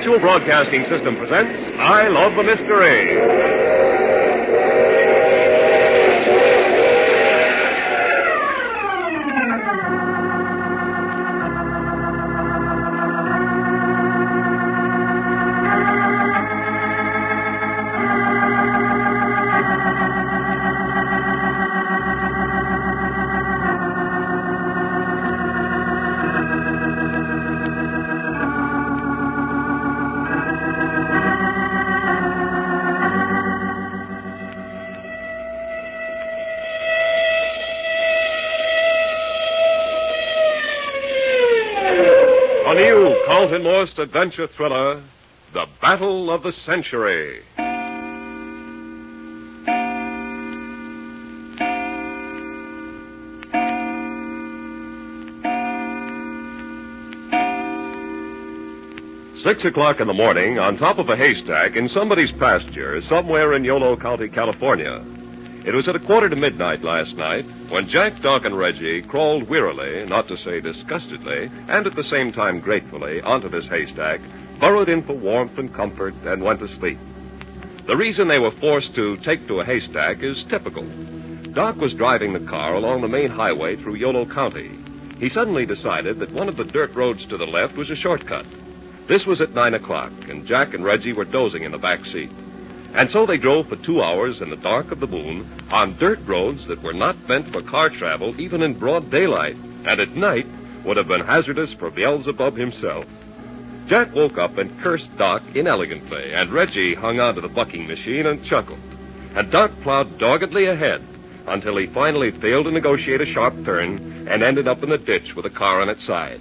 Mutual Broadcasting System presents I Love the Mystery. A new Carlton E Moris adventure thriller, The Battle of the Century. Six o'clock in the morning, on top of a haystack in somebody's pasture somewhere in Yolo County, California. It was at 1:45 last night when Jack, Doc, and Reggie crawled wearily, not to say disgustedly, and at the same time gratefully, onto this haystack, burrowed in for warmth and comfort, and went to sleep. The reason they were forced to take to a haystack is typical. Doc was driving the car along the main highway through Yolo County. He suddenly decided that one of the dirt roads to the left was a shortcut. This was at 9 o'clock, and Jack and Reggie were dozing in the back seat. And so they drove for 2 hours in the dark of the moon on dirt roads that were not meant for car travel even in broad daylight, and at night would have been hazardous for Beelzebub himself. Jack woke up and cursed Doc inelegantly, and Reggie hung onto the bucking machine and chuckled. And Doc plowed doggedly ahead until he finally failed to negotiate a sharp turn and ended up in the ditch with a car on its side.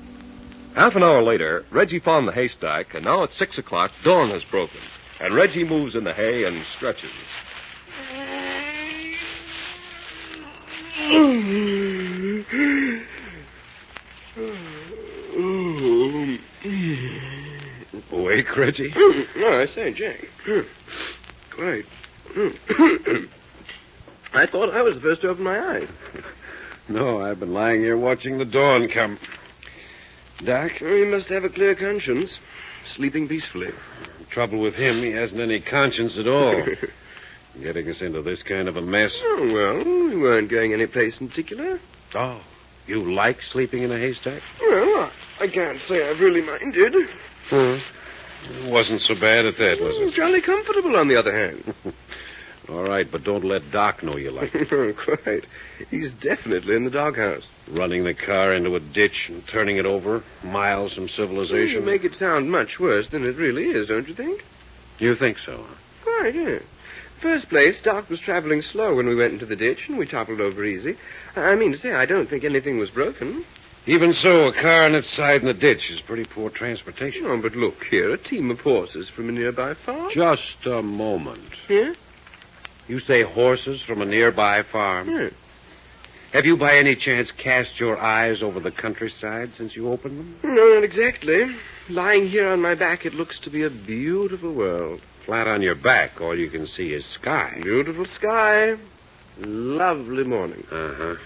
Half an hour later, Reggie found the haystack, and now at 6 o'clock, dawn has broken. And Reggie moves in the hay and stretches. Awake, Reggie? No, I say, Jack. Quite. I thought I was the first to open my eyes. No, I've been lying here watching the dawn come. Doc? He must have a clear conscience. Sleeping peacefully. Trouble with him, he hasn't any conscience at all. Getting us into this kind of a mess. Oh, well, we weren't going any place in particular. Oh, you like sleeping in a haystack? Well, I can't say I've really minded. It wasn't so bad at that, was it? Jolly comfortable, on the other hand. All right, but don't let Doc know you like it. Oh, quite. He's definitely in the doghouse. Running the car into a ditch and turning it over, miles from civilization. You make it sound much worse than it really is, don't you think? You think so, huh? Quite, yeah. First place, Doc was traveling slow when we went into the ditch, and we toppled over easy. I mean to say, I don't think anything was broken. Even so, a car on its side in the ditch is pretty poor transportation. Oh, but look here, a team of horses from a nearby farm. Just a moment. Yeah? You say horses from a nearby farm? Yeah. Have you by any chance cast your eyes over the countryside since you opened them? No, not exactly. Lying here on my back, it looks to be a beautiful world. Flat on your back, all you can see is sky. Beautiful sky. Lovely morning. Uh-huh.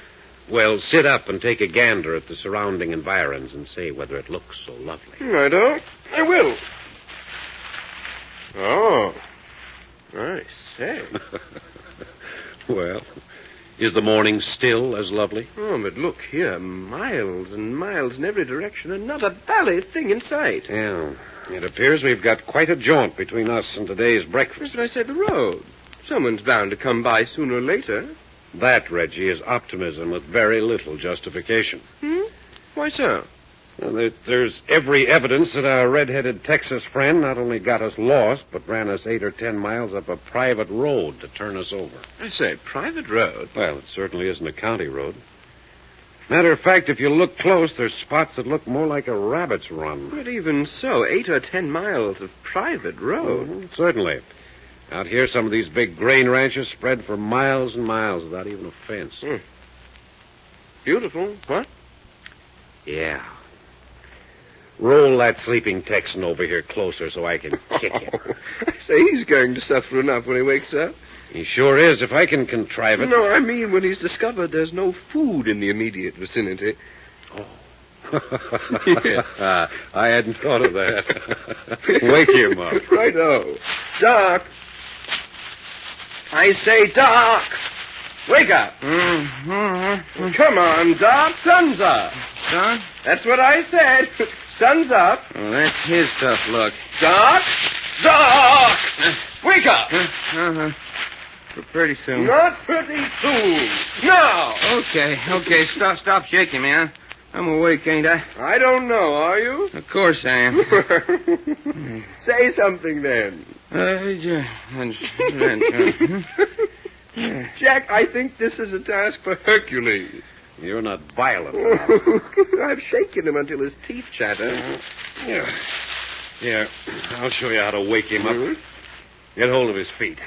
Well, sit up and take a gander at the surrounding environs and say whether it looks so lovely. Righto. I will. Oh. I say. Well, is the morning still as lovely? Oh, but look here. Miles and miles in every direction and not a bally thing in sight. Yeah. It appears we've got quite a jaunt between us and today's breakfast. But I said the road. Someone's bound to come by sooner or later. That, Reggie, is optimism with very little justification. Why so? Well, there's every evidence that our red-headed Texas friend not only got us lost, but ran us 8 or 10 miles up a private road to turn us over. I say, private road? Well, it certainly isn't a county road. Matter of fact, if you look close, there's spots that look more like a rabbit's run. But even so, 8 or 10 miles of private road. Certainly. Out here, some of these big grain ranches spread for miles and miles without even a fence. Beautiful. What? Yeah. Roll that sleeping Texan over here closer so I can kick him. I say, he's going to suffer enough when he wakes up. He sure is, if I can contrive it. No, I mean when he's discovered there's no food in the immediate vicinity. Oh, I hadn't thought of that. Wake him up. Righto. Doc. I say, Doc. Wake up. Mm-hmm. Come on, Doc. Sun's up. Son? That's what I said. Sun's up. Well, that's his tough luck. Doc. Doc. Wake up. Uh-huh. Pretty soon. Not pretty soon. Now. Okay. Stop shaking, man. I'm awake, ain't I? I don't know, are you? Of course I am. Say something then. Jack, I think this is a task for Hercules. You're not violent. I've shaken him until his teeth chatter. Here, I'll show you how to wake him up. Get hold of his feet.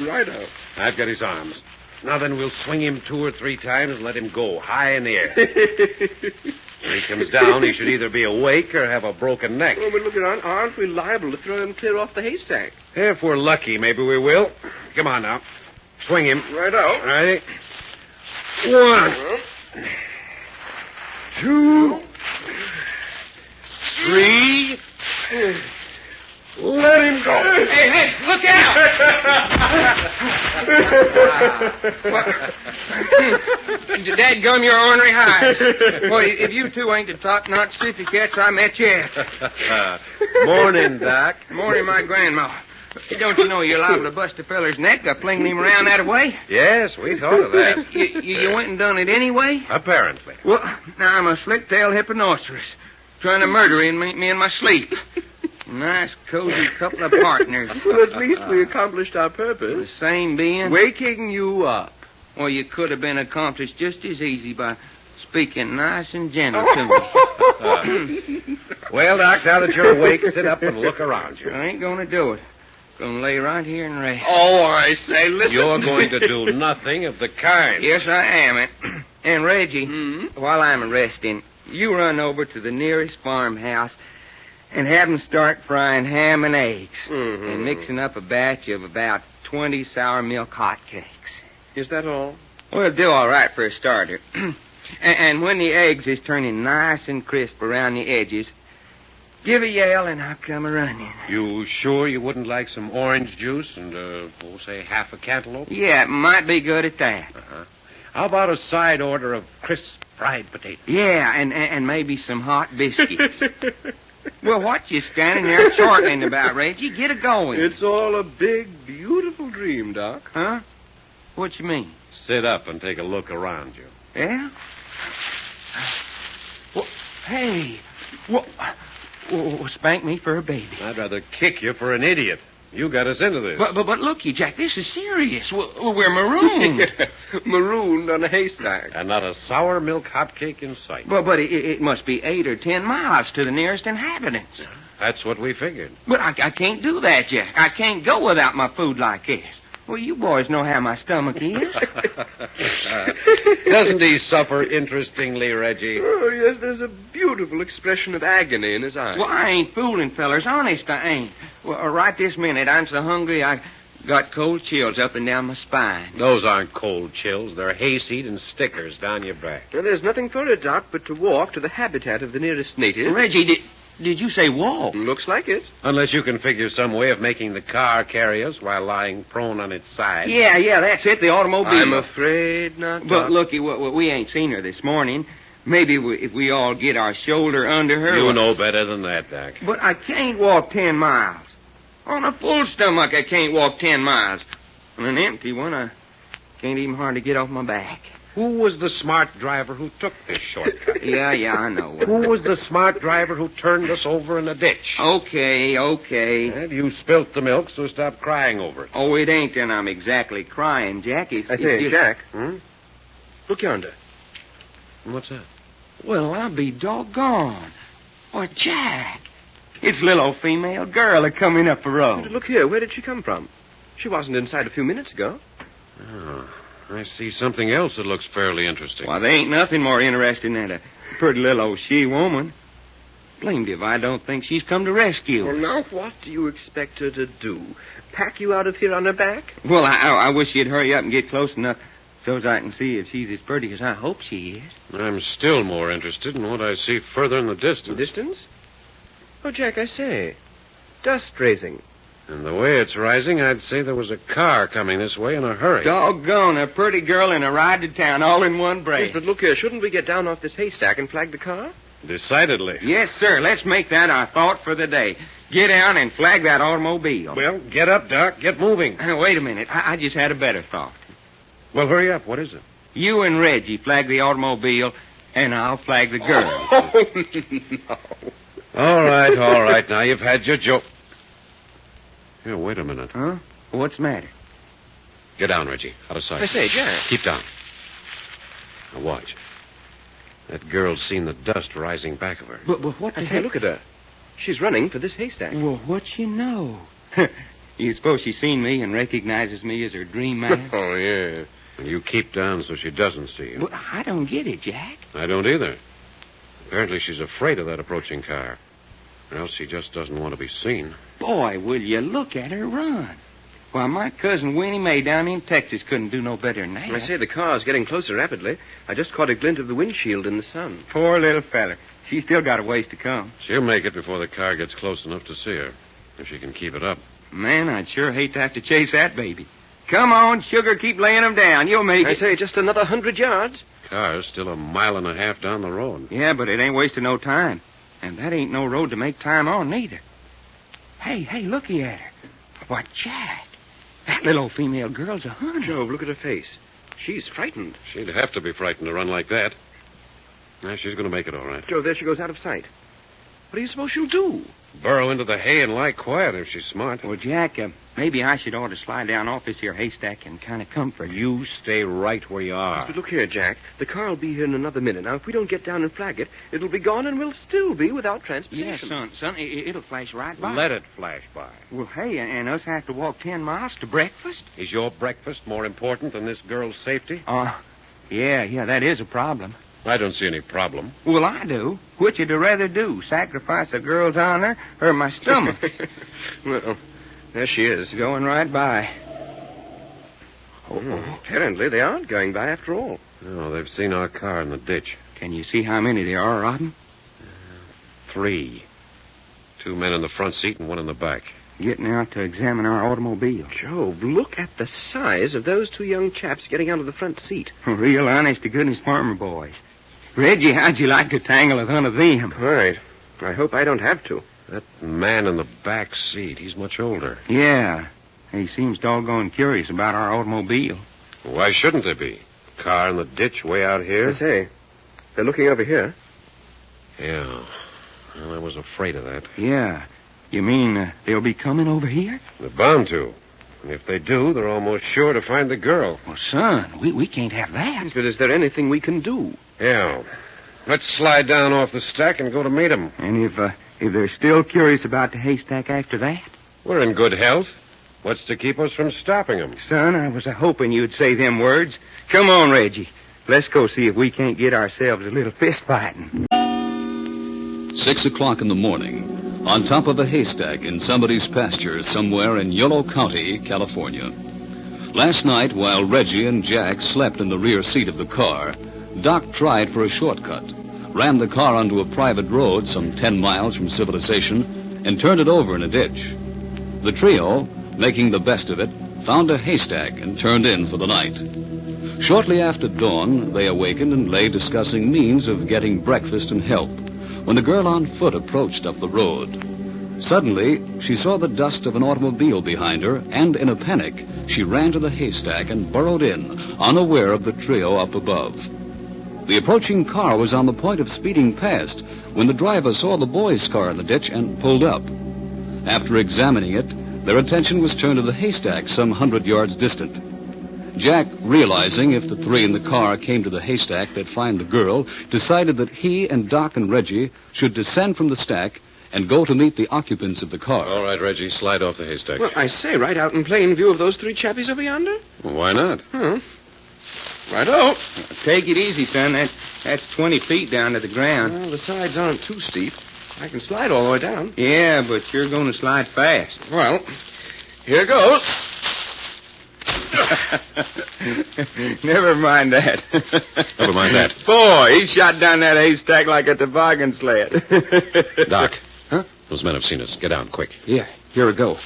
Righto. I've got his arms. Now then, we'll swing him 2 or 3 times and let him go high in the air. When he comes down, he should either be awake or have a broken neck. Oh, but look, aren't we liable to throw him clear off the haystack? If we're lucky, maybe we will. Come on now. Swing him. Righto. All righty. 1, 2, 3. Let him go. Hey, look out! Dadgum, your ornery hides. Boy, if you two ain't the top-notch city cats I met yet. Morning, Doc. Morning, my grandma. Don't you know you're liable to bust a feller's neck by flinging him around that way? Yes, we thought of that. You went and done it anyway? Apparently. Well, now I'm a slick-tailed hipponoceros, trying to murder me in my sleep. Nice, cozy couple of partners. Well, at least we accomplished our The purpose. same being. Waking you up. Well, you could have been accomplished just as easy by speaking nice and gentle to me. Well, Doc, now that you're awake, sit up and look around you. I ain't going to do it. Going to lay right here and rest. Oh, I say, listen. You're going to do nothing of the kind. Yes, I am. And Reggie, while I'm resting, you run over to the nearest farmhouse and have them start frying ham and eggs and mixing up a batch of about 20 sour milk hotcakes. Is that all? Well, do all right for a starter. And when the eggs is turning nice and crisp around the edges, give a yell and I'll come a-running. You sure you wouldn't like some orange juice and, say, half a cantaloupe? Yeah, it might be good at that. How about a side order of crisp fried potatoes? Yeah, and maybe some hot biscuits. Well, what you standing there chortling about, Reggie? Get a-going. It's all a big, beautiful dream, Doc. Huh? What you mean? Sit up and take a look around you. Yeah? Well, hey. Well, spank me for a baby. I'd rather kick you for an idiot. You got us into this. But looky, Jack, this is serious. We're marooned. Marooned on a haystack. And not a sour milk hotcake in sight. But it must be 8 or 10 miles to the nearest inhabitants. That's what we figured. But I can't do that, Jack. I can't go without my food like this. Well, you boys know how my stomach is. Doesn't he suffer interestingly, Reggie? Oh, yes, there's a beautiful expression of agony in his eyes. Well, I ain't fooling, fellers. Honest, I ain't. Well, right this minute, I'm so hungry I got cold chills up and down my spine. Those aren't cold chills. They're hayseed and stickers down your back. Well, there's nothing for it, Doc, but to walk to the habitat of the nearest native. Reggie, did you say walk? Looks like it. Unless you can figure some way of making the car carry us while lying prone on its side. Yeah, that's it, the automobile. I'm afraid not, Doc. But looky, we ain't seen her this morning. Maybe if we all get our shoulder under her... You know better than that, Doc. But I can't walk 10 miles. On a full stomach, I can't walk 10 miles. On an empty one, I can't even hardly get off my back. Who was the smart driver who took this shortcut? Yeah, I know. Who was the smart driver who turned us over in a ditch? Okay. And you spilt the milk, so stop crying over it. Oh, it ain't that I'm exactly crying, Jack. I say, just... Jack. Look yonder. What's that? Well, I'll be doggone. Why, Jack, it's little old female girl a-coming up the road. Look here, where did she come from? She wasn't inside a few minutes ago. Oh, I see something else that looks fairly interesting. Why, there ain't nothing more interesting than a pretty little old she-woman. Blamed if I don't think she's come to rescue Well, us. now, what do you expect her to do? Pack you out of here on her back? Well, I wish you'd hurry up and get close enough so's I can see if she's as pretty as I hope she is. I'm still more interested in what I see further in the distance. Distance? Oh, Jack, I say. Dust raising. And the way it's rising, I'd say there was a car coming this way in a hurry. Doggone, a pretty girl and a ride to town all in one breath. Yes, but look here. Shouldn't we get down off this haystack and flag the car? Decidedly. Yes, sir. Let's make that our thought for the day. Get down and flag that automobile. Well, get up, Doc. Get moving. Wait a minute. I just had a better thought. Well, hurry up. What is it? You and Reggie flag the automobile, and I'll flag the girl. Oh, no. All right. Now, you've had your joke. Here, wait a minute. Huh? What's the matter? Get down, Reggie. Out of sight. I say, Jack. Keep down. Now, watch. That girl's seen the dust rising back of her. But what I the say, heck? look at her. She's running for this haystack. Well, what you know? You suppose she's seen me and recognizes me as her dream man? Oh, yeah. And you keep down so she doesn't see you. Well, I don't get it, Jack. I don't either. Apparently she's afraid of that approaching car. Or else she just doesn't want to be seen. Boy, will you look at her run. Why, my cousin Winnie Mae down in Texas couldn't do no better than that. I say, the car's getting closer rapidly. I just caught a glint of the windshield in the sun. Poor little feller. She's still got a ways to come. She'll make it before the car gets close enough to see her. If she can keep it up. Man, I'd sure hate to have to chase that baby. Come on, sugar, keep laying them down. You'll make I it. say, just another 100 yards. Car's still 1.5 miles down the road. Yeah, but it ain't wasting no time. And that ain't no road to make time on, neither. Hey, looky at her. Why, Jack, that little old female girl's a hunter. Jove, look at her face. She's frightened. She'd have to be frightened to run like that. Now, she's going to make it all right. Jove, there she goes out of sight. What do you suppose she'll do? Burrow into the hay and lie quiet if she's smart. Well, Jack, maybe I should ought to slide down off this here haystack and kind of comfort you. You stay right where you are. But look here, Jack. The car will be here in another minute. Now, if we don't get down and flag it, it'll be gone and we'll still be without transportation. Yeah, son, it'll flash right by. Let it flash by. Well, hey, and us have to walk 10 miles to breakfast? Is your breakfast more important than this girl's safety? Yeah, that is a problem. I don't see any problem. Well, I do. Which would you rather do, sacrifice a girl's honor or my stomach? Well, there she is. Going right by. Apparently, they aren't going by after all. No, they've seen our car in the ditch. Can you see how many there are, Rodden? 3. 2 men in the front seat and 1 in the back. Getting out to examine our automobile. Jove, look at the size of those 2 young chaps getting out of the front seat. Real honest-to-goodness farmer boys. Reggie, how'd you like to tangle with one of them? Right. I hope I don't have to. That man in the back seat, he's much older. Yeah. He seems doggone curious about our automobile. Why shouldn't there be? Car in the ditch way out here? I say, they're looking over here. Yeah. Well, I was afraid of that. Yeah. You mean they'll be coming over here? They're bound to. And if they do, they're almost sure to find the girl. Well, son, we can't have that. But is there anything we can do? Yeah. Let's slide down off the stack and go to meet them. And if they're still curious about the haystack after that? We're in good health. What's to keep us from stopping them? Son, I was hoping you'd say them words. Come on, Reggie. Let's go see if we can't get ourselves a little fist fighting. 6 o'clock in the morning, on top of a haystack in somebody's pasture somewhere in Yolo County, California. Last night, while Reggie and Jack slept in the rear seat of the car, Doc tried for a shortcut, ran the car onto a private road some 10 miles from civilization, and turned it over in a ditch. The trio, making the best of it, found a haystack and turned in for the night. Shortly after dawn, they awakened and lay discussing means of getting breakfast and help when a girl on foot approached up the road. Suddenly, she saw the dust of an automobile behind her, and in a panic, she ran to the haystack and burrowed in, unaware of the trio up above. The approaching car was on the point of speeding past when the driver saw the boys' car in the ditch and pulled up. After examining it, their attention was turned to the haystack some 100 yards distant. Jack, realizing if the 3 in the car came to the haystack, they'd find the girl, decided that he and Doc and Reggie should descend from the stack and go to meet the occupants of the car. All right, Reggie, slide off the haystack. Well, I say, right out in plain view of those 3 chappies over yonder? Well, why not? Righto. Take it easy, son. That's 20 feet down to the ground. Well, the sides aren't too steep. I can slide all the way down. Yeah, but you're going to slide fast. Well, here goes. Never mind that. Never mind that. Boy, he shot down that haystack like a toboggan sled. Doc. Huh? Those men have seen us. Get down, quick. Yeah, here we go.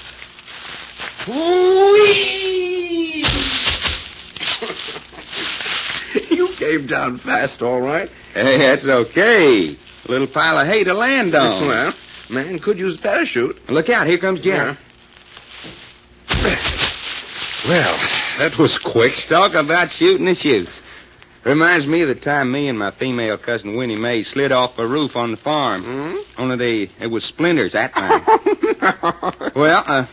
You came down fast, all right. Hey, that's okay. A little pile of hay to land on. Well, man could use a parachute. Look out, here comes Jack. Well, that was quick. Talk about shooting the chutes. Reminds me of the time me and my female cousin Winnie Mae slid off a roof on the farm. Mm-hmm. Only it was splinters that time. Well,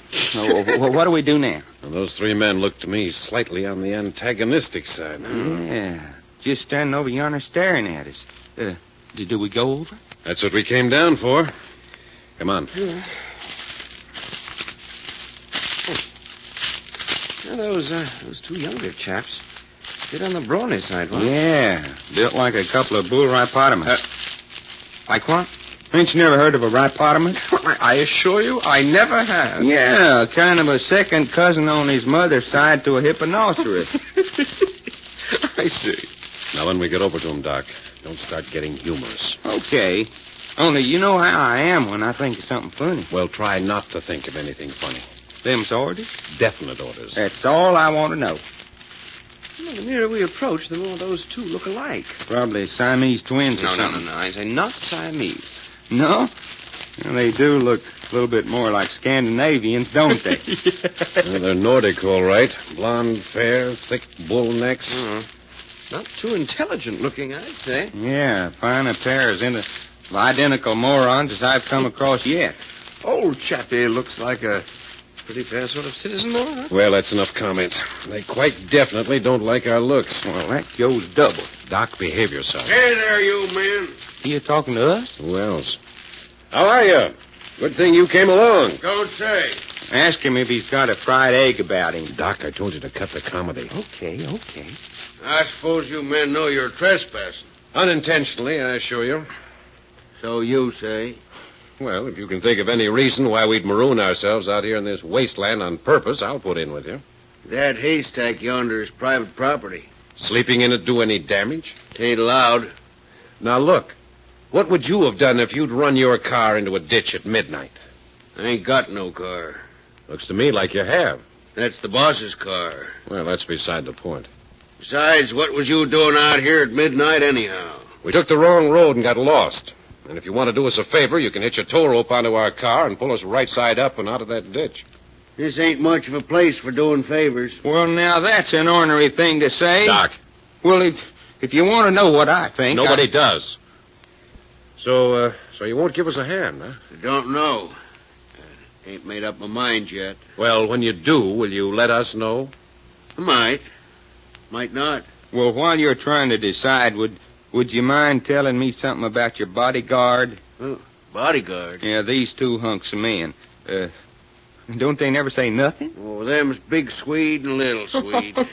what do we do now? Well, those three men looked to me slightly on the antagonistic side. Yeah, just standing over yonder staring at us. Do we go over? That's what we came down for. Come on. Yeah. Those two younger chaps. Get on the brawny side, huh? Yeah, built like a couple of bull rippotamus. Like what? Ain't you never heard of a rippotamus? I assure you, I never have. Yeah, kind of a second cousin on his mother's side to a hipponoceros. I see. Now, when we get over to him, Doc, don't start getting humorous. Okay. Only you know how I am when I think of something funny. Well, try not to think of anything funny. Them's orders? Definite orders. That's all I want to know. Well, the nearer we approach, the more those two look alike. Probably Siamese twins or No, something. I say not Siamese. No? Well, they do look a little bit more like Scandinavians, don't they? Well, they're Nordic, all right. Blonde, fair, thick bull necks. Not too intelligent looking, I'd say. Yeah, fine a pair of identical morons as I've come across yet. Old chappie looks like a pretty fair sort of citizen, though, huh? Well, that's enough comment. They quite definitely don't like our looks. Well, that goes double. Doc, behave yourself. Hey there, you men. You talking to us? Who else? How are you? Good thing you came along. Don't say. Ask him if he's got a fried egg about him. Doc, I told you to cut the comedy. Okay. I suppose you men know you're trespassing. Unintentionally, I assure you. So you say. Well, if you can think of any reason why we'd maroon ourselves out here in this wasteland on purpose, I'll put in with you. That haystack yonder is private property. Sleeping in it do any damage? Tain't allowed. Now, look. What would you have done if you'd run your car into a ditch at midnight? I ain't got no car. Looks to me like you have. That's the boss's car. Well, that's beside the point. Besides, what was you doing out here at midnight anyhow? We took the wrong road and got lost. And if you want to do us a favor, you can hitch a tow rope onto our car and pull us right side up and out of that ditch. This ain't much of a place for doing favors. Well, now that's an ornery thing to say. Doc. Well, if you want to know what I think, Nobody does. So you won't give us a hand, huh? I don't know. Ain't made up my mind yet. Well, when you do, will you let us know? I might. Might not. Well, while you're trying to decide, would you mind telling me something about your bodyguard? Oh, bodyguard? Yeah, these two hunks of men. Don't they never say nothing? Oh, them's Big Swede and Little Swede.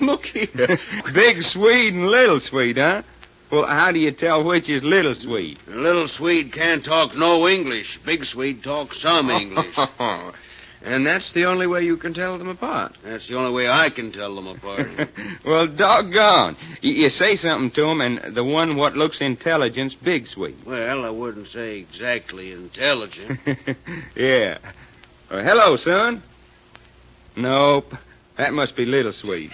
Look here. Big Swede and Little Swede, huh? Well, how do you tell which is Little Swede? Little Swede can't talk no English. Big Swede talks some English. And that's the only way you can tell them apart. That's the only way I can tell them apart. Well, doggone. You say something to him, and the one what looks intelligent's Big Swede. Well, I wouldn't say exactly intelligent. Yeah. Hello, son. Nope. That must be Little Swede.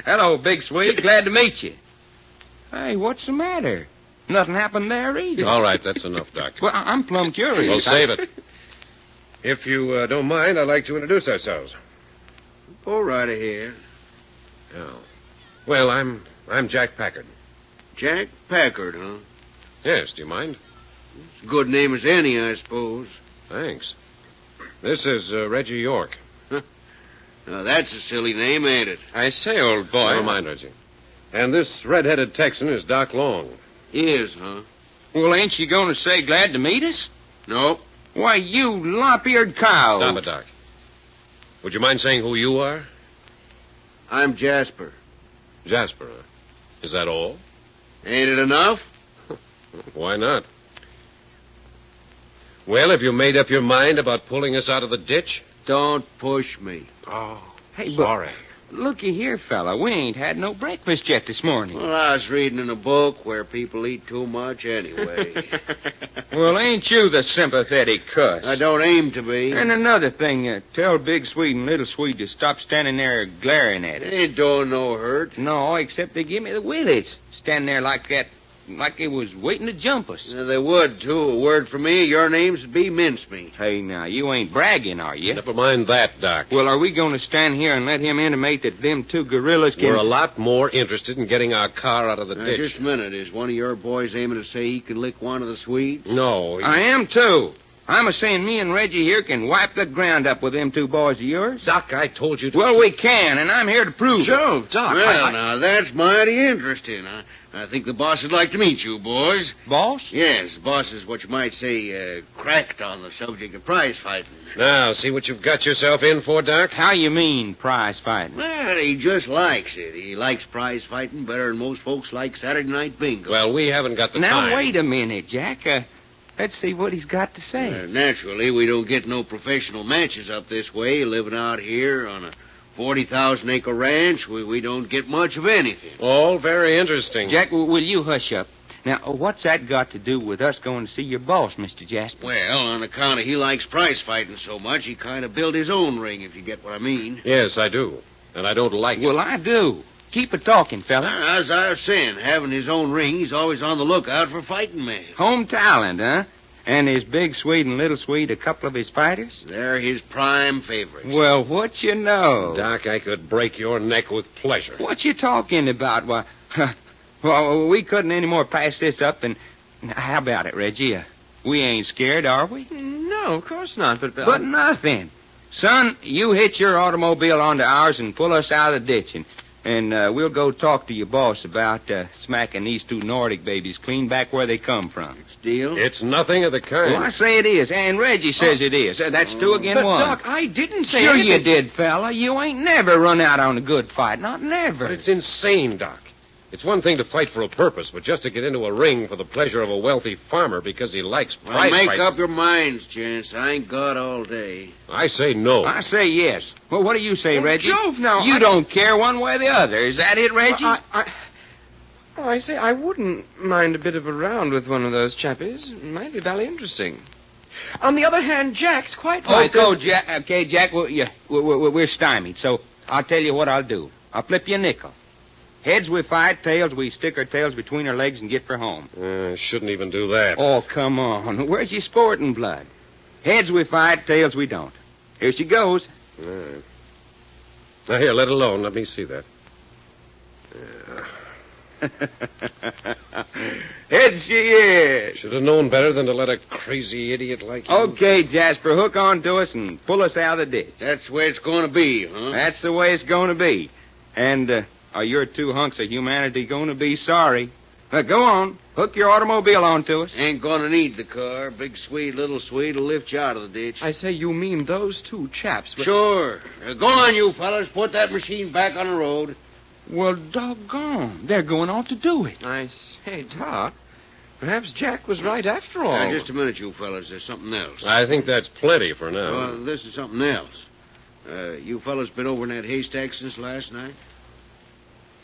Hello, Big Swede. Glad to meet you. Hey, what's the matter? Nothing happened there either. All right, that's enough, Doc. Well, I'm plumb curious. We'll save it. If you don't mind, I'd like to introduce ourselves. Go right ahead. Oh. Well, I'm Jack Packard. Jack Packard, huh? Yes, do you mind? It's a good name as any, I suppose. Thanks. This is Reggie York. Now, that's a silly name, ain't it? I say, old boy. Never mind, Reggie. And this red-headed Texan is Doc Long. Is, huh? Well, ain't you going to say glad to meet us? Nope. Why, you lop-eared cow. Stop it, Doc. Would you mind saying who you are? I'm Jasper. Jasper, huh? Is that all? Ain't it enough? Why not? Well, have you made up your mind about pulling us out of the ditch? Don't push me. Oh. Hey, Sorry. but looky here, fella. We ain't had no breakfast yet this morning. Well, I was reading in a book where people eat too much anyway. Well, ain't you the sympathetic cuss? I don't aim to be. And another thing, tell Big Swede and Little Swede to stop standing there glaring at it. Ain't doing no hurt. No, except they give me the willies. Standing there like that, like they was waiting to jump us. They would, too. A word from me, your names would be mincemeat. Hey, now, you ain't bragging, are you? Never mind that, Doc. Well, are we going to stand here and let him intimate that them two gorillas can... We're a lot more interested in getting our car out of the ditch. Just a minute. Is one of your boys aiming to say he can lick one of the Swedes? No. I am, too. I'm a-saying me and Reggie here can wipe the ground up with them two boys of yours. Doc, I told you to... Well, we can, and I'm here to prove it. Joe, Doc, Well, now, that's mighty interesting. I think the boss would like to meet you, boys. Boss? Yes, the boss is what you might say, cracked on the subject of prize fighting. Now, see what you've got yourself in for, Doc? How you mean, prize fighting? Well, he just likes it. He likes prize fighting better than most folks like Saturday night bingo. Well, we haven't got the Now, time. wait a minute, Jack. Let's see what he's got to say. Naturally, we don't get no professional matches up this way. Living out here on a 40,000-acre ranch, we don't get much of anything. All very interesting. Jack, will you hush up? Now, what's that got to do with us going to see your boss, Mr. Jasper? Well, on account of he likes prize fighting so much, he kind of built his own ring, if you get what I mean. Yes, I do. And I don't like it. Well, I do. Keep it talking, fella. As I was saying, having his own ring, he's always on the lookout for fighting men. Home talent, huh? And is Big Swede and Little Swede a couple of his fighters? They're his prime favorites. Well, what you know? Doc, I could break your neck with pleasure. What you talking about? Why, well, we couldn't any more pass this up than... How about it, Reggie? We ain't scared, are we? No, of course not, but... But nothing. Son, you hitch your automobile onto ours and pull us out of the ditch, and we'll go talk to your boss about smacking these two Nordic babies clean back where they come from. Deal? It's nothing of the kind. Well, I say it is, and Reggie says it is. That's two against But, one. Doc, I didn't say Sure anything. you did, fella. You ain't never run out on a good fight. Not never. But it's insane, Doc. It's one thing to fight for a purpose, but just to get into a ring for the pleasure of a wealthy farmer because he likes Well, prize make fighting. up your minds, gents. I ain't got all day. I say no. I say yes. Well, what do you say, Oh, Reggie? Jove, now, You don't care one way or the other. Is that it, Reggie? I say I wouldn't mind a bit of a round with one of those chappies. It might be valley interesting. On the other hand, Jack's quite right. Okay, Jack, we're stymied, so I'll tell you what I'll do. I'll flip you a nickel. Heads we fight, tails we stick our tails between our legs and get for home. Shouldn't even do that. Oh, come on. Where's your sporting blood? Heads we fight, tails we don't. Here she goes. Now, here, let alone. Let me see that. Heads she is. Should have known better than to let a crazy idiot like you... Okay, Jasper, hook on to us and pull us out of the ditch. That's the way it's going to be, huh? That's the way it's going to be. And are your two hunks of humanity going to be sorry? Go on. Hook your automobile onto us. Ain't going to need the car. Big Swede, Little Swede will lift you out of the ditch. I say you mean those two chaps. But... Sure. Go on, you fellas. Put that machine back on the road. Well, doggone. They're going on to do it. I say, Doc, perhaps Jack was right after all. Now, just a minute, you fellas. There's something else. I think that's plenty for now. Well, this is something else. You fellas been over in that haystack since last night?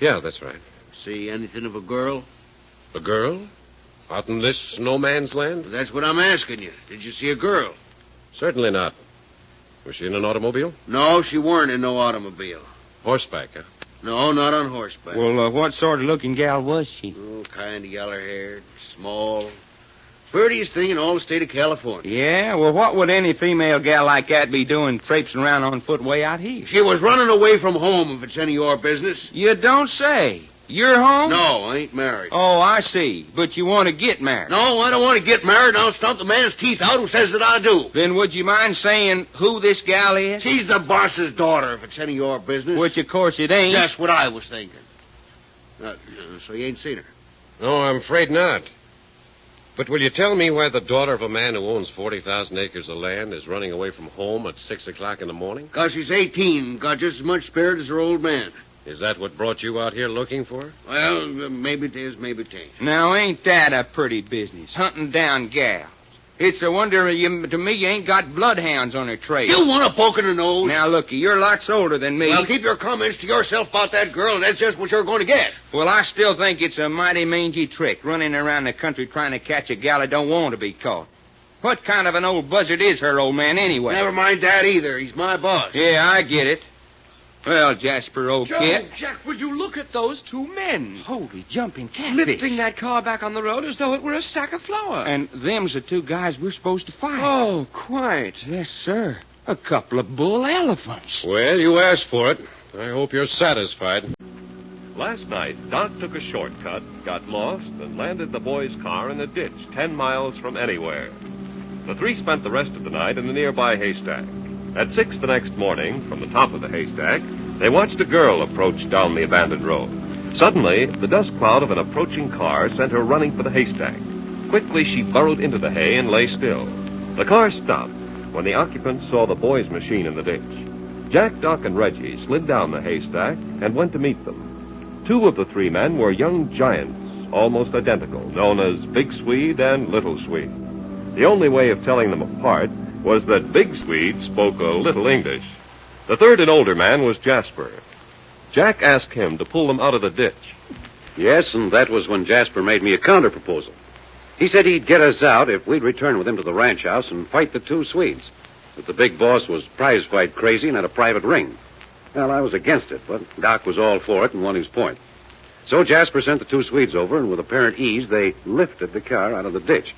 Yeah, that's right. See anything of a girl? A girl? Out in this no man's land? That's what I'm asking you. Did you see a girl? Certainly not. Was she in an automobile? No, she weren't in no automobile. Horseback, huh? No, not on horseback. Well, what sort of looking gal was she? Oh, kind of yaller-haired, small. Prettiest thing in all the state of California. Yeah, well, what would any female gal like that be doing traipsing around on foot way out here? She was running away from home, if it's any of your business. You don't say. You're home? No, I ain't married. Oh, I see. But you want to get married. No, I don't want to get married, and I'll stomp the man's teeth out who says that I do. Then would you mind saying who this gal is? She's the boss's daughter, if it's any of your business. Which, of course, it ain't. That's what I was thinking. So you ain't seen her? No, I'm afraid not. But will you tell me why the daughter of a man who owns 40,000 acres of land is running away from home at 6 o'clock in the morning? Because she's 18 and got just as much spirit as her old man. Is that what brought you out here looking for her? Well, maybe it is, maybe it ain't. Now, ain't that a pretty business, hunting down gals? It's a wonder to me you ain't got bloodhounds on her trail. You want to poke in the nose? Now, looky, you're lots older than me. Well, keep your comments to yourself about that girl, and that's just what you're going to get. Well, I still think it's a mighty mangy trick, running around the country trying to catch a gal that don't want to be caught. What kind of an old buzzard is her old man, anyway? Never mind that either. He's my boss. Yeah, I get it. Well, Jasper, old kid. Jack, will you look at those two men? Holy jumping catfish. Lifting that car back on the road as though it were a sack of flour. And them's the two guys we're supposed to fight. Oh, quite. Yes, sir. A couple of bull elephants. Well, you asked for it. I hope you're satisfied. Last night, Doc took a shortcut, got lost, and landed the boys' car in a ditch 10 miles from anywhere. The three spent the rest of the night in a nearby haystack. At 6 the next morning, from the top of the haystack, they watched a girl approach down the abandoned road. Suddenly, the dust cloud of an approaching car sent her running for the haystack. Quickly, she burrowed into the hay and lay still. The car stopped when the occupants saw the boys' machine in the ditch. Jack, Doc, and Reggie slid down the haystack and went to meet them. Two of the three men were young giants, almost identical, known as Big Swede and Little Swede. The only way of telling them apart was that Big Swede spoke a little English. The third and older man was Jasper. Jack asked him to pull them out of the ditch. Yes, and that was when Jasper made me a counter-proposal. He said he'd get us out if we'd return with him to the ranch house and fight the two Swedes. That the big boss was prize fight crazy and had a private ring. Well, I was against it, but Doc was all for it and won his point. So Jasper sent the two Swedes over, and with apparent ease, they lifted the car out of the ditch.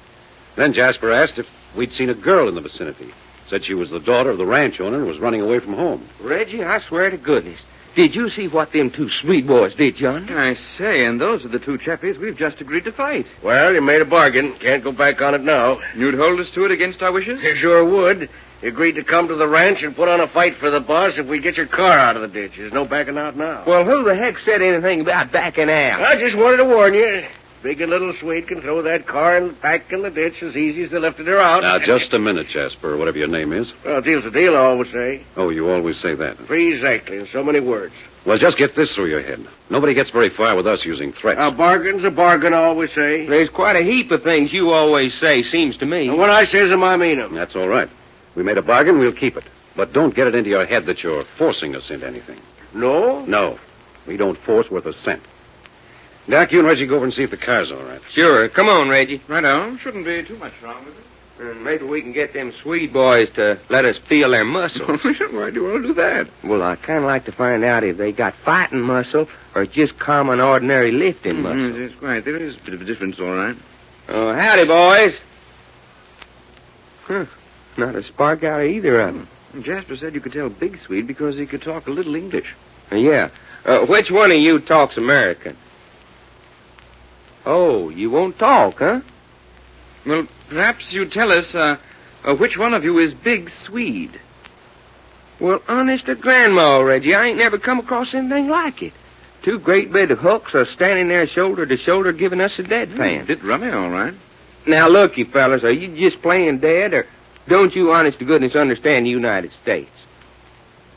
Then Jasper asked if we'd seen a girl in the vicinity. Said she was the daughter of the ranch owner and was running away from home. Reggie, I swear to goodness. Did you see what them two Swede boys did, John? I say, and those are the two chappies we've just agreed to fight. Well, you made a bargain. Can't go back on it now. You'd hold us to it against our wishes? You sure would. You agreed to come to the ranch and put on a fight for the boss if we get your car out of the ditch. There's no backing out now. Well, who the heck said anything about backing out? I just wanted to warn you. Big and Little Swede can throw that car back in the ditch as easy as they lifted her out. Now, just a minute, Jasper, whatever your name is. Well, deal's a deal, I always say. Oh, you always say that. Exactly, in so many words. Well, just get this through your head. Nobody gets very far with us using threats. A bargain's a bargain, I always say. There's quite a heap of things you always say, seems to me. And when I says them, I mean them. That's all right. We made a bargain, we'll keep it. But don't get it into your head that you're forcing us into anything. No? No. We don't force worth a cent. Doc, you and Reggie go over and see if the car's all right. Sure. Come on, Reggie. Right on. Shouldn't be too much wrong with it. And maybe we can get them Swede boys to let us feel their muscles. Why do you want to do that? Well, I kind of like to find out if they got fighting muscle or just common, ordinary lifting muscle. That's right. There is a bit of a difference, all right. Oh, howdy, boys. Huh. Not a spark out of either of them. Jasper said you could tell Big Swede because he could talk a little English. Yeah. Which one of you talks American? Oh, you won't talk, huh? Well, perhaps you'd tell us which one of you is Big Swede. Well, honest to Grandma, Reggie, I ain't never come across anything like it. Two great big hooks are standing there shoulder to shoulder giving us a deadpan. Bit rummy, all right. Now, look, you fellas, are you just playing dead, or don't you, honest to goodness, understand the United States?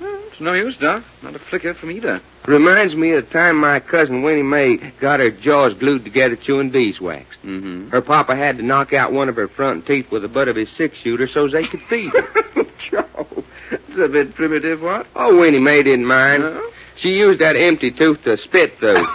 It's no use, Doc. Not a flicker from either. Reminds me of the time my cousin Winnie Mae got her jaws glued together chewing beeswax. Mm-hmm. Her papa had to knock out one of her front teeth with the butt of his six-shooter so they could feed her. Joe, it's a bit primitive, what? Oh, Winnie Mae didn't mind. No? She used that empty tooth to spit through.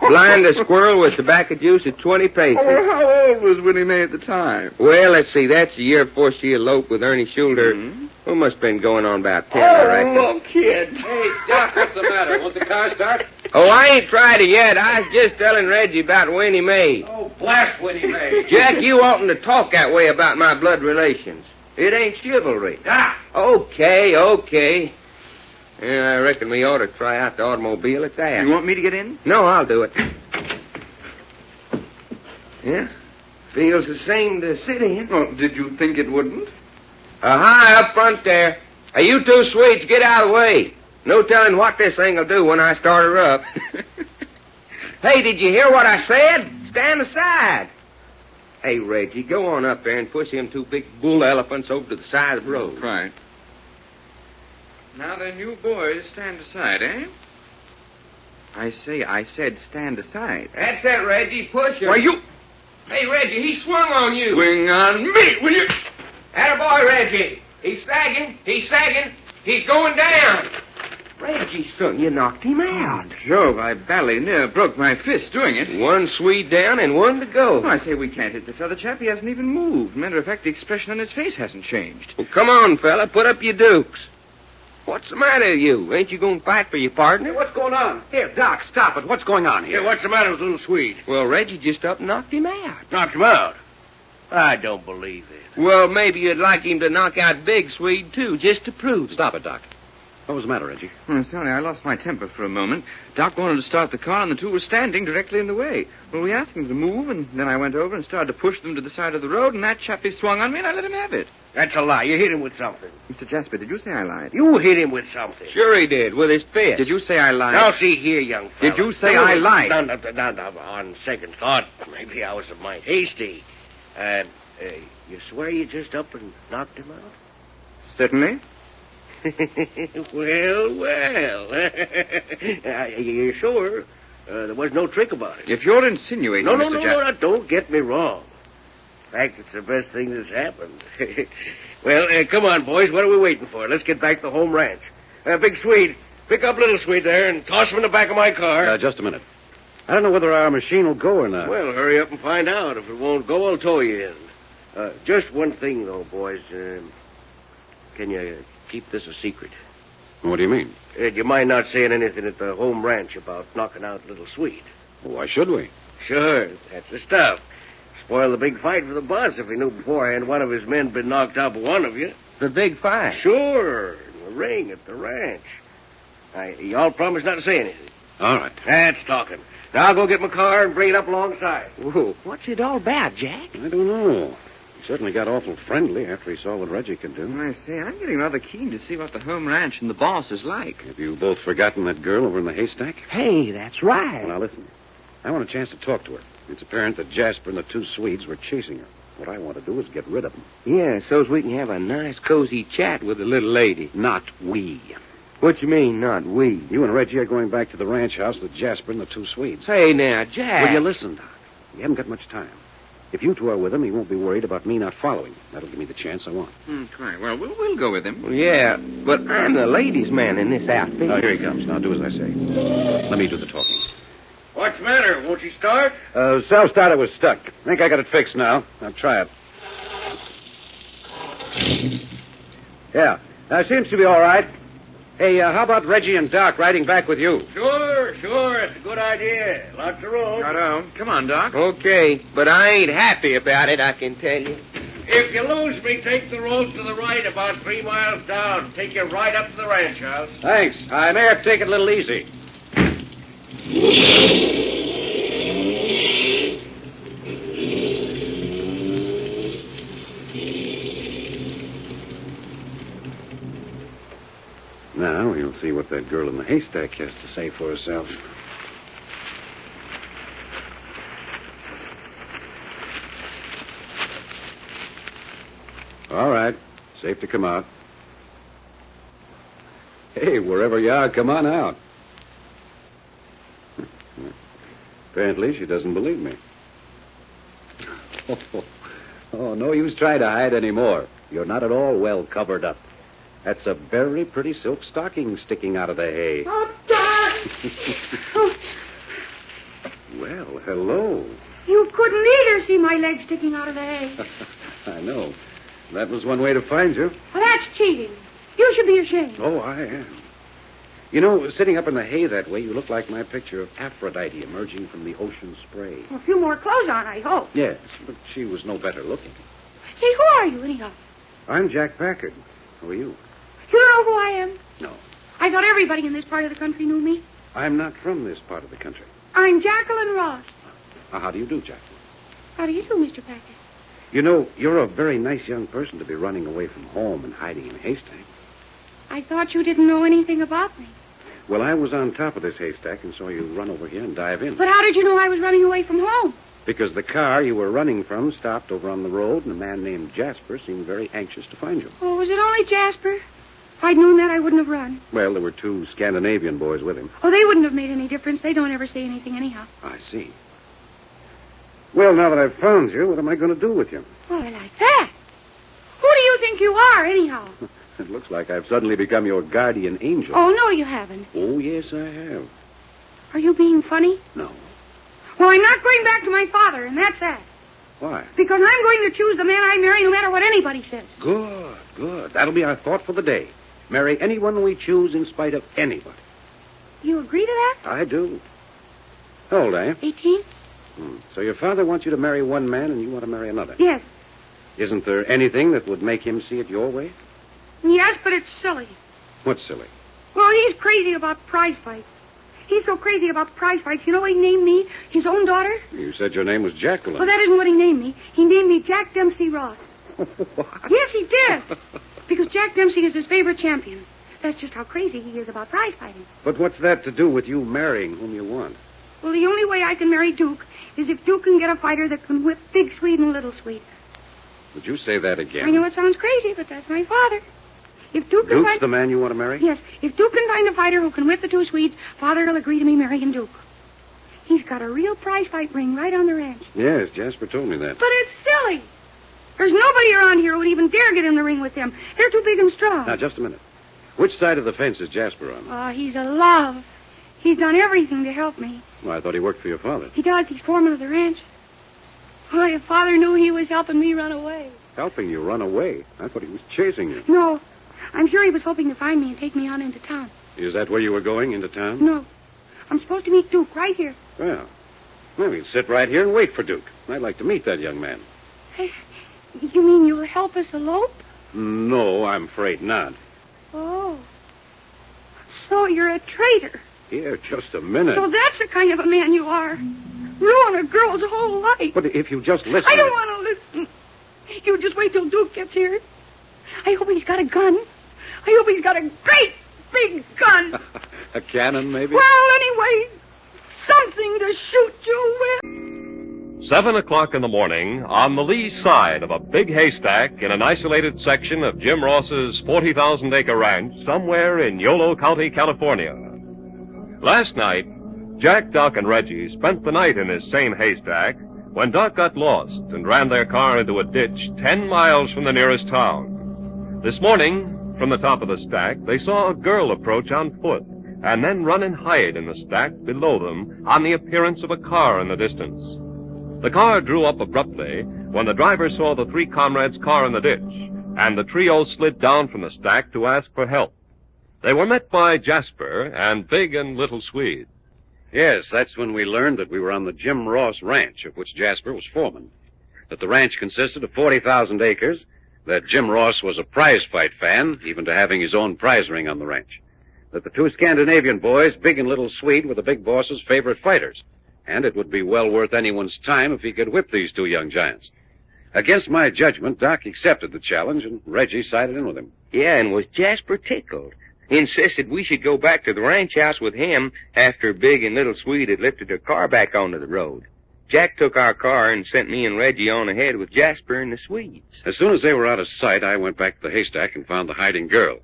Blind a squirrel with tobacco juice at 20 paces. Oh, how old was Winnie Mae at the time? Well, let's see. That's the year before she eloped with Ernie Schulter. Mm-hmm. Who must have been going on about 10, I reckon. look, kid. Hey, Doc, what's the matter? Won't the car start? Oh, I ain't tried it yet. I was just telling Reggie about Winnie Mae. Oh, blast Winnie Mae. Jack, you oughtn't to talk that way about my blood relations. It ain't chivalry. Doc. Okay. Yeah, I reckon we ought to try out the automobile at that. You want me to get in? No, I'll do it. Yeah, feels the same to sit in. Oh, did you think it wouldn't? Hi, up front there. Hey, you two Swedes, get out of the way. No telling what this thing will do when I start her up. Hey, did you hear what I said? Stand aside. Hey, Reggie, go on up there and push them two big bull elephants over to the side of the road. Right. Now then, you boys stand aside, eh? I said stand aside. That's it, Reggie. Push her. Why, you... Hey, Reggie, he swung on you. Swing on me, will you? Attaboy, Reggie. He's sagging. He's going down. Reggie, son, you knocked him out. Jove, I badly near broke my fist doing it. One Swede down and one to go. Oh, I say we can't hit this other chap. He hasn't even moved. Matter of fact, the expression on his face hasn't changed. Well, come on, fella. Put up your dukes. What's the matter with you? Ain't you going to fight for your partner? Hey, what's going on? Here, Doc, stop it. What's going on here? Hey, what's the matter with little Swede? Well, Reggie just up and knocked him out. Knocked him out. I don't believe it. Well, maybe you'd like him to knock out Big Swede, too, just to prove it. Stop it, Doc. What was the matter, Reggie? Sorry, I lost my temper for a moment. Doc wanted to start the car, and the two were standing directly in the way. Well, we asked them to move, and then I went over and started to push them to the side of the road, and that chappie swung on me, and I let him have it. That's a lie. You hit him with something. Mr. Jasper, did you say I lied? You hit him with something. Sure he did, with his fist. Did you say I lied? Now, see here, young fella. Did you say I lied? No, on second thought, maybe I was a mite hasty. You swear you just up and knocked him out? Certainly. Well. You're sure? There was no trick about it. If you're insinuating, No, Mr. Jasper... no, don't get me wrong. In fact, it's the best thing that's happened. Well, come on, boys. What are we waiting for? Let's get back to the home ranch. Big Swede, pick up Little Swede there and toss him in the back of my car. Just a minute. I don't know whether our machine will go or not. Well, hurry up and find out. If it won't go, I'll tow you in. Just one thing, though, boys. Can you keep this a secret? What do you mean? Do you mind not saying anything at the home ranch about knocking out Little Swede? Why should we? Sure, that's the stuff. Spoil the big fight for the boss if he knew beforehand one of his men had been knocked out by one of you. The big fight. Sure, in the ring at the ranch. Y'all promise not to say anything. All right. That's talking. Now I'll go get my car and bring it up alongside. Whoa, what's it all about, Jack? I don't know. He certainly got awful friendly after he saw what Reggie could do. I say, I'm getting rather keen to see what the home ranch and the boss is like. Have you both forgotten that girl over in the haystack? Hey, that's right. Well, now listen. I want a chance to talk to her. It's apparent that Jasper and the two Swedes were chasing her. What I want to do is get rid of them. Yeah, so's we can have a nice, cozy chat with the little lady. Not we. What you mean, not we? You and Reggie are going back to the ranch house with Jasper and the two Swedes. Hey, now, Jack. Will you listen, Doc? You haven't got much time. If you two are with him, he won't be worried about me not following. That'll give me the chance I want. Right. Well, we'll go with him. Well, yeah, but I'm the ladies' man in this outfit. Now, here he comes. Now, do as I say. Let me do the talking. What's the matter? Won't you start? Self-starter was stuck. I think I got it fixed now. I'll try it. Yeah. Seems to be all right. Hey, how about Reggie and Doc riding back with you? Sure. It's a good idea. Lots of room. Right on. Come on, Doc. Okay, but I ain't happy about it, I can tell you. If you lose me, take the road to the right about 3 miles down. Take you right up to the ranch house. Thanks. I may have to take it a little easy. Now we'll see what that girl in the haystack has to say for herself. All right. Safe to come out. Hey, wherever you are, come on out. Apparently, she doesn't believe me. Oh, no use trying to hide anymore. You're not at all well covered up. That's a very pretty silk stocking sticking out of the hay. Oh, Doc! Well, hello. You couldn't either see my leg sticking out of the hay. I know. That was one way to find you. Well, that's cheating. You should be ashamed. Oh, I am. You know, sitting up in the hay that way, you look like my picture of Aphrodite emerging from the ocean spray. A few more clothes on, I hope. Yes, but she was no better looking. Say, who are you, anyhow? I'm Jack Packard. Who are you? You don't know who I am? No. I thought everybody in this part of the country knew me. I'm not from this part of the country. I'm Jacqueline Ross. How do you do, Jack? How do you do, Mr. Packard? You know, you're a very nice young person to be running away from home and hiding in a haystack. I thought you didn't know anything about me. Well, I was on top of this haystack and saw you run over here and dive in. But how did you know I was running away from home? Because the car you were running from stopped over on the road, and a man named Jasper seemed very anxious to find you. Oh, was it only Jasper? If I'd known that, I wouldn't have run. Well, there were 2 Scandinavian boys with him. Oh, they wouldn't have made any difference. They don't ever say anything anyhow. I see. Well, now that I've found you, what am I going to do with you? Well, I like that. Who do you think you are, anyhow? It looks like I've suddenly become your guardian angel. Oh, no, you haven't. Oh, yes, I have. Are you being funny? No. Well, I'm not going back to my father, and that's that. Why? Because I'm going to choose the man I marry no matter what anybody says. Good, good. That'll be our thought for the day. Marry anyone we choose in spite of anybody. You agree to that? I do. How old are you? 18? So your father wants you to marry one man and you want to marry another. Yes. Isn't there anything that would make him see it your way? Yes, but it's silly. What's silly? Well, he's crazy about prize fights. He's so crazy about prize fights. You know what he named me? His own daughter? You said your name was Jacqueline. Well, that isn't what he named me. He named me Jack Dempsey Ross. What? Yes, he did. Because Jack Dempsey is his favorite champion. That's just how crazy he is about prize fighting. But what's that to do with you marrying whom you want? Well, the only way I can marry Duke is if Duke can get a fighter that can whip Big Swede and Little Swede. Would you say that again? I know it sounds crazy, but that's my father. If Duke can Duke's the man you want to marry? Yes. If Duke can find a fighter who can whip the two Swedes, Father will agree to me marrying Duke. He's got a real prize fight ring right on the ranch. Yes, Jasper told me that. But it's silly. There's nobody around here who would even dare get in the ring with them. They're too big and strong. Now, just a minute. Which side of the fence is Jasper on? Oh, he's a love. He's done everything to help me. Well, I thought he worked for your father. He does. He's foreman of the ranch. Why, if Father knew he was helping me run away. Helping you run away? I thought he was chasing you. No. I'm sure he was hoping to find me and take me on into town. Is that where you were going, into town? No. I'm supposed to meet Duke right here. Well, we'll sit right here and wait for Duke. I'd like to meet that young man. Hey, you mean you'll help us elope? No, I'm afraid not. Oh. So you're a traitor. Here, just a minute. So that's the kind of a man you are. Ruin a girl's whole life. But if you just listen... I don't want to listen. You just wait till Duke gets here. I hope he's got a gun. I hope he's got a great big gun. A cannon, maybe? Well, anyway, something to shoot you with. 7 o'clock in the morning, on the lee side of a big haystack in an isolated section of Jim Ross's 40,000-acre ranch somewhere in Yolo County, California. Last night, Jack, Doc, and Reggie spent the night in this same haystack when Doc got lost and ran their car into a ditch 10 miles from the nearest town. This morning, from the top of the stack, they saw a girl approach on foot and then run and hide in the stack below them on the appearance of a car in the distance. The car drew up abruptly when the driver saw the three comrades' car in the ditch, and the trio slid down from the stack to ask for help. They were met by Jasper and Big and Little Swede. Yes, that's when we learned that we were on the Jim Ross ranch, of which Jasper was foreman. That the ranch consisted of 40,000 acres, that Jim Ross was a prize fight fan, even to having his own prize ring on the ranch. That the two Scandinavian boys, Big and Little Swede, were the big boss's favorite fighters. And it would be well worth anyone's time if he could whip these two young giants. Against my judgment, Doc accepted the challenge, and Reggie sided in with him. Yeah, and was Jasper tickled. He insisted we should go back to the ranch house with him after Big and Little Swede had lifted their car back onto the road. Jack took our car and sent me and Reggie on ahead with Jasper and the Swedes. As soon as they were out of sight, I went back to the haystack and found the hiding girl.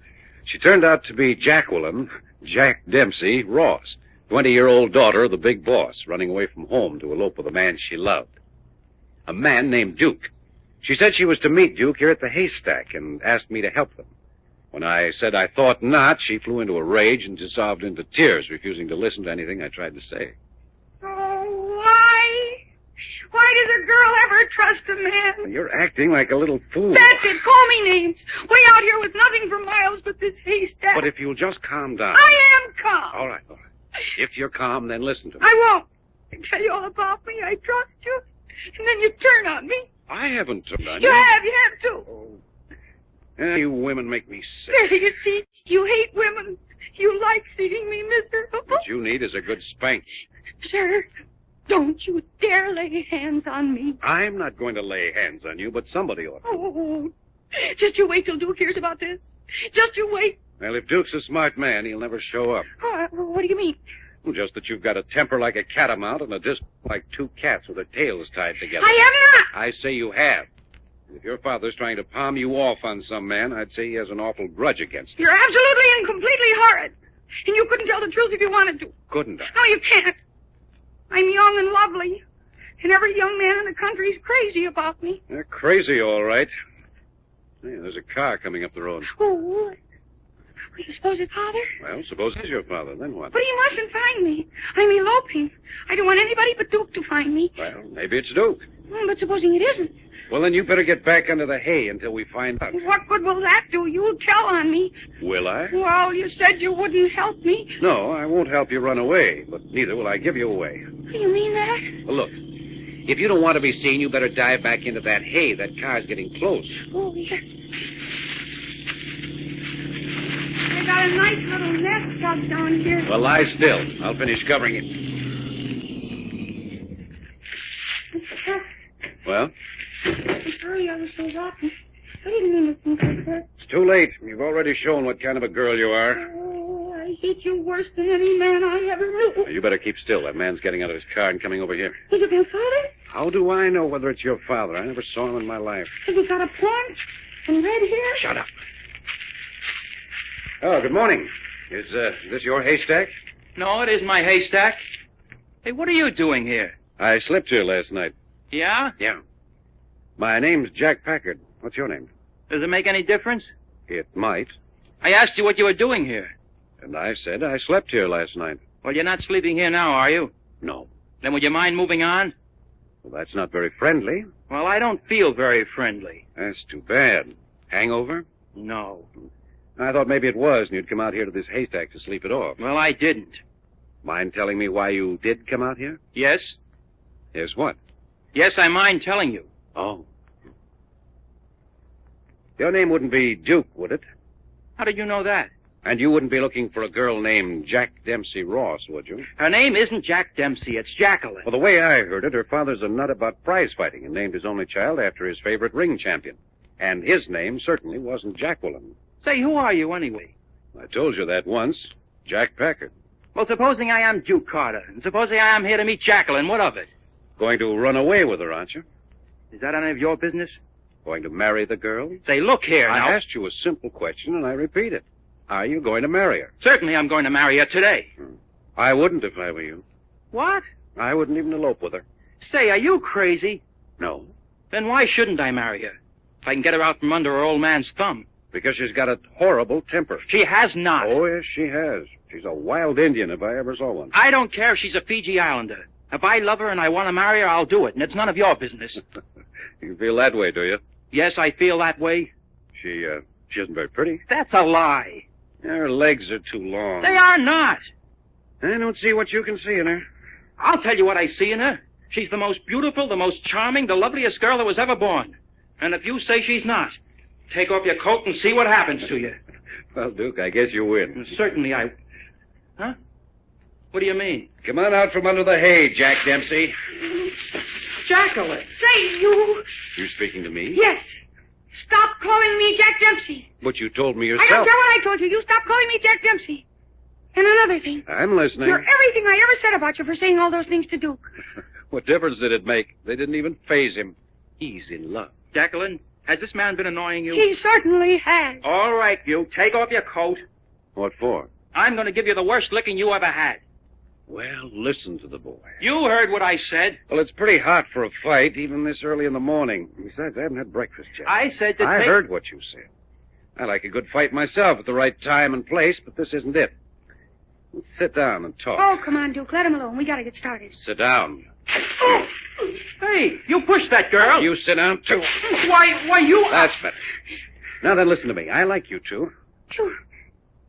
She turned out to be Jacqueline, Jack Dempsey Ross, 20-year-old daughter of the big boss, running away from home to elope with a man she loved. A man named Duke. She said she was to meet Duke here at the haystack and asked me to help them. When I said I thought not, she flew into a rage and dissolved into tears, refusing to listen to anything I tried to say. Oh, why? Why does a girl ever trust a man? You're acting like a little fool. That's it. Call me names. Way out here with nothing for miles but this haystack. But if you'll just calm down. I am calm. All right. If you're calm, then listen to me. I won't. I tell you all about me. I trust you. And then you turn on me. I haven't turned on you. You have too. You women make me sick. There, you see, you hate women. You like seeing me miserable. What you need is a good spank. Sir, don't you dare lay hands on me. I'm not going to lay hands on you, but somebody ought to. Oh, just you wait till Duke hears about this. Just you wait. Well, if Duke's a smart man, he'll never show up. What do you mean? Well, just that you've got a temper like a catamount and a disc like two cats with their tails tied together. I have not. I say you have. If your father's trying to palm you off on some man, I'd say he has an awful grudge against you. You're absolutely and completely horrid. And you couldn't tell the truth if you wanted to. Couldn't I? No, you can't. I'm young and lovely. And every young man in the country's crazy about me. They're crazy, all right. Hey, there's a car coming up the road. Oh, you suppose it's Father? Well, suppose it's your father. Then what? But he mustn't find me. I'm eloping. I don't want anybody but Duke to find me. Well, maybe it's Duke. But supposing it isn't? Well, then you better get back under the hay until we find out. What good will that do? You'll tell on me. Will I? Well, you said you wouldn't help me. No, I won't help you run away, but neither will I give you away. You mean that? Well, look, if you don't want to be seen, you better dive back into that hay. That car's getting close. Oh, yes. I got a nice little nest dug down here. Well, lie still. I'll finish covering it. Well? I'm sorry I was so rotten. I didn't mean to think like that. It's too late. You've already shown what kind of a girl you are. Oh, I hate you worse than any man I ever knew. Well, you better keep still. That man's getting out of his car and coming over here. Is it my father? How do I know whether it's your father? I never saw him in my life. Has he got a paunch and red hair? Shut up. Oh, good morning. Is this your haystack? No, it isn't my haystack. Hey, what are you doing here? I slept here last night. Yeah? Yeah. My name's Jack Packard. What's your name? Does it make any difference? It might. I asked you what you were doing here. And I said I slept here last night. Well, you're not sleeping here now, are you? No. Then would you mind moving on? Well, that's not very friendly. Well, I don't feel very friendly. That's too bad. Hangover? No. I thought maybe it was, and you'd come out here to this haystack to sleep it off. Well, I didn't. Mind telling me why you did come out here? Yes? Yes, what? Yes, I mind telling you. Oh. Your name wouldn't be Duke, would it? How did you know that? And you wouldn't be looking for a girl named Jack Dempsey Ross, would you? Her name isn't Jack Dempsey, it's Jacqueline. Well, the way I heard it, her father's a nut about prize fighting and named his only child after his favorite ring champion. And his name certainly wasn't Jacqueline. Say, who are you anyway? I told you that once. Jack Packard. Well, supposing I am Duke Carter, and supposing I am here to meet Jacqueline, what of it? Going to run away with her, aren't you? Is that any of your business? Going to marry the girl? Say, look here now. I asked you a simple question, and I repeat it. Are you going to marry her? Certainly I'm going to marry her today. I wouldn't if I were you. What? I wouldn't even elope with her. Say, are you crazy? No. Then why shouldn't I marry her? If I can get her out from under her old man's thumb. Because she's got a horrible temper. She has not. Oh, yes, she has. She's a wild Indian if I ever saw one. I don't care if she's a Fiji Islander. If I love her and I want to marry her, I'll do it, and it's none of your business. You feel that way, do you? Yes, I feel that way. She isn't very pretty. That's a lie. Her legs are too long. They are not. I don't see what you can see in her. I'll tell you what I see in her. She's the most beautiful, the most charming, the loveliest girl that was ever born. And if you say she's not, take off your coat and see what happens to you. Well, Duke, I guess you win. Certainly I... Huh? What do you mean? Come on out from under the hay, Jack Dempsey. Jacqueline. Say, you... You speaking to me? Yes. Stop calling me Jack Dempsey. But you told me I yourself. don't care what I told you. You stop calling me Jack Dempsey. And another thing. I'm listening. You're everything I ever said about you for saying all those things to Duke. What difference did it make? They didn't even faze him. He's in love. Jacqueline, has this man been annoying you? He certainly has. All right, you. Take off your coat. What for? I'm going to give you the worst licking you ever had. Well, listen to the boy. You heard what I said. Well, it's pretty hot for a fight, even this early in the morning. Besides, I haven't had breakfast yet. I said to I take... heard what you said. I like a good fight myself at the right time and place, but this isn't it. Let's sit down and talk. Oh, come on, Duke. Let him alone. We got to get started. Sit down. Oh. Hey, you pushed that girl. You sit down, too. Why, you... That's better. Now then, listen to me. I like you two.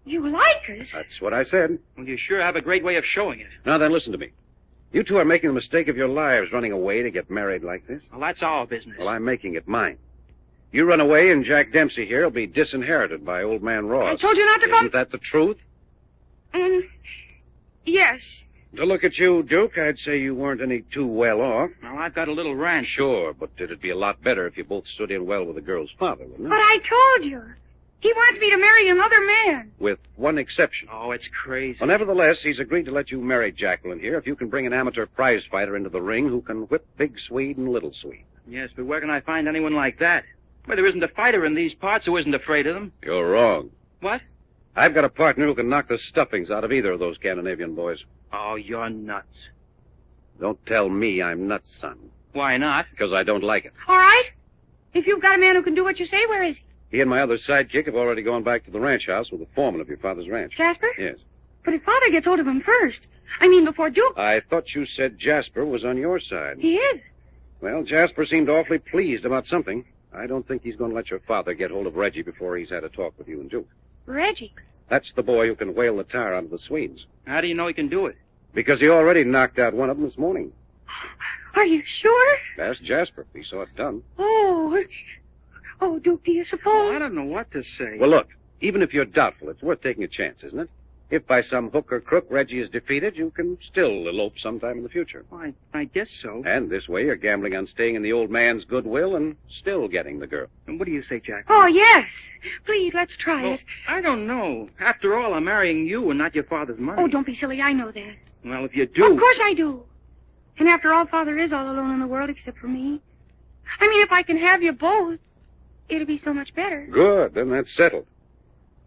You like us? That's what I said. Well, you sure have a great way of showing it. Now then, listen to me. You two are making the mistake of your lives running away to get married like this. Well, that's our business. Well, I'm making it mine. You run away, and Jack Dempsey here will be disinherited by old man Ross. I told you not to come. Isn't that the truth? Yes. To look at you, Duke, I'd say you weren't any too well off. Well, I've got a little ranch. Sure, but it'd be a lot better if you both stood in well with the girl's father, wouldn't it? But I told you. He wants me to marry another man. With one exception. Oh, it's crazy. Well, nevertheless, he's agreed to let you marry Jacqueline here if you can bring an amateur prize fighter into the ring who can whip Big Swede and Little Swede. Yes, but where can I find anyone like that? Well, there isn't a fighter in these parts who isn't afraid of them. You're wrong. What? I've got a partner who can knock the stuffings out of either of those Scandinavian boys. Oh, you're nuts. Don't tell me I'm nuts, son. Why not? Because I don't like it. All right. If you've got a man who can do what you say, where is he? He and my other sidekick have already gone back to the ranch house with the foreman of your father's ranch. Jasper? Yes. But if Father gets hold of him first. I mean, before Duke. I thought you said Jasper was on your side. He is. Well, Jasper seemed awfully pleased about something. I don't think he's going to let your father get hold of Reggie before he's had a talk with you and Duke. Reggie? That's the boy who can whale the tar out of the Swedes. How do you know he can do it? Because he already knocked out one of them this morning. Are you sure? Ask Jasper. He saw it done. Oh, Duke, do you suppose? Oh, I don't know what to say. Well, look, even if you're doubtful, it's worth taking a chance, isn't it? If by some hook or crook Reggie is defeated, you can still elope sometime in the future. Well, I guess so. And this way you're gambling on staying in the old man's goodwill and still getting the girl. And what do you say, Jack? Oh, yes. Please, let's try Well, it. I don't know. After all, I'm marrying you and not your father's money. Oh, don't be silly. I know that. Well, if you do... Of course I do. And after all, Father is all alone in the world except for me. I mean, if I can have you both, it'll be so much better. Good, then that's settled.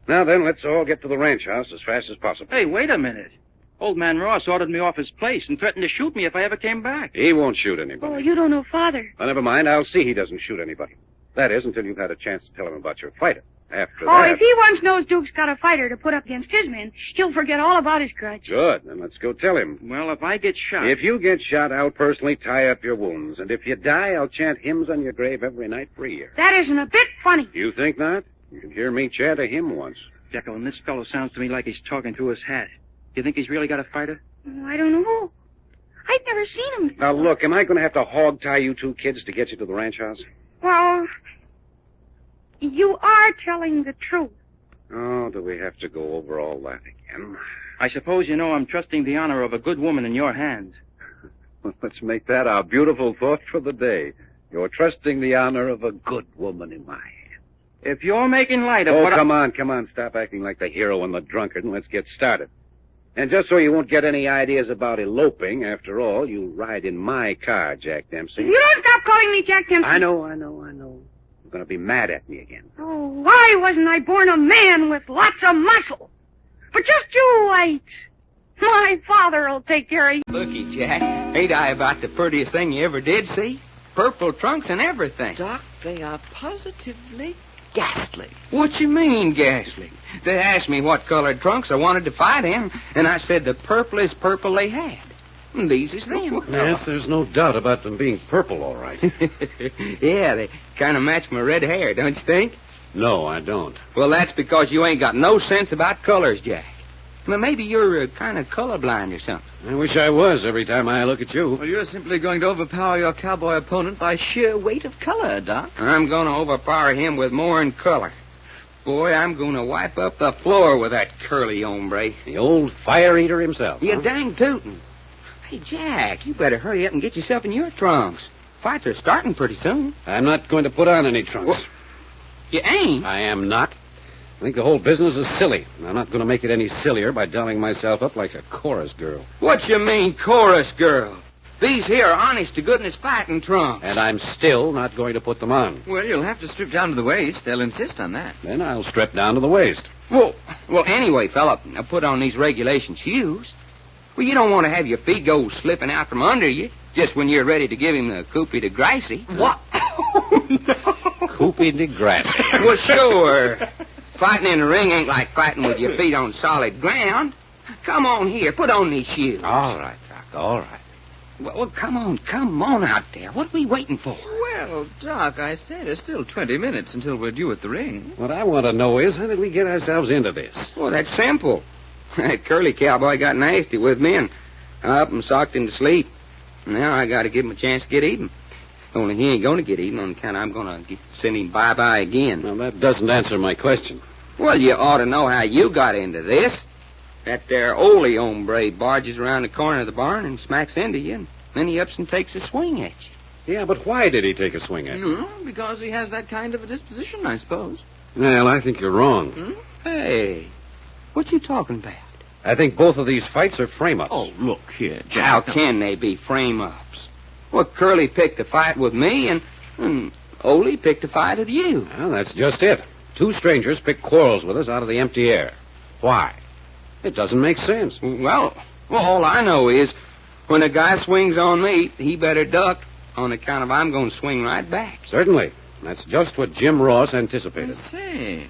Now then, let's all get to the ranch house as fast as possible. Hey, wait a minute. Old man Ross ordered me off his place and threatened to shoot me if I ever came back. He won't shoot anybody. Oh, you don't know Father. Well, never mind. I'll see he doesn't shoot anybody. That is, until you've had a chance to tell him about your fighter. After Oh, that... if he once knows Duke's got a fighter to put up against his men, he'll forget all about his grudge. Good. Then let's go tell him. Well, if I get shot... If you get shot, I'll personally tie up your wounds. And if you die, I'll chant hymns on your grave every night for a year. That isn't a bit funny. You think not? You can hear me chant a hymn once. Jekyll, and this fellow sounds to me like he's talking through his hat. You think he's really got a fighter? Oh, I don't know. I've never seen him before. Now, look, am I going to have to hog-tie you two kids to get you to the ranch house? Well, you are telling the truth. Oh, do we have to go over all that again? I suppose you know I'm trusting the honor of a good woman in your hands. Well, let's make that our beautiful thought for the day. You're trusting the honor of a good woman in my hands. If you're making light of Oh, what come on. Stop acting like the hero and the drunkard, and let's get started. And just so you won't get any ideas about eloping, after all, you ride in my car, Jack Dempsey. You don't stop calling me Jack Dempsey. I know. You're going to be mad at me again. Oh, why wasn't I born a man with lots of muscle? But just you wait. My father'll take care of you. Looky, Jack, ain't I about the prettiest thing you ever did see? Purple trunks and everything. Doc, they are positively ghastly. What you mean, ghastly? They asked me what colored trunks I wanted to fight in, and I said the purplest purple they had. And these is them. Yes, there's no doubt about them being purple, all right. Yeah, they kind of match my red hair, don't you think? No, I don't. Well, that's because you ain't got no sense about colors, Jack. Well, maybe you're kind of colorblind or something. I wish I was every time I look at you. Well, you're simply going to overpower your cowboy opponent by sheer weight of color, Doc. I'm going to overpower him with more in color. Boy, I'm going to wipe up the floor with that curly hombre. The old fire eater himself. You huh? dang tootin'. Hey, Jack, you better hurry up and get yourself in your trunks. Fights are starting pretty soon. I'm not going to put on any trunks. Well, you ain't? I am not. I think the whole business is silly. And I'm not going to make it any sillier by dolling myself up like a chorus girl. What you mean, chorus girl? These here are honest-to-goodness fighting trunks. And I'm still not going to put them on. Well, you'll have to strip down to the waist. They'll insist on that. Then I'll strip down to the waist. Well, anyway, fella, now put on these regulation shoes. Well, you don't want to have your feet go slipping out from under you just when you're ready to give him the coup de grace. What? Oh, no. Coup de grace. Well, sure. Fighting in the ring ain't like fighting with your feet on solid ground. Come on here. Put on these shoes. All right, Doc, all right. Well, come on out there. What are we waiting for? Well, Doc, I say there's still 20 minutes until we're due at the ring. What I want to know is, how did we get ourselves into this? Well, that's simple. That curly cowboy got nasty with me, and I up and socked him to sleep. Now I got to give him a chance to get even. Only he ain't going to get even on account I'm going to send him bye-bye again. Well, that doesn't answer my question. Well, you ought to know how you got into this. That there Ole hombre barges around the corner of the barn and smacks into you, and then he ups and takes a swing at you. Yeah, but why did he take a swing at you? Because he has that kind of a disposition, I suppose. Well, I think you're wrong. Hey, what you talking about? I think both of these fights are frame-ups. Oh, look here, Jack. How can they be frame-ups? Well, Curly picked a fight with me, and Ole picked a fight with you. Well, that's just it. Two strangers pick quarrels with us out of the empty air. Why? It doesn't make sense. Well, all I know is When a guy swings on me, he better duck on account of I'm going to swing right back. Certainly. That's just what Jim Ross anticipated. Say,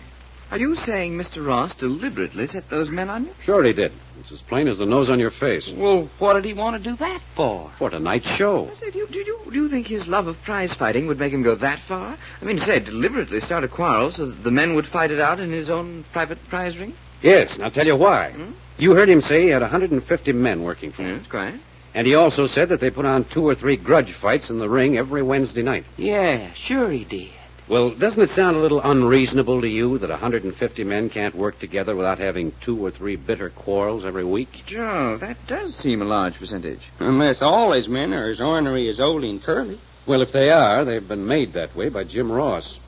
are you saying Mr. Ross deliberately set those men on you? Sure he did. It's as plain as the nose on your face. Well, what did he want to do that for? For tonight's show. I say, do you think his love of prize fighting would make him go that far? I mean, say, deliberately start a quarrel so that the men would fight it out in his own private prize ring? Yes, and I'll tell you why. You heard him say he had 150 men working for him. Yes, quite. And he also said that they put on 2 or 3 grudge fights in the ring every Wednesday night. Yeah, sure he did. Well, doesn't it sound a little unreasonable to you that 150 men can't work together without having 2 or 3 bitter quarrels every week? Joe, that does seem a large percentage. Unless all his men are as ornery as Ole and Curly. Well, if they are, they've been made that way by Jim Ross.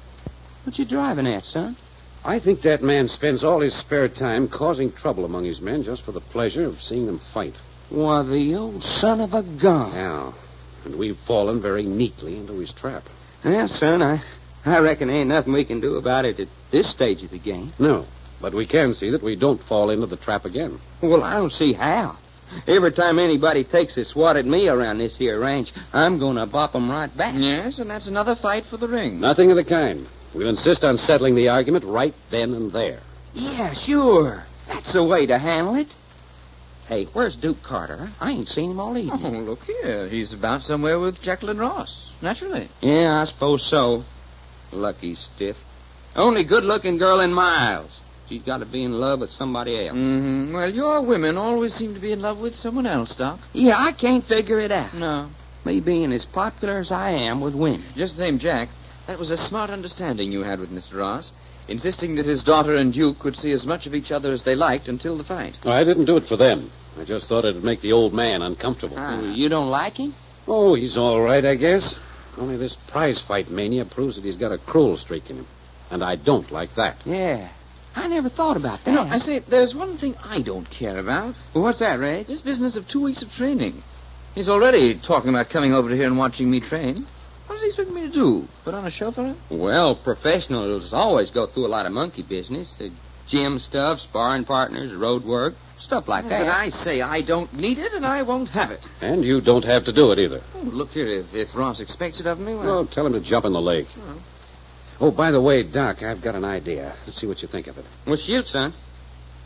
What you driving at, son? I think that man spends all his spare time causing trouble among his men just for the pleasure of seeing them fight. Why, the old son of a gun. Yeah, and we've fallen very neatly into his trap. Well, son, I reckon ain't nothing we can do about it at this stage of the game. No, but we can see that we don't fall into the trap again. Well, I don't see how. Every time anybody takes a swat at me around this here ranch, I'm going to bop 'em right back. Yes, and that's another fight for the ring. Nothing of the kind. We'll insist on settling the argument right then and there. Yeah, sure. That's the way to handle it. Hey, where's Duke Carter? I ain't seen him all evening. Oh, look here. He's about somewhere with Jacqueline Ross. Naturally. Yeah, I suppose so. Lucky stiff. Only good-looking girl in miles. She's got to be in love with somebody else. Mm-hmm. Well, your women always seem to be in love with someone else, Doc. Yeah, I can't figure it out. No. Me being as popular as I am with women. Just the same, Jack. That was a smart understanding you had with Mr. Ross, insisting that his daughter and Duke could see as much of each other as they liked until the fight. I didn't do it for them. I just thought it'd make the old man uncomfortable. You don't like him? Oh, he's all right, I guess. Only this prize fight mania proves that he's got a cruel streak in him. And I don't like that. Yeah. I never thought about that. You know, I say, there's one thing I don't care about. Well, what's that, Ray? This business of 2 weeks of training. He's already talking about coming over here and watching me train. What does he expect me to do? Put on a show for him? Well, professionals always go through a lot of monkey business. Gym stuff, sparring partners, road work, stuff like that. But I say I don't need it, and I won't have it. And you don't have to do it either. Oh, look here, if Ross expects it of me, well... Oh, tell him to jump in the lake. Oh, by the way, Doc, I've got an idea. Let's see what you think of it. Well, shoot, son.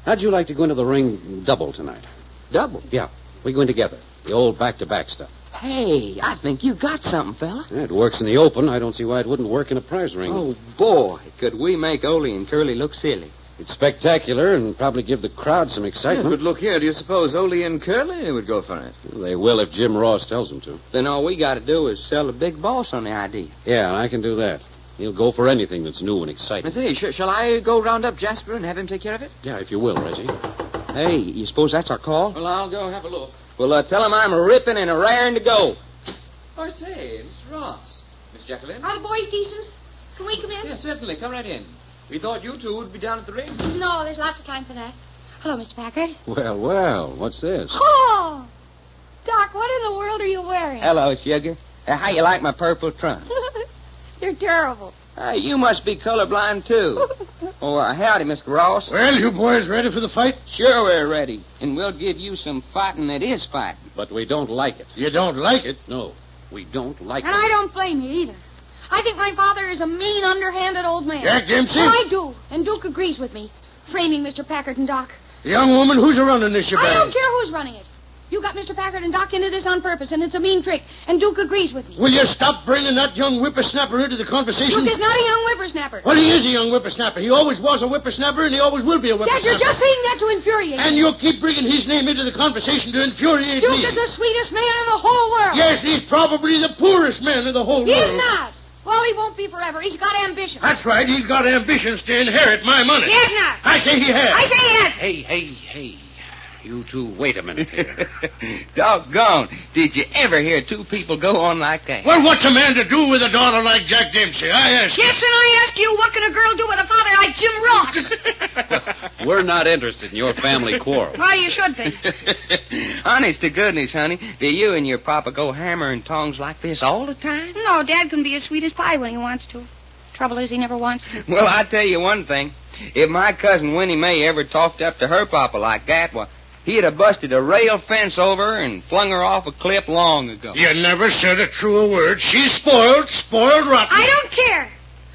How'd you like to go into the ring double tonight? Double? Yeah, we go in together. The old back-to-back stuff. Hey, I think you got something, fella. Yeah, it works in the open. I don't see why it wouldn't work in a prize ring. Oh, boy, could we make Ole and Curly look silly. It's spectacular and probably give the crowd some excitement. Yeah, but look here, do you suppose Ole and Curly would go for it? Well, they will if Jim Ross tells them to. Then all we got to do is sell the big boss on the idea. Yeah, and I can do that. He'll go for anything that's new and exciting. I say, shall I go round up Jasper and have him take care of it? Yeah, if you will, Reggie. Hey, you suppose that's our call? Well, I'll go have a look. Well, tell him I'm ripping and raring to go. I say, Mr. Ross. Miss Jacqueline? Are the boys decent? Can we come in? Yes, certainly. Come right in. We thought you two would be down at the ring. No, there's lots of time for that. Hello, Mr. Packard. Well, what's this? Oh! Doc, what in the world are you wearing? Hello, sugar. How you like my purple trunk? You're terrible. You must be colorblind, too. Oh, howdy, Mr. Ross. Well, you boys ready for the fight? Sure we're ready. And we'll give you some fighting that is fighting. But we don't like it. You don't like it? No, we don't like And it. I don't blame you either. I think my father is a mean, underhanded old man. Jack Dempsey? Oh, I do. And Duke agrees with me. Framing Mr. Packard and Doc. Young woman, who's running this shebang? I don't care who's running it. You got Mr. Packard and Doc into this on purpose, and it's a mean trick. And Duke agrees with me. Will you stop bringing that young whippersnapper into the conversation? Duke is not a young whippersnapper. Well, he is a young whippersnapper. He always was a whippersnapper, and he always will be a Dad, whippersnapper. you're just saying that to infuriate me. And you'll keep bringing his name into the conversation to infuriate Duke me. is the sweetest man in the whole world. Yes, he's probably the poorest man in the whole world. He's not. Well, he won't be forever. He's got ambition. That's right. He's got ambitions to inherit my money. He has not. I say he has. I say he has. Hey. You two, wait a minute here. Doggone. Did you ever hear two people go on like that? Well, what's a man to do with a daughter like Jack Dempsey? I ask you. Yes, and I ask you, what can a girl do with a father like Jim Ross? We're not interested in your family quarrel. Well, you should be. Honest to goodness, honey, do you and your papa go hammering tongs like this all the time? No, Dad can be as sweet as pie when he wants to. Trouble is, he never wants to. Well, I tell you one thing. If my cousin Winnie Mae ever talked up to her papa like that, well, he'd have busted a rail fence over her and flung her off a cliff long ago. You never said a truer word. She's spoiled rotten. I don't care.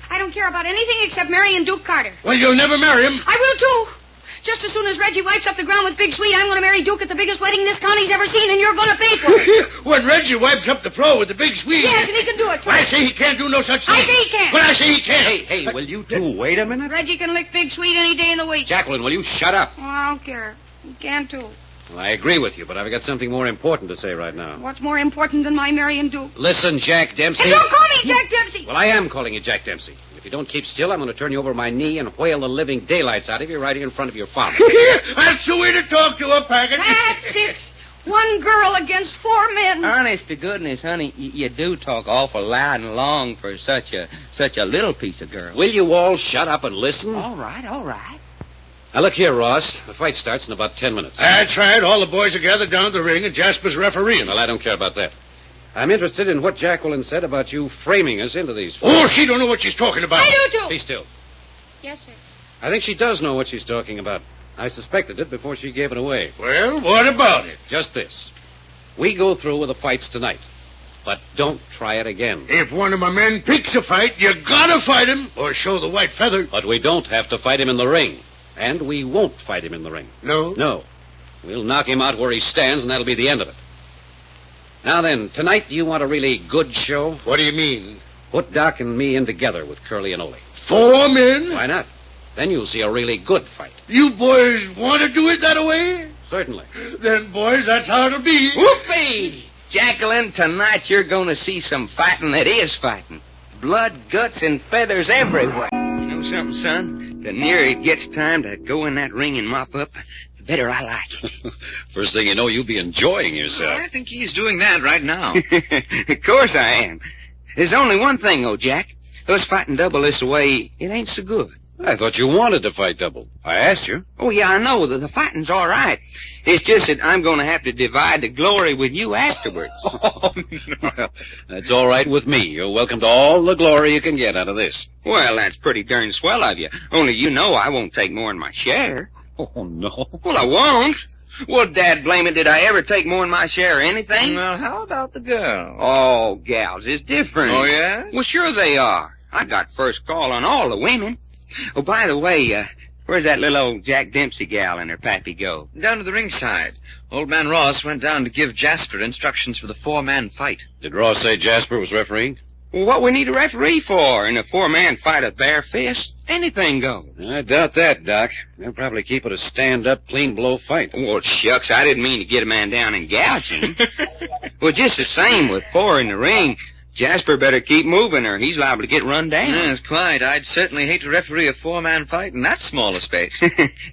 I don't care about anything except marrying Duke Carter. Well, you'll never marry him. I will, too. Just as soon as Reggie wipes up the ground with Big Sweet, I'm going to marry Duke at the biggest wedding this county's ever seen, and you're going to pay for it. When Reggie wipes up the floor with the Big Sweet. Yes, and he can do it, too. I say he can't do no such thing. I say he can. Well, I say he can't. Hey, will you two wait a minute? Reggie can lick Big Sweet any day in the week. Jacqueline, will you shut up? Oh, I don't care. He can, too. Well, I agree with you, but I've got something more important to say right now. What's more important than my marrying Duke? Listen, Jack Dempsey. And don't call me Jack Dempsey. Well, I am calling you Jack Dempsey. If you don't keep still, I'm going to turn you over my knee and whale the living daylights out of you right here in front of your father. That's the way to talk to a Packard. That's it. One girl against 4 men. Honest to goodness, honey, you do talk awful loud and long for such a little piece of girl. Will you all shut up and listen? All right. Now, look here, Ross. The fight starts in about 10 minutes. That's right. All the boys are gathered down at the ring, and Jasper's refereeing. Well, I don't care about that. I'm interested in what Jacqueline said about you framing us into these Oh, she don't know what she's talking about. I do, too. Be still. Yes, sir. I think she does know what she's talking about. I suspected it before she gave it away. Well, what about it? Just this. We go through with the fights tonight, but don't try it again. If one of my men picks a fight, you gotta fight him or show the white feather. But we don't have to fight him in the ring. And we won't fight him in the ring. No? No. We'll knock him out where he stands, and that'll be the end of it. Now then, tonight you want a really good show? What do you mean? Put Doc and me in together with Curly and Ole. 4 men? Why not? Then you'll see a really good fight. You boys want to do it that way? Certainly. Then, boys, that's how it'll be. Whoopee! Jacqueline, tonight you're going to see some fighting that is fighting. Blood, guts, and feathers everywhere. You know something, son? The nearer it gets time to go in that ring and mop up, the better I like it. First thing you know, you'll be enjoying yourself. I think he's doing that right now. Of course I am. There's only one thing, though, Jack. Us fighting double this way, it ain't so good. I thought you wanted to fight double. I asked you. Oh, yeah, I know. The fighting's all right. It's just that I'm going to have to divide the glory with you afterwards. Oh, no. That's all right with me. You're welcome to all the glory you can get out of this. Well, that's pretty darn swell of you. Only you know I won't take more than my share. Oh, no. Well, I won't. Well, Dad, blame it, did I ever take more than my share of anything? Well, how about the girl? Oh, gals is different. Oh, yeah? Well, sure they are. I got first call on all the women. Oh, by the way, where's that little old Jack Dempsey gal and her pappy go? Down to the ringside. Old man Ross went down to give Jasper instructions for the 4-man fight. Did Ross say Jasper was refereeing? Well, what we need a referee for? In a 4-man fight with bare fists, anything goes. I doubt that, Doc. They'll probably keep it a stand-up, clean-blow fight. Well, shucks, I didn't mean to get a man down and gouge him. Well, just the same with 4 in the ring, Jasper better keep moving or he's liable to get run down. Yes, quite. I'd certainly hate to referee a 4-man fight in that small a space.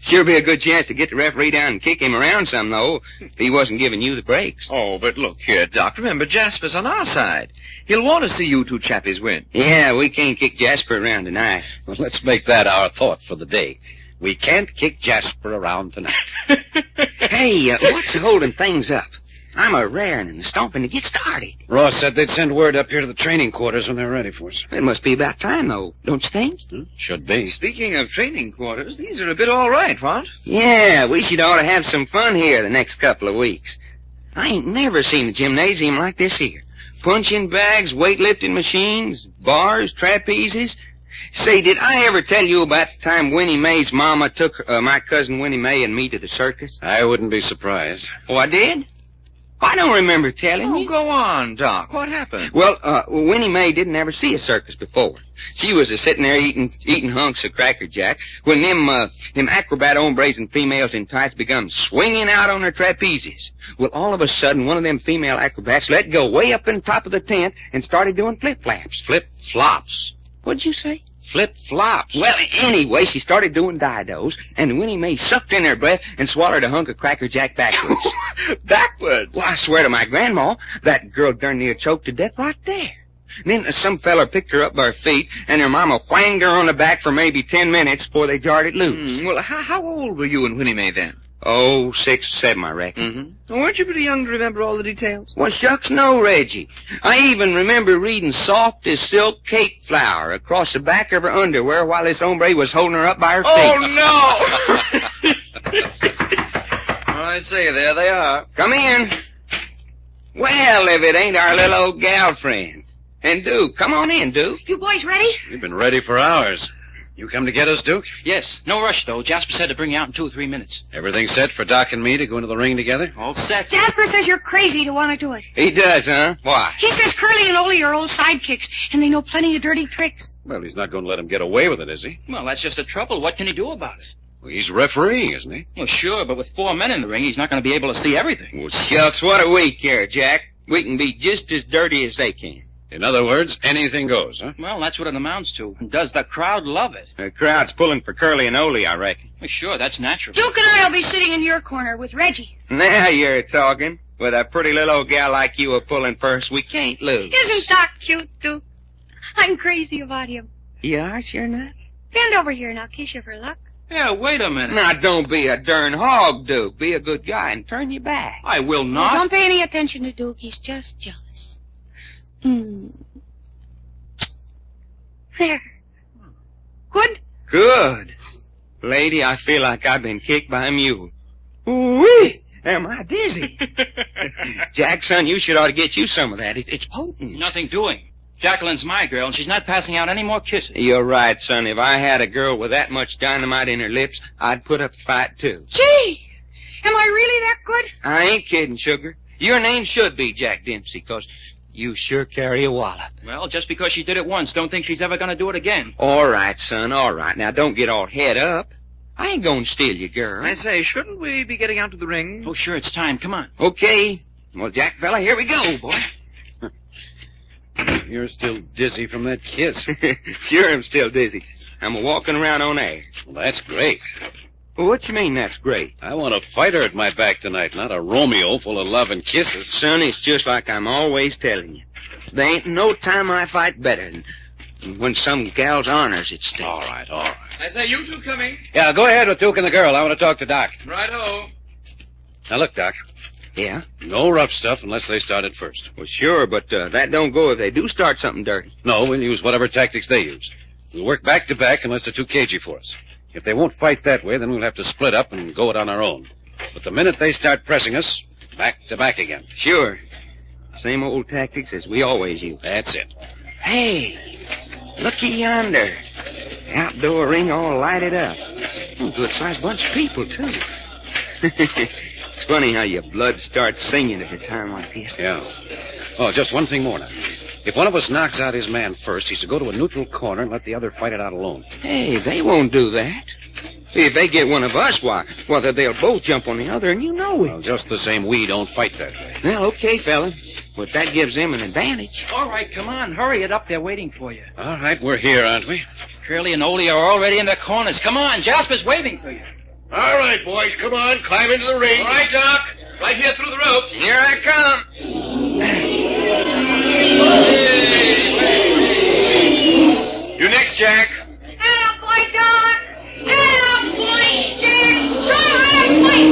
Sure be a good chance to get the referee down and kick him around some, though, if he wasn't giving you the breaks. Oh, but look here, Doc. Remember, Jasper's on our side. He'll want to see you two chappies win. Yeah, we can't kick Jasper around tonight. Well, let's make that our thought for the day. We can't kick Jasper around tonight. Hey, what's holding things up? I'm a raring and stomping to get started. Ross said they'd send word up here to the training quarters when they're ready for us. It must be about time, though, don't you think? Should be. Speaking of training quarters, these are a bit all right, what? Yeah, we should ought to have some fun here the next couple of weeks. I ain't never seen a gymnasium like this here. Punching bags, weightlifting machines, bars, trapezes. Say, did I ever tell you about the time Winnie Mae's mama took my cousin Winnie Mae and me to the circus? I wouldn't be surprised. Oh, I did? I don't remember telling you. Go on, Doc. What happened? Well, Winnie Mae didn't ever see a circus before. She was sitting there eating hunks of Cracker Jack when them acrobat hombres and females in tights begun swinging out on their trapezes. Well, all of a sudden, one of them female acrobats let go way up in top of the tent and started doing flip-flaps. Flip-flops. What'd you say? Flip-flops. Well, anyway, she started doing didos, and Winnie Mae sucked in her breath and swallowed a hunk of Cracker Jack backwards. Backwards? Well, I swear to my grandma, that girl darn near choked to death right there. Then some feller picked her up by her feet, and her mama whanged her on the back for maybe 10 minutes before they jarred it loose. Well, how old were you and Winnie Mae then? Oh, 6 or 7, I reckon. Mm-hmm. Weren't you pretty young to remember all the details? Well, shucks no, Reggie. I even remember reading soft as silk cake flour across the back of her underwear while this hombre was holding her up by her feet. Oh, no! I say, there they are. Come in. Well, if it ain't our little old gal friend. And Duke, come on in, Duke. You boys ready? We've been ready for hours. You come to get us, Duke? Yes. No rush, though. Jasper said to bring you out in 2 or 3 minutes. Everything set for Doc and me to go into the ring together? All set. Jasper says you're crazy to want to do it. He does, huh? Why? He says Curly and Ole are old sidekicks, and they know plenty of dirty tricks. Well, he's not going to let him get away with it, is he? Well, that's just the trouble. What can he do about it? Well, he's refereeing, isn't he? Well, sure, but with 4 men in the ring, he's not going to be able to see everything. Well, shucks, what do we care, Jack? We can be just as dirty as they can. In other words, anything goes, huh? Well, that's what it amounts to. Does the crowd love it? The crowd's pulling for Curly and Ole, I reckon. Well, sure, that's natural. Duke and I'll be sitting in your corner with Reggie. Now you're talking. With a pretty little old gal like you a pulling first, we can't lose. Isn't Doc cute, Duke? I'm crazy about him. You are, sure enough? Bend over here and I'll kiss you for luck. Yeah, wait a minute. Now, don't be a darn hog, Duke. Be a good guy and turn your back. I will not. Don't pay any attention to Duke. He's just jealous. There. Good? Good. Lady, I feel like I've been kicked by a mule. Ooh-wee! Am I dizzy? Jack, son, you should ought to get you some of that. It's potent. Nothing doing. Jacqueline's my girl, and she's not passing out any more kisses. You're right, son. If I had a girl with that much dynamite in her lips, I'd put up a fight, too. Gee! Am I really that good? I ain't kidding, sugar. Your name should be Jack Dempsey, 'cause you sure carry a wallop. Well, just because she did it once, don't think she's ever going to do it again. All right, son, all right. Now, don't get all head up. I ain't gonna steal your girl. I say, shouldn't we be getting out to the ring? Oh, sure, it's time. Come on. Okay. Well, Jack fella, here we go, boy. You're still dizzy from that kiss. Sure, I'm still dizzy. I'm walking around on air. Well, that's great. Well, what you mean that's great? I want a fighter at my back tonight, not a Romeo full of love and kisses. Son, it's just like I'm always telling you. There ain't no time I fight better than when some gal's honor's at stake. All right, all right. I say, you two coming? Yeah, go ahead with Duke and the girl. I want to talk to Doc. Right-o. Now, look, Doc. Yeah? No rough stuff unless they start it first. Well, sure, but that don't go if they do start something dirty. No, we'll use whatever tactics they use. We'll work back to back unless they're too cagey for us. If they won't fight that way, then we'll have to split up and go it on our own. But the minute they start pressing us, back to back again. Sure. Same old tactics as we always use. That's it. Hey, looky yonder. Outdoor ring all lighted up. Good-sized bunch of people, too. It's funny how your blood starts singing at a time like this. Yeah. Oh, just one thing more now. If one of us knocks out his man first, he's to go to a neutral corner and let the other fight it out alone. Hey, they won't do that. If they get one of us, why, they'll both jump on the other, and you know it. Well, just the same, we don't fight that way. Well, okay, fella. But that gives them an advantage. All right, come on. Hurry it up. They're waiting for you. All right, we're here, aren't we? Curly and Ole are already in their corners. Come on. Jasper's waving to you. All right, boys, come on. Climb into the ring. All right, Doc. Right here through the ropes. Here I come. You next, Jack. Attaboy, Doc! Attaboy, Jim! Show him how to fight!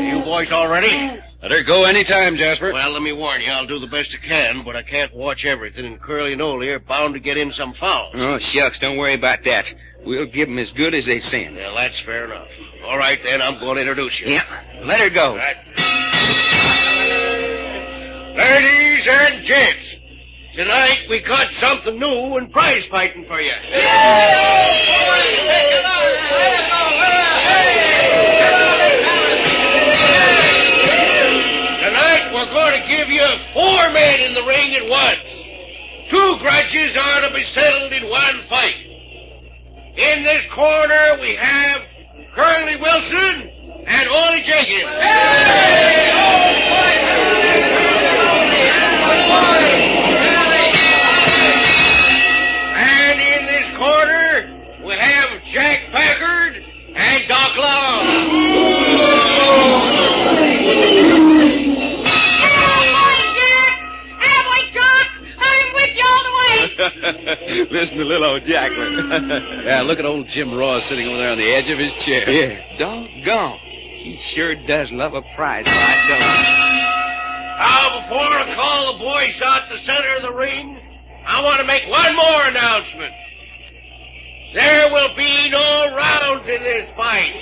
You boys all ready? Let her go any time, Jasper. Well, let me warn you, I'll do the best I can, but I can't watch everything, and Curly and Ole are bound to get in some fouls. Oh, shucks, don't worry about that. We'll give them as good as they send. Well, that's fair enough. All right, then, I'm going to introduce you. Yeah, let her go. All right. Ladies and gents, tonight we got something new and prize fighting for you. Tonight we're going to give you 4 men in the ring at once. 2 grudges are to be settled in one fight. In this corner we have Curly Wilson and Ole Jenkins. And in this corner we have Jack Packard and Doc Long. Listen to little old Jacqueline. Yeah, look at old Jim Ross sitting over there on the edge of his chair. Yeah, doggone. He sure does love a prize fight, don't he? Now, before I call the boys out the center of the ring, I want to make one more announcement. There will be no rounds in this fight.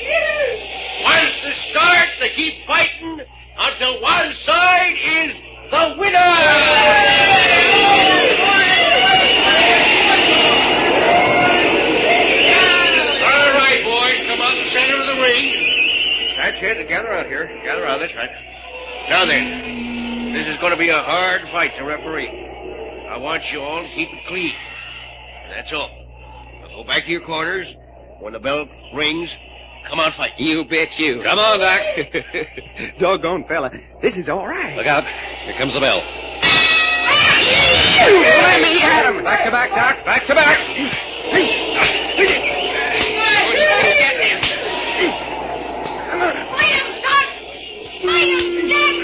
Once the start, they keep fighting until one side is the winner! All right, boys, come out the center of the ring. That's it. Gather around here. Gather around. That's right. Now then, this is going to be a hard fight to referee. I want you all to keep it clean. That's all. Now go back to your corners. When the bell rings, come on, fight. You bet you. Come on, Doc. Doggone fella. This is all right. Look out. Here comes the bell. Let me at him. Back to back, Doc. Back to back. Fight him, Doc! Fight him, Jack!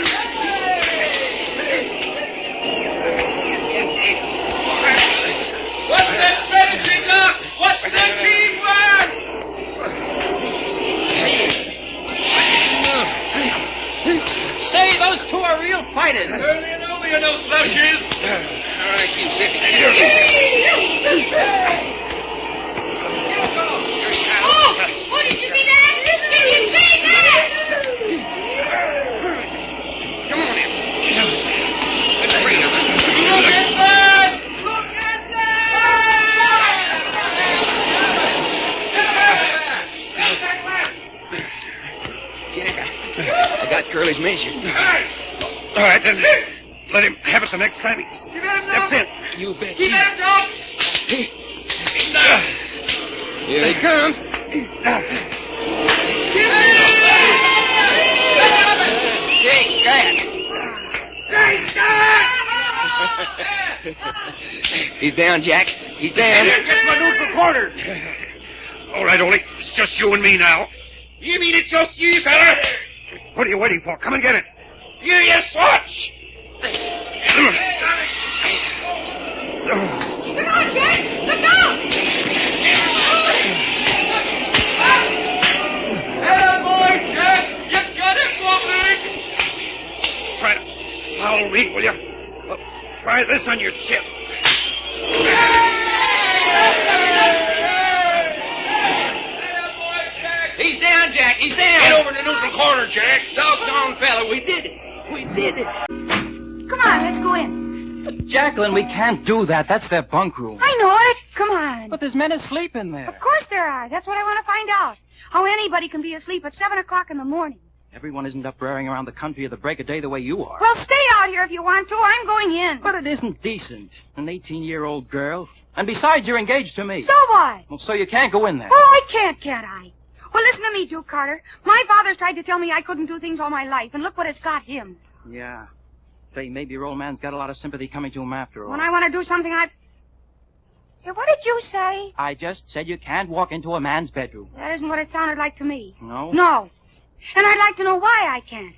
What's the strategy, Doc? What's the team plan? Say, those two are real fighters. Early and over, you know, slouches. All right, you zippy. Oh, did you see that? Did you see that? Come on in. Let's bring him. Look at that! Look at Jack, I got Curly's measure. All right, then. Let him have it the next time he steps in. You bet Keep you. at him, Doc! Here he comes. Take that. He's down, Jack. He's down. Get my neutral corner. All right, Ole. It's just you and me now. You mean it's just you, fella? What are you waiting for? Come and get it. You swatch. Come on, Jack! Look out! Hey, boy, Jack! You got it, woman! Try to follow me, will you? Well, try this on your chin. He's down, Jack. He's down. Get over to the neutral corner, Jack. Doggone fella, we did it. We did it. Come on, let's go in. Jacqueline, we can't do that. That's their bunk room. I know it. Come on. But there's men asleep in there. Of course there are. That's what I want to find out. How anybody can be asleep at 7 o'clock in the morning. Everyone isn't up raring around the country at the break of day the way you are. Well, stay out here if you want to. I'm going in. But it isn't decent. An 18-year-old girl. And besides, you're engaged to me. So what? Well, so you can't go in there. Oh, I can't I? Well, listen to me, Duke Carter. My father's tried to tell me I couldn't do things all my life, and look what it's got him. Yeah. Say, maybe your old man's got a lot of sympathy coming to him after all. When I want to do something, Say, what did you say? I just said you can't walk into a man's bedroom. That isn't what it sounded like to me. No? No. And I'd like to know why I can't.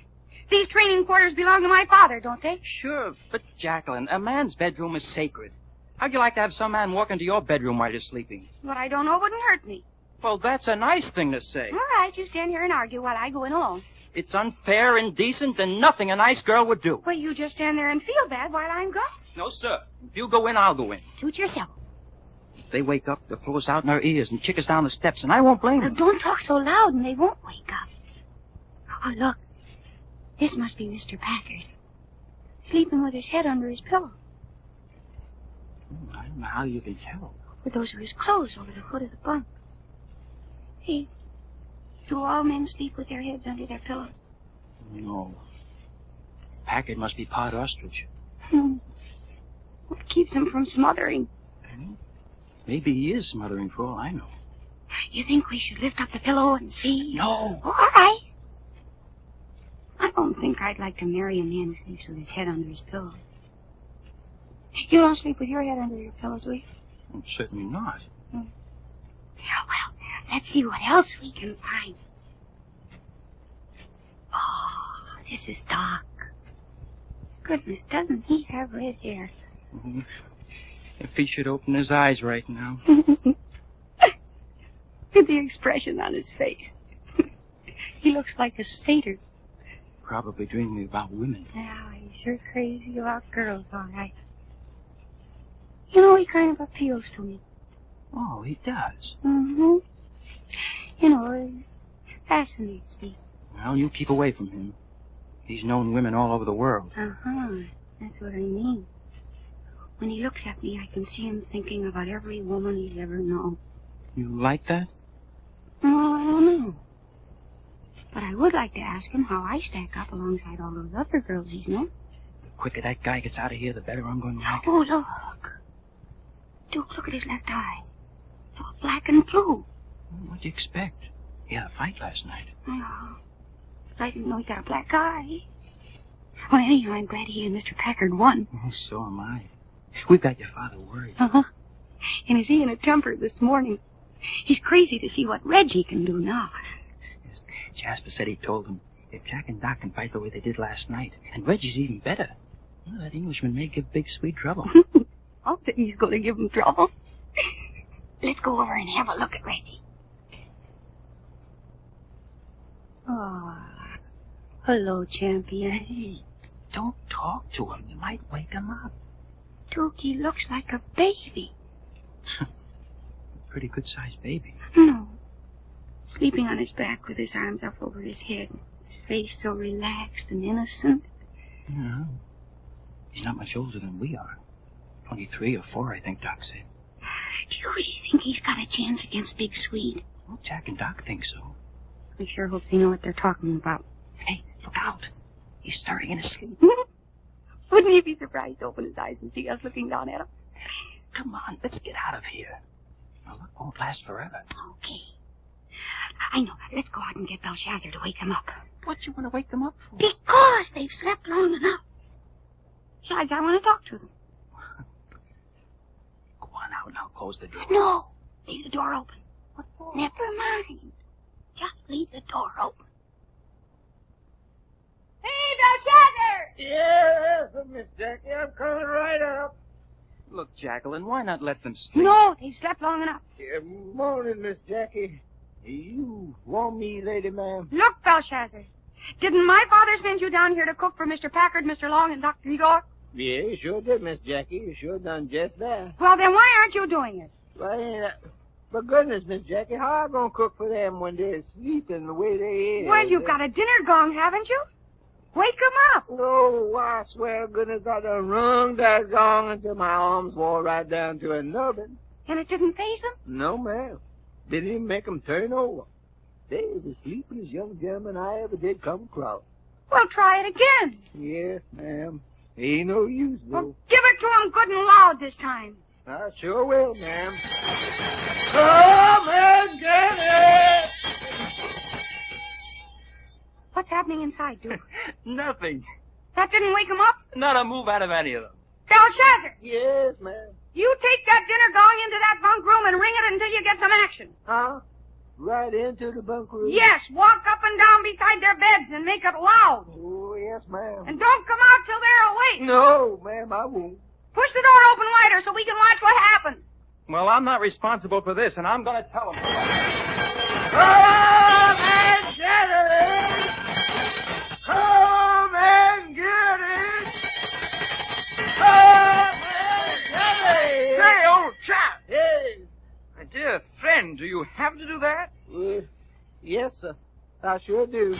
These training quarters belong to my father, don't they? Sure, but Jacqueline, a man's bedroom is sacred. How'd you like to have some man walk into your bedroom while you're sleeping? What I don't know wouldn't hurt me. Well, that's a nice thing to say. All right, you stand here and argue while I go in alone. It's unfair, indecent, and nothing a nice girl would do. Well, you just stand there and feel bad while I'm gone. No, sir. If you go in, I'll go in. Suit yourself. If they wake up, they'll throw us out in our ears and kick us down the steps, and I won't blame Now, them. don't talk so loud and they won't wake up. Oh, look. This must be Mr. Packard. Sleeping with his head under his pillow. I don't know how you can tell. With those are his clothes over the foot of the bunk. Hey, do all men sleep with their heads under their pillows? No. Packard must be part ostrich. What keeps him from smothering? Maybe he is smothering for all I know. You think we should lift up the pillow and see? No. Oh, all right. I don't think I'd like to marry a man who sleeps with his head under his pillow. You don't sleep with your head under your pillow, do you? Well, certainly not. Well, let's see what else we can find. Oh, this is Doc. Goodness, doesn't he have red hair? If he should open his eyes right now. Look at the expression on his face. He looks like a satyr. Probably dreaming about women. Yeah, he's sure crazy about girls, all right. You know, he kind of appeals to me. Oh, he does. Mm-hmm. You know, it fascinates me. Well, you keep away from him. He's known women all over the world. Uh-huh. That's what I mean. When he looks at me, I can see him thinking about every woman he's ever known. You like that? Oh, I don't know. But I would like to ask him how I stack up alongside all those other girls he's known. The quicker that guy gets out of here, the better I'm going to like him. Oh, look. Duke, look at his left eye. It's all black and blue. What'd you expect? He had a fight last night. Oh, but I didn't know he got a black eye. Well, anyhow, I'm glad he and Mr. Packard won. Oh, so am I. We've got your father worried. Uh-huh. And is he in a temper this morning? He's crazy to see what Reggie can do now. Yes, Jasper said he told him if Jack and Doc can fight the way they did last night, and Reggie's even better, well, that Englishman may give Big Sweet trouble. I'll think he's going to give him trouble. Let's go over and have a look at Reggie. Oh, hello, champion. Hey, don't talk to him. You might wake him up. Duke, he looks like a baby. Pretty good-sized baby. No. Sleeping on his back with his arms up over his head. His face so relaxed and innocent. No. He's not much older than we are. 23 or 4, I think Doc said. Do you really think he's got a chance against Big Swede? Well, Jack and Doc think so. I sure hope they know what they're talking about. Hey, look out. He's stirring in his sleep. Wouldn't he be surprised to open his eyes and see us looking down at him? Come on, let's get out of here. Our luck won't last forever. Okay. I know. Let's go out and get Belshazzar to wake him up. What you want to wake them up for? Because they've slept long enough. Besides, I want to talk to them. Go on out and I'll close the door. No. Leave the door open. What for? Never mind. Just leave the door open. Hey, Belshazzar! Yes, Miss Jackie, I'm coming right up. Look, Jacqueline, why not let them sleep? No, they've slept long enough. Morning, Miss Jackie. You want me, lady ma'am? Look, Belshazzar. Didn't my father send you down here to cook for Mr. Packard, Mr. Long, and Dr. York? Yeah, you sure did, Miss Jackie. You sure done just that. Well, then why aren't you doing it? Why, for goodness, Miss Jackie, how I gonna cook for them when they're sleeping the way they is? Well, you've got a dinner gong, haven't you? Wake 'em up. No, I swear to goodness I done rung that gong until my arms wore right down to a nubbin. And it didn't faze them? No, ma'am. Didn't even make 'em turn over. They was the sleepiest young gentlemen I ever did come across. Well, try it again. Yes, ma'am. Ain't no use, Well, though. give it to 'em good and loud this time. I sure will, ma'am. Come and get it! What's happening inside, Duke? Nothing. That didn't wake 'em up? Not a move out of any of them. Belshazzar, Yes, ma'am. you take that dinner gong into that bunk room and ring it until you get some action. Huh? Right into the bunk room? Yes, walk up and down beside their beds and make it loud. Oh, yes, ma'am. And don't come out till they're awake. No, ma'am, I won't. Push the door open wider so we can watch what happens. Well, I'm not responsible for this, and I'm going to tell them. Come and get it! Come and get it! Come and get it! Hey, old chap! Hey! My dear friend, do you have to do that? Yes, sir. I sure do.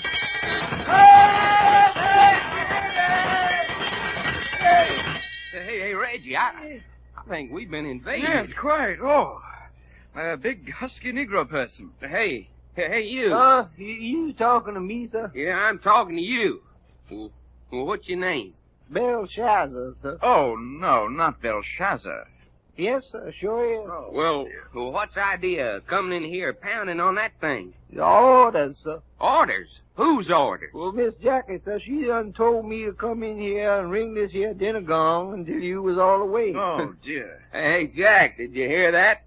Hey, Reggie, I think we've been invaded. Yes, quite. Oh, by a big, husky Negro person. Hey, you. You talking to me, sir? Yeah, I'm talking to you. Well, what's your name? Belshazzar, sir. Oh, no, not Belshazzar. Yes, sir, sure is. Well, what's the idea of coming in here pounding on that thing? The orders, sir. Orders? Whose orders? Well, Miss Jackie, sir, she done told me to come in here and ring this here dinner gong until you was all awake. Oh, dear. Hey, Jack, did you hear that?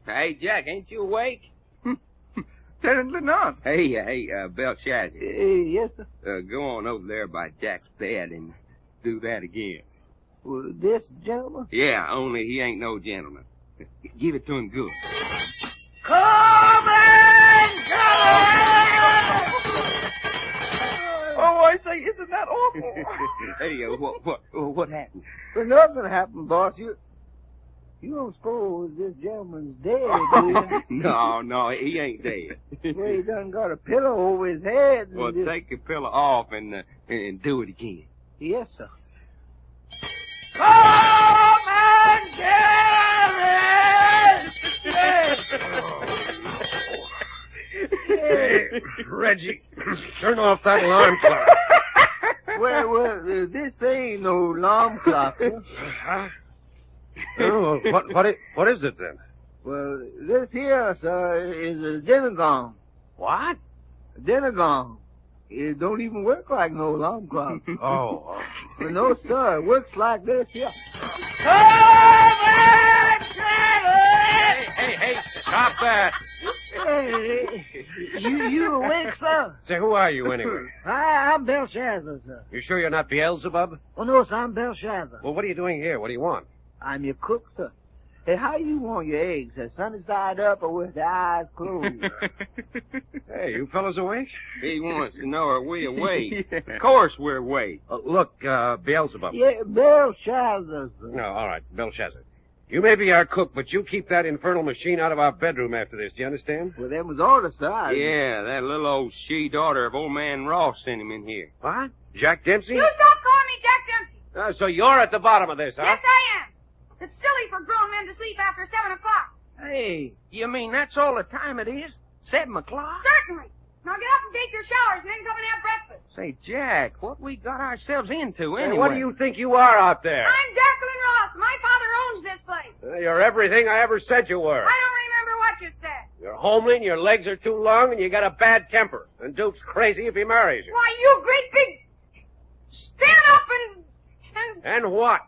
Hey, Jack, ain't you awake? Apparently not. Hey, Belshazzar, Yes, sir. go on over there by Jack's bed and do that again. Well, this gentleman? Yeah, only he ain't no gentleman. Give it to him good. Come and get it! Oh, I say, isn't that awful? Hey, what happened? Well, nothing happened, boss. You don't suppose this gentleman's dead, do you? No, he ain't dead. Well, he done got a pillow over his head. Well, take the pillow off and do it again. Yes, sir. Come and get Hey, Reggie, turn off that alarm clock. Well, this ain't no alarm clock, sir. Oh, what is it then? Well, this here, sir, is a dinner gong. What? A dinner gong. It don't even work like no alarm clock. Oh. Well, no, sir, it works like this here. Hey, stop that. Hey, you awake, sir? Say, who are you anyway? I'm Belshazzar, sir. You sure you're not Beelzebub? Oh, no, sir, I'm Belshazzar. Well, what are you doing here? What do you want? I'm your cook, sir. Hey, how you want your eggs? The sun is side up or with the eyes closed? Hey, you fellas awake? He wants to know are we awake. Of course we're awake. Look, Beelzebub. Yeah, Belshazzar, sir. No, all right, Belshazzar. You may be our cook, but you keep that infernal machine out of our bedroom after this. Do you understand? Well, them was orders, sir. Yeah, that little old she-daughter of old man Ross sent him in here. What? Jack Dempsey? You stop calling me Jack Dempsey. So you're at the bottom of this, huh? Yes, I am. It's silly for grown men to sleep after 7 o'clock. Hey, you mean that's all the time it is? 7 o'clock? Certainly. Now get up and take your showers and then come and have breakfast. Say, Jack, what we got ourselves into Hey, anyway? what do you think you are out there? I'm Jacqueline Ross. My father owns this place. You're everything I ever said you were. I don't remember what you said. You're homely, and your legs are too long, and you got a bad temper. And Duke's crazy if he marries you. Why, you great big... Stand up and... And what?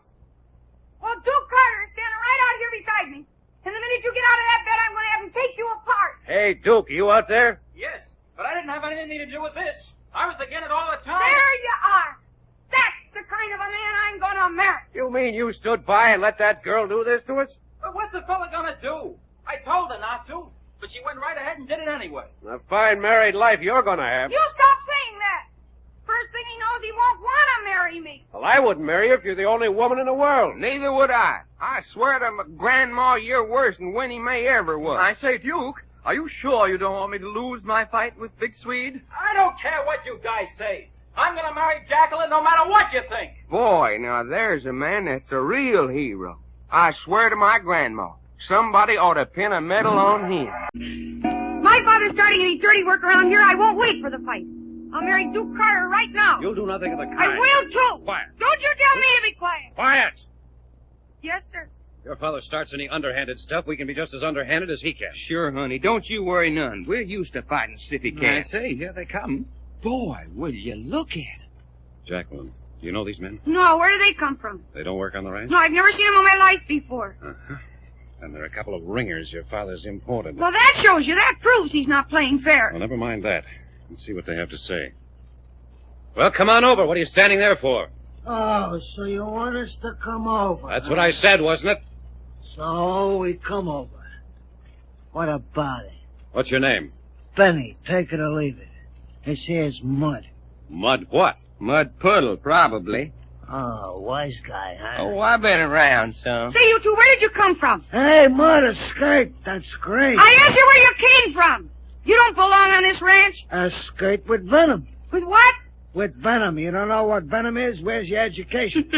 Well, Duke Carter is standing right out here beside me. And the minute you get out of that bed, I'm going to have him take you apart. Hey, Duke, you out there? Yes, but I didn't have anything to do with this. I was against it all the time. There you are. That's the kind of a man I'm going to marry. You mean you stood by and let that girl do this to us? But what's a fella gonna do? I told her not to, but she went right ahead and did it anyway. A fine married life you're gonna have. You stop saying that. First thing he knows, he won't want to marry me. Well, I wouldn't marry you if you're the only woman in the world. Neither would I. I swear to my grandma you're worse than Winnie Mae ever was. I say, Duke, are you sure you don't want me to lose my fight with Big Swede? I don't care what you guys say. I'm gonna marry Jacqueline no matter what you think. Boy, now there's a man that's a real hero. I swear to my grandma, somebody ought to pin a medal on him. My father's starting any dirty work around here. I won't wait for the fight. I'll marry Duke Carter right now. You'll do nothing of the kind. I will, too. Quiet. Don't you tell me to be quiet. Quiet! Yes, sir. If your father starts any underhanded stuff, we can be just as underhanded as he can. Sure, honey, don't you worry none. We're used to fighting city cats. I say, here they come. Boy, will you look at it. Jacqueline, do you know these men? No, where do they come from? They don't work on the ranch? No, I've never seen them in my life before. Uh-huh. And they're a couple of ringers your father's imported. Well, that shows you. That proves he's not playing fair. Well, never mind that. Let's see what they have to say. Well, come on over. What are you standing there for? Oh, so you want us to come over? That's what I said, wasn't it? So we come over. What about it? What's your name? Benny, take it or leave it. This here's Mud. Mud what? Mud Puddle, probably. Oh, wise guy, huh? Oh, I've been around some. Say, you two, where did you come from? Hey, Mud, a skirt. That's great. I asked you where you came from. You don't belong on this ranch. A skirt with venom. With what? With venom. You don't know what venom is? Where's your education?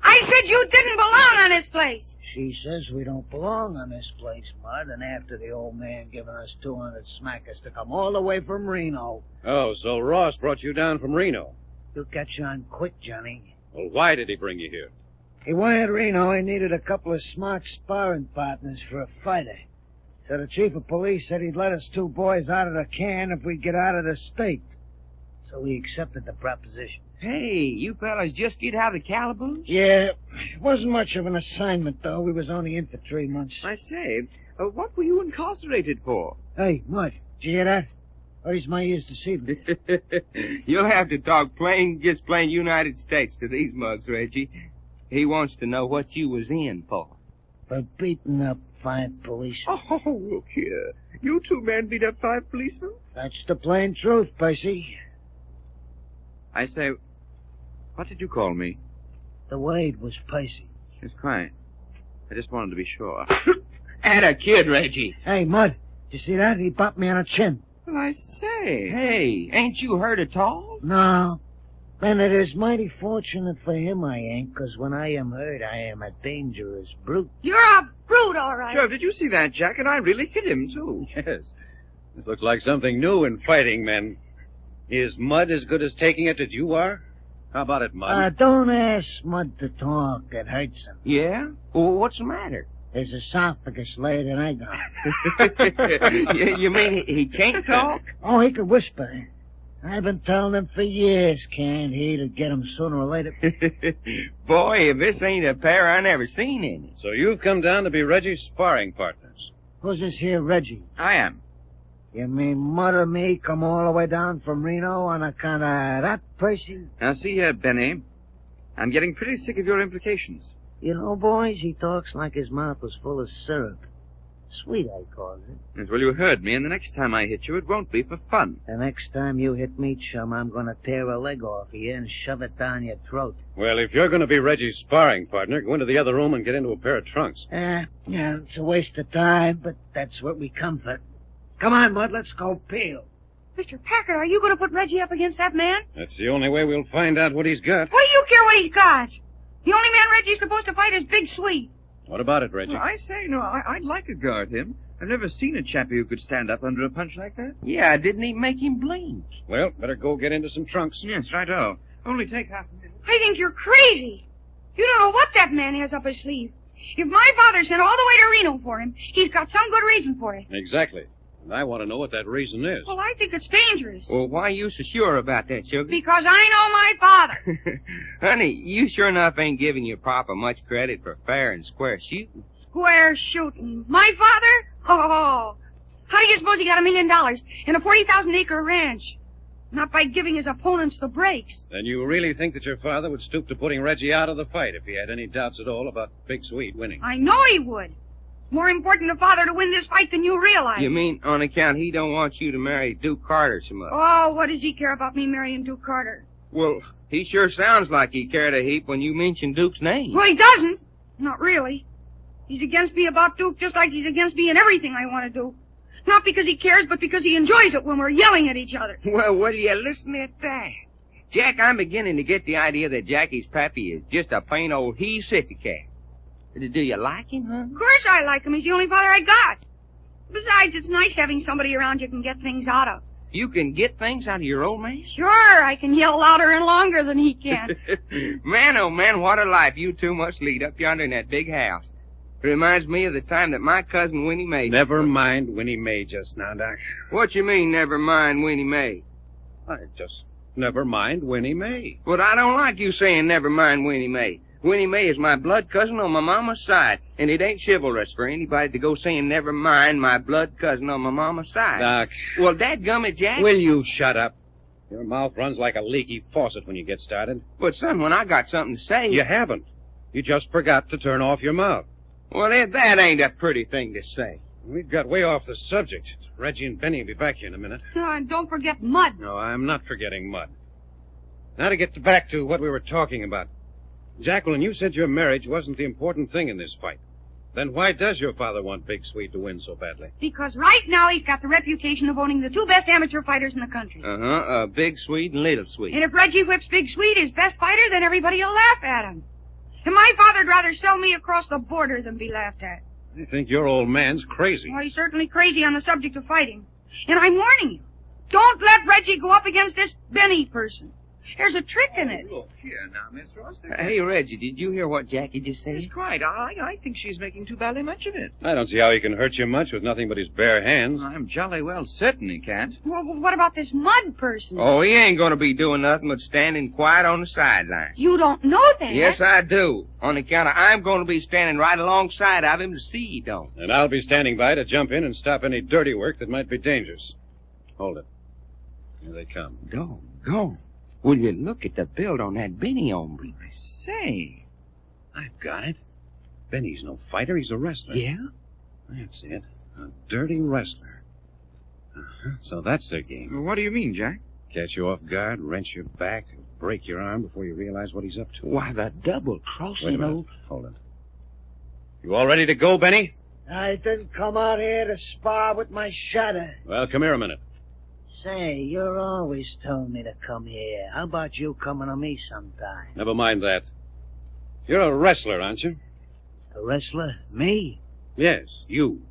I said you didn't belong on this place. She says we don't belong on this place, Mud, and after the old man giving us 200 smackers to come all the way from Reno. Oh, so Ross brought you down from Reno. You catch on quick, Johnny. Well, why did he bring you here? He wanted Reno. He needed a couple of smart sparring partners for a fighter. So the chief of police said he'd let us two boys out of the can if we'd get out of the state. So we accepted the proposition. Hey, you fellas just get out of the calaboose? Yeah, it wasn't much of an assignment, though. We was only in for 3 months. I say, what were you incarcerated for? Hey, Mud, did you hear that? Or is my ears deceiving me? You'll have to talk just plain United States to these mugs, Reggie. He wants to know what you was in for. For beating up 5 policemen. Oh, look here. You two men beat up 5 policemen? That's the plain truth, Percy. I say, what did you call me? The Wade was Percy. It's quiet. I just wanted to be sure. And a kid, Reggie. Hey, Mud, you see that? He popped me on the chin. Well, I say. Hey, ain't you heard at all? No. And it is mighty fortunate for him I ain't, 'cause when I am hurt, I am a dangerous brute. You're a brute, all right. Joe, did you see that, Jack? And I really hit him, too. Yes. This looks like something new in fighting, men. Is Mud as good as taking it as you are? How about it, Mud? Don't ask Mud to talk. It hurts him. Yeah? Well, what's the matter? His esophagus later than I got. You mean he can't talk? Oh, he could whisper. I've been telling him for years, can't he, to get him sooner or later. Boy, if this ain't a pair I never seen in it. So you've come down to be Reggie's sparring partners. Who's this here Reggie? I am. You mean Mud or me come all the way down from Reno on account of that person? Now, see here, Benny. I'm getting pretty sick of your implications. You know, boys, he talks like his mouth was full of syrup. Sweet, I call it. Yes, well, you heard me, and the next time I hit you, it won't be for fun. The next time you hit me, chum, I'm going to tear a leg off you and shove it down your throat. Well, if you're going to be Reggie's sparring partner, go into the other room and get into a pair of trunks. Yeah, it's a waste of time, but that's what we come for. Come on, Mud, let's go peel. Mr. Packard, are you going to put Reggie up against that man? That's the only way we'll find out what he's got. What do you care what he's got? The only man Reggie's supposed to fight is Big Sweet. What about it, Reggie? Well, I say, I'd like to guard him. I've never seen a chappie who could stand up under a punch like that. Yeah, didn't he make him blink? Well, better go get into some trunks. Yes, righto. Only take half a minute. I think you're crazy. You don't know what that man has up his sleeve. If my father sent all the way to Reno for him, he's got some good reason for it. Exactly. And I want to know what that reason is. Well, I think it's dangerous. Well, why you so sure about that, Sugar? Because I know my father. Honey, you sure enough ain't giving your papa much credit for fair and square shooting. Square shooting. My father? Oh, how do you suppose he got $1 million and a 40,000-acre ranch? Not by giving his opponents the breaks. Then you really think that your father would stoop to putting Reggie out of the fight if he had any doubts at all about Big Sweet winning? I know he would. More important to father to win this fight than you realize. You mean on account he don't want you to marry Duke Carter so much? Oh, what does he care about me marrying Duke Carter? Well, he sure sounds like he cared a heap when you mention Duke's name. Well, he doesn't. Not really. He's against me about Duke just like he's against me in everything I want to do. Not because he cares, but because he enjoys it when we're yelling at each other. Well, will you listen at that? Jack, I'm beginning to get the idea that Jackie's pappy is just a plain old he-sicky-cat. Do you like him, huh? Of course I like him. He's the only father I got. Besides, it's nice having somebody around you can get things out of. You can get things out of your old man? Sure, I can yell louder and longer than he can. Man, oh man, what a life you two must lead up yonder in that big house. It reminds me of the time that my cousin Winnie Mae... Never mind Winnie Mae just now, Doc. What you mean, never mind Winnie Mae? I just never mind Winnie Mae. But I don't like you saying never mind Winnie Mae. Winnie Mae is my blood cousin on my mama's side, and it ain't chivalrous for anybody to go saying never mind my blood cousin on my mama's side. Doc. Well, dadgummit, Jack. Will you shut up? Your mouth runs like a leaky faucet when you get started. But, son, when I got something to say... You haven't. You just forgot to turn off your mouth. Well, that ain't a pretty thing to say. We've got way off the subject. Reggie and Benny will be back here in a minute. And don't forget Mud. No, I'm not forgetting Mud. Now to get back to what we were talking about. Jacqueline, you said your marriage wasn't the important thing in this fight. Then why does your father want Big Sweet to win so badly? Because right now he's got the reputation of owning the two best amateur fighters in the country. Big Sweet and Little Sweet. And if Reggie whips Big Sweet, his best fighter, then everybody will laugh at him. And my father'd rather sell me across the border than be laughed at. I think your old man's crazy. Well, he's certainly crazy on the subject of fighting. And I'm warning you, don't let Reggie go up against this Benny person. There's a trick in it. Look here now, Miss Ross. Hey, Reggie, did you hear what Jackie just said? It's quite. I think she's making too badly much of it. I don't see how he can hurt you much with nothing but his bare hands. I'm jolly well certain he can't. Well, what about this Mud person? Oh, he ain't gonna be doing nothing but standing quiet on the sideline. You don't know that. Yes, I do. On account of I'm gonna be standing right alongside of him to see he don't. And I'll be standing by to jump in and stop any dirty work that might be dangerous. Hold it. Here they come. Go. Will you look at the build on that Benny hombre? I say. I've got it. Benny's no fighter, he's a wrestler. Yeah? That's it. A dirty wrestler. So that's their game. Well, what do you mean, Jack? Catch you off guard, wrench your back, break your arm before you realize what he's up to. Why, the double-crossing Wait a minute. old... Hold it. You all ready to go, Benny? I didn't come out here to spar with my shadow. Well, come here a minute. Say, you're always telling me to come here. How about you coming to me sometime? Never mind that. You're a wrestler, aren't you? A wrestler? Me? Yes, you.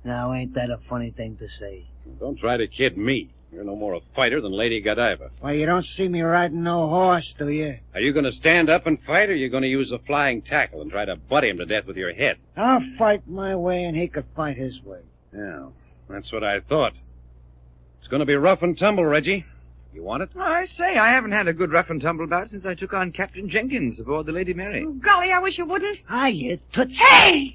Now, ain't that a funny thing to say? Don't try to kid me. You're no more a fighter than Lady Godiva. Well, you don't see me riding no horse, do you? Are you going to stand up and fight, or are you going to use a flying tackle and try to butt him to death with your head? I'll fight my way, and he could fight his way. Yeah, that's what I thought. It's going to be rough and tumble, Reggie. You want it? I say, I haven't had a good rough and tumble bout since I took on Captain Jenkins aboard the Lady Mary. Oh, golly, I wish you wouldn't. You touch... Hey!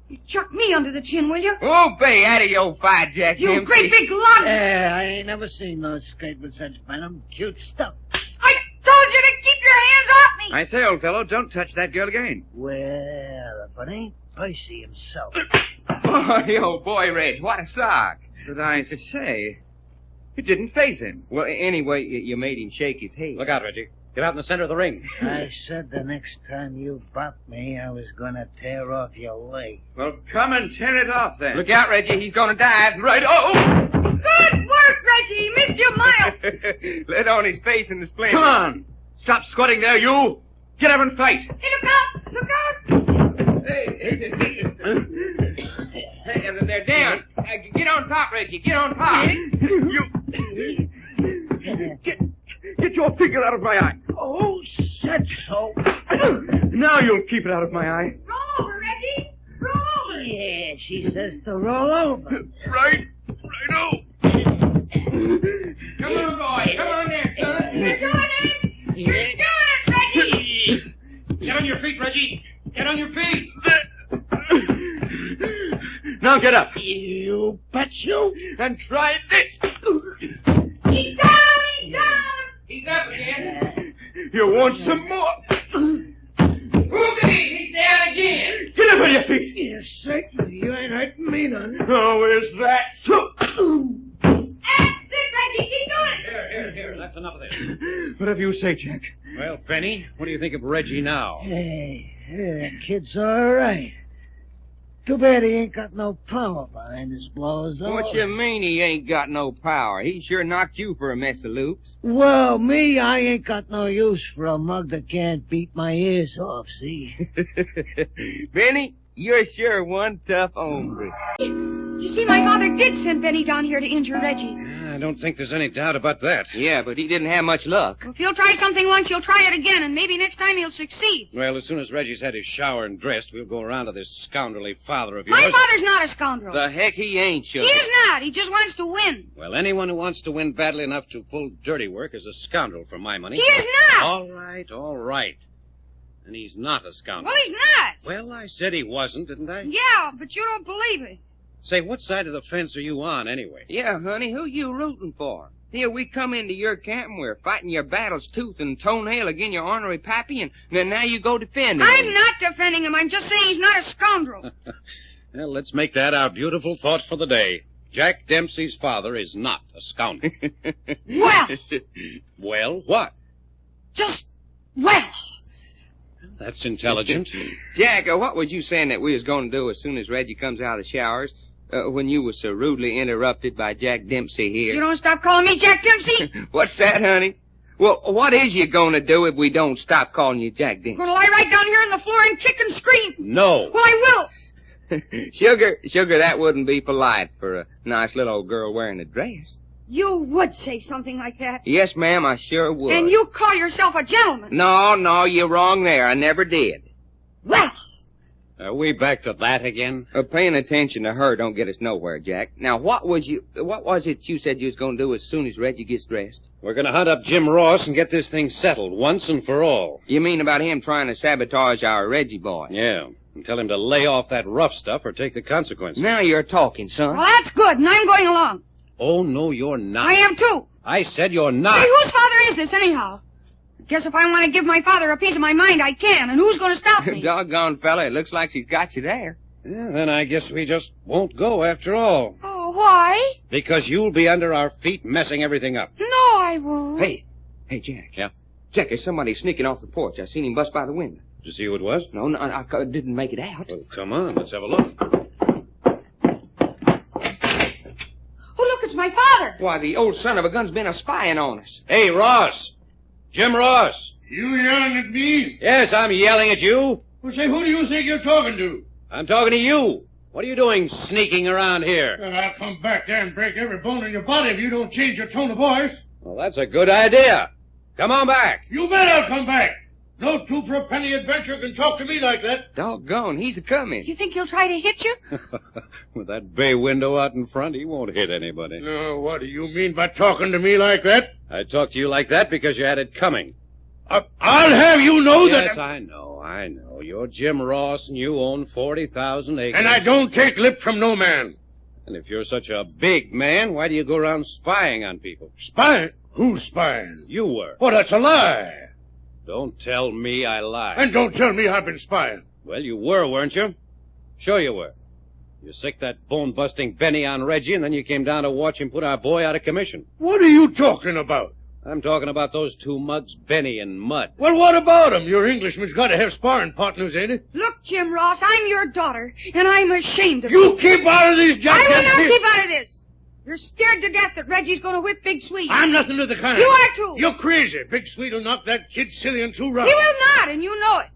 You chuck me under the chin, will you? Oh, bay, out of your fight, Jack You Dempsey. great big lug! Yeah, I ain't never seen no skate with such venom. Cute stuff. I told you to keep your hands off me! I say, old fellow, don't touch that girl again. Well, if it ain't Percy himself. Oh, boy, Reg, what a sock. But I say, it didn't faze him. Well, anyway, you made him shake his head. Look out, Reggie. Get out in the center of the ring. I said the next time you bopped me, I was gonna tear off your leg. Well, come and tear it off, then. Look out, Reggie. He's going to dive. Right. Oh! Good work, Reggie! Missed you miles! Let on his face in the splendor. Come on! Stop squatting there, you! Get up and fight! Hey, look out! Look out! Hey, they're down. Get on top, Reggie. Get on top. Get your finger out of my eye. Oh, said so. Now you'll keep it out of my eye. Roll over, Reggie! Roll over! Yeah, she says to roll over. Right. Righto. Come on, boy. Come on there, son. You're doing it! You're doing it, Reggie! Get on your feet, Reggie. Get on your feet. Now get up. You bet you. And try this. He's down! He's down! He's up again. You want some more? Look he's down again. Get up on your feet. Yeah, certainly. You ain't hurting me none. Oh, is that so? That's it, Reggie! Keep doing it! Here. That's enough of this. Whatever you say, Jack. Well, Benny, what do you think of Reggie now? Hey, that kid's all right. Too bad he ain't got no power behind his blows. What you mean he ain't got no power? He sure knocked you for a mess of loops. Well, me, I ain't got no use for a mug that can't beat my ears off, see? Benny, you're sure one tough hombre. You see, my father did send Benny down here to injure Reggie. I don't think there's any doubt about that. Yeah, but he didn't have much luck. Well, if he'll try something once, he'll try it again, and maybe next time he'll succeed. Well, as soon as Reggie's had his shower and dressed, we'll go around to this scoundrelly father of yours. My father's not a scoundrel. The heck he ain't, He sugar. is not. He just wants to win. Well, anyone who wants to win badly enough to pull dirty work is a scoundrel for my money. He is not. All right. And he's not a scoundrel. Well, he's not. Well, I said he wasn't, didn't I? Yeah, but you don't believe it. Say, what side of the fence are you on, anyway? Yeah, honey, who you rooting for? Here we come into your camp and we're fighting your battles tooth and toenail against your ornery pappy, and then now you go defending him. I'm not defending him. I'm just saying he's not a scoundrel. Well, let's make that our beautiful thought for the day. Jack Dempsey's father is not a scoundrel. Well, Well, what? just well. That's intelligent. Jack, what was you saying that we was going to do as soon as Reggie comes out of the showers? When you was so rudely interrupted by Jack Dempsey here. You don't stop calling me Jack Dempsey? What's that, honey? Well, what is you going to do if we don't stop calling you Jack Dempsey? Gonna lie right down here on the floor and kick and scream. No. Well, I will. Sugar, that wouldn't be polite for a nice little old girl wearing a dress. You would say something like that. Yes, ma'am, I sure would. And you call yourself a gentleman. No, you're wrong there. I never did. Well, Are we back to that again? Paying attention to her don't get us nowhere, Jack. Now, what was it you said you was going to do as soon as Reggie gets dressed? We're going to hunt up Jim Ross and get this thing settled once and for all. You mean about him trying to sabotage our Reggie boy? Yeah, and tell him to lay off that rough stuff or take the consequences. Now you're talking, son. well, that's good, and I'm going along. Oh, no, you're not. I am too. I said you're not. Hey, whose father is this, anyhow? Guess if I want to give my father a piece of my mind, I can, and who's going to stop me? Doggone fella, it looks like she's got you there. Yeah, then I guess we just won't go after all. Oh, why? Because you'll be under our feet messing everything up. No, I won't. Hey, Jack. Yeah? Jack, there's somebody sneaking off the porch. I seen him bust by the window. Did you see who it was? No, I didn't make it out. Well, come on, let's have a look. Oh, look, it's my father. Why, the old son of a gun's been a-spying on us. Hey, Ross! Jim Ross! You yelling at me? Yes, I'm yelling at you. Well, say, who do you think you're talking to? I'm talking to you. What are you doing sneaking around here? Well, I'll come back there and break every bone in your body if you don't change your tone of voice. Well, that's a good idea. Come on back. You bet I'll come back. No two-for-a-penny adventure can talk to me like that. Doggone, he's a-coming. You think he'll try to hit you? With that bay window out in front, he won't hit anybody. No, what do you mean by talking to me like that? I talked to you like that because you had it coming. I'll have you know that... Yes, I know. You're Jim Ross, and you own 40,000 acres. And I don't take lip from no man. And if you're such a big man, why do you go around spying on people? Spying? Who's spying? You were. Oh, that's a lie. Don't tell me I lied. And don't tell me I've been spying. Well, you were, weren't you? Sure you were. You sicked that bone-busting Benny on Reggie, and then you came down to watch him put our boy out of commission. What are you talking about? I'm talking about those two mugs, Benny and Mud. Well, what about him? Your Englishman's got to have sparring partners, ain't it? Look, Jim Ross, I'm your daughter, and I'm ashamed of you. You keep out of these jackass... I will not keep out of this. You're scared to death that Reggie's going to whip Big Sweet. I'm nothing of the kind. You are, too. You're crazy. Big Sweet will knock that kid silly in 2 rounds. He will not, and you know it.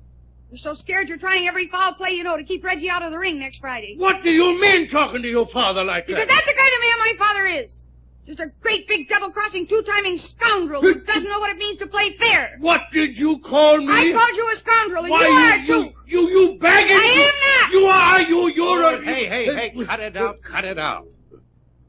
You're so scared you're trying every foul play you know to keep Reggie out of the ring next Friday. What do you mean talking to your father like that? Because that's the kind of man my father is. Just a great big double-crossing, two-timing scoundrel who doesn't know what it means to play fair. What did you call me? I called you a scoundrel, and Why, you are, too. You baggage... I am not. You're a... Hey, cut it out.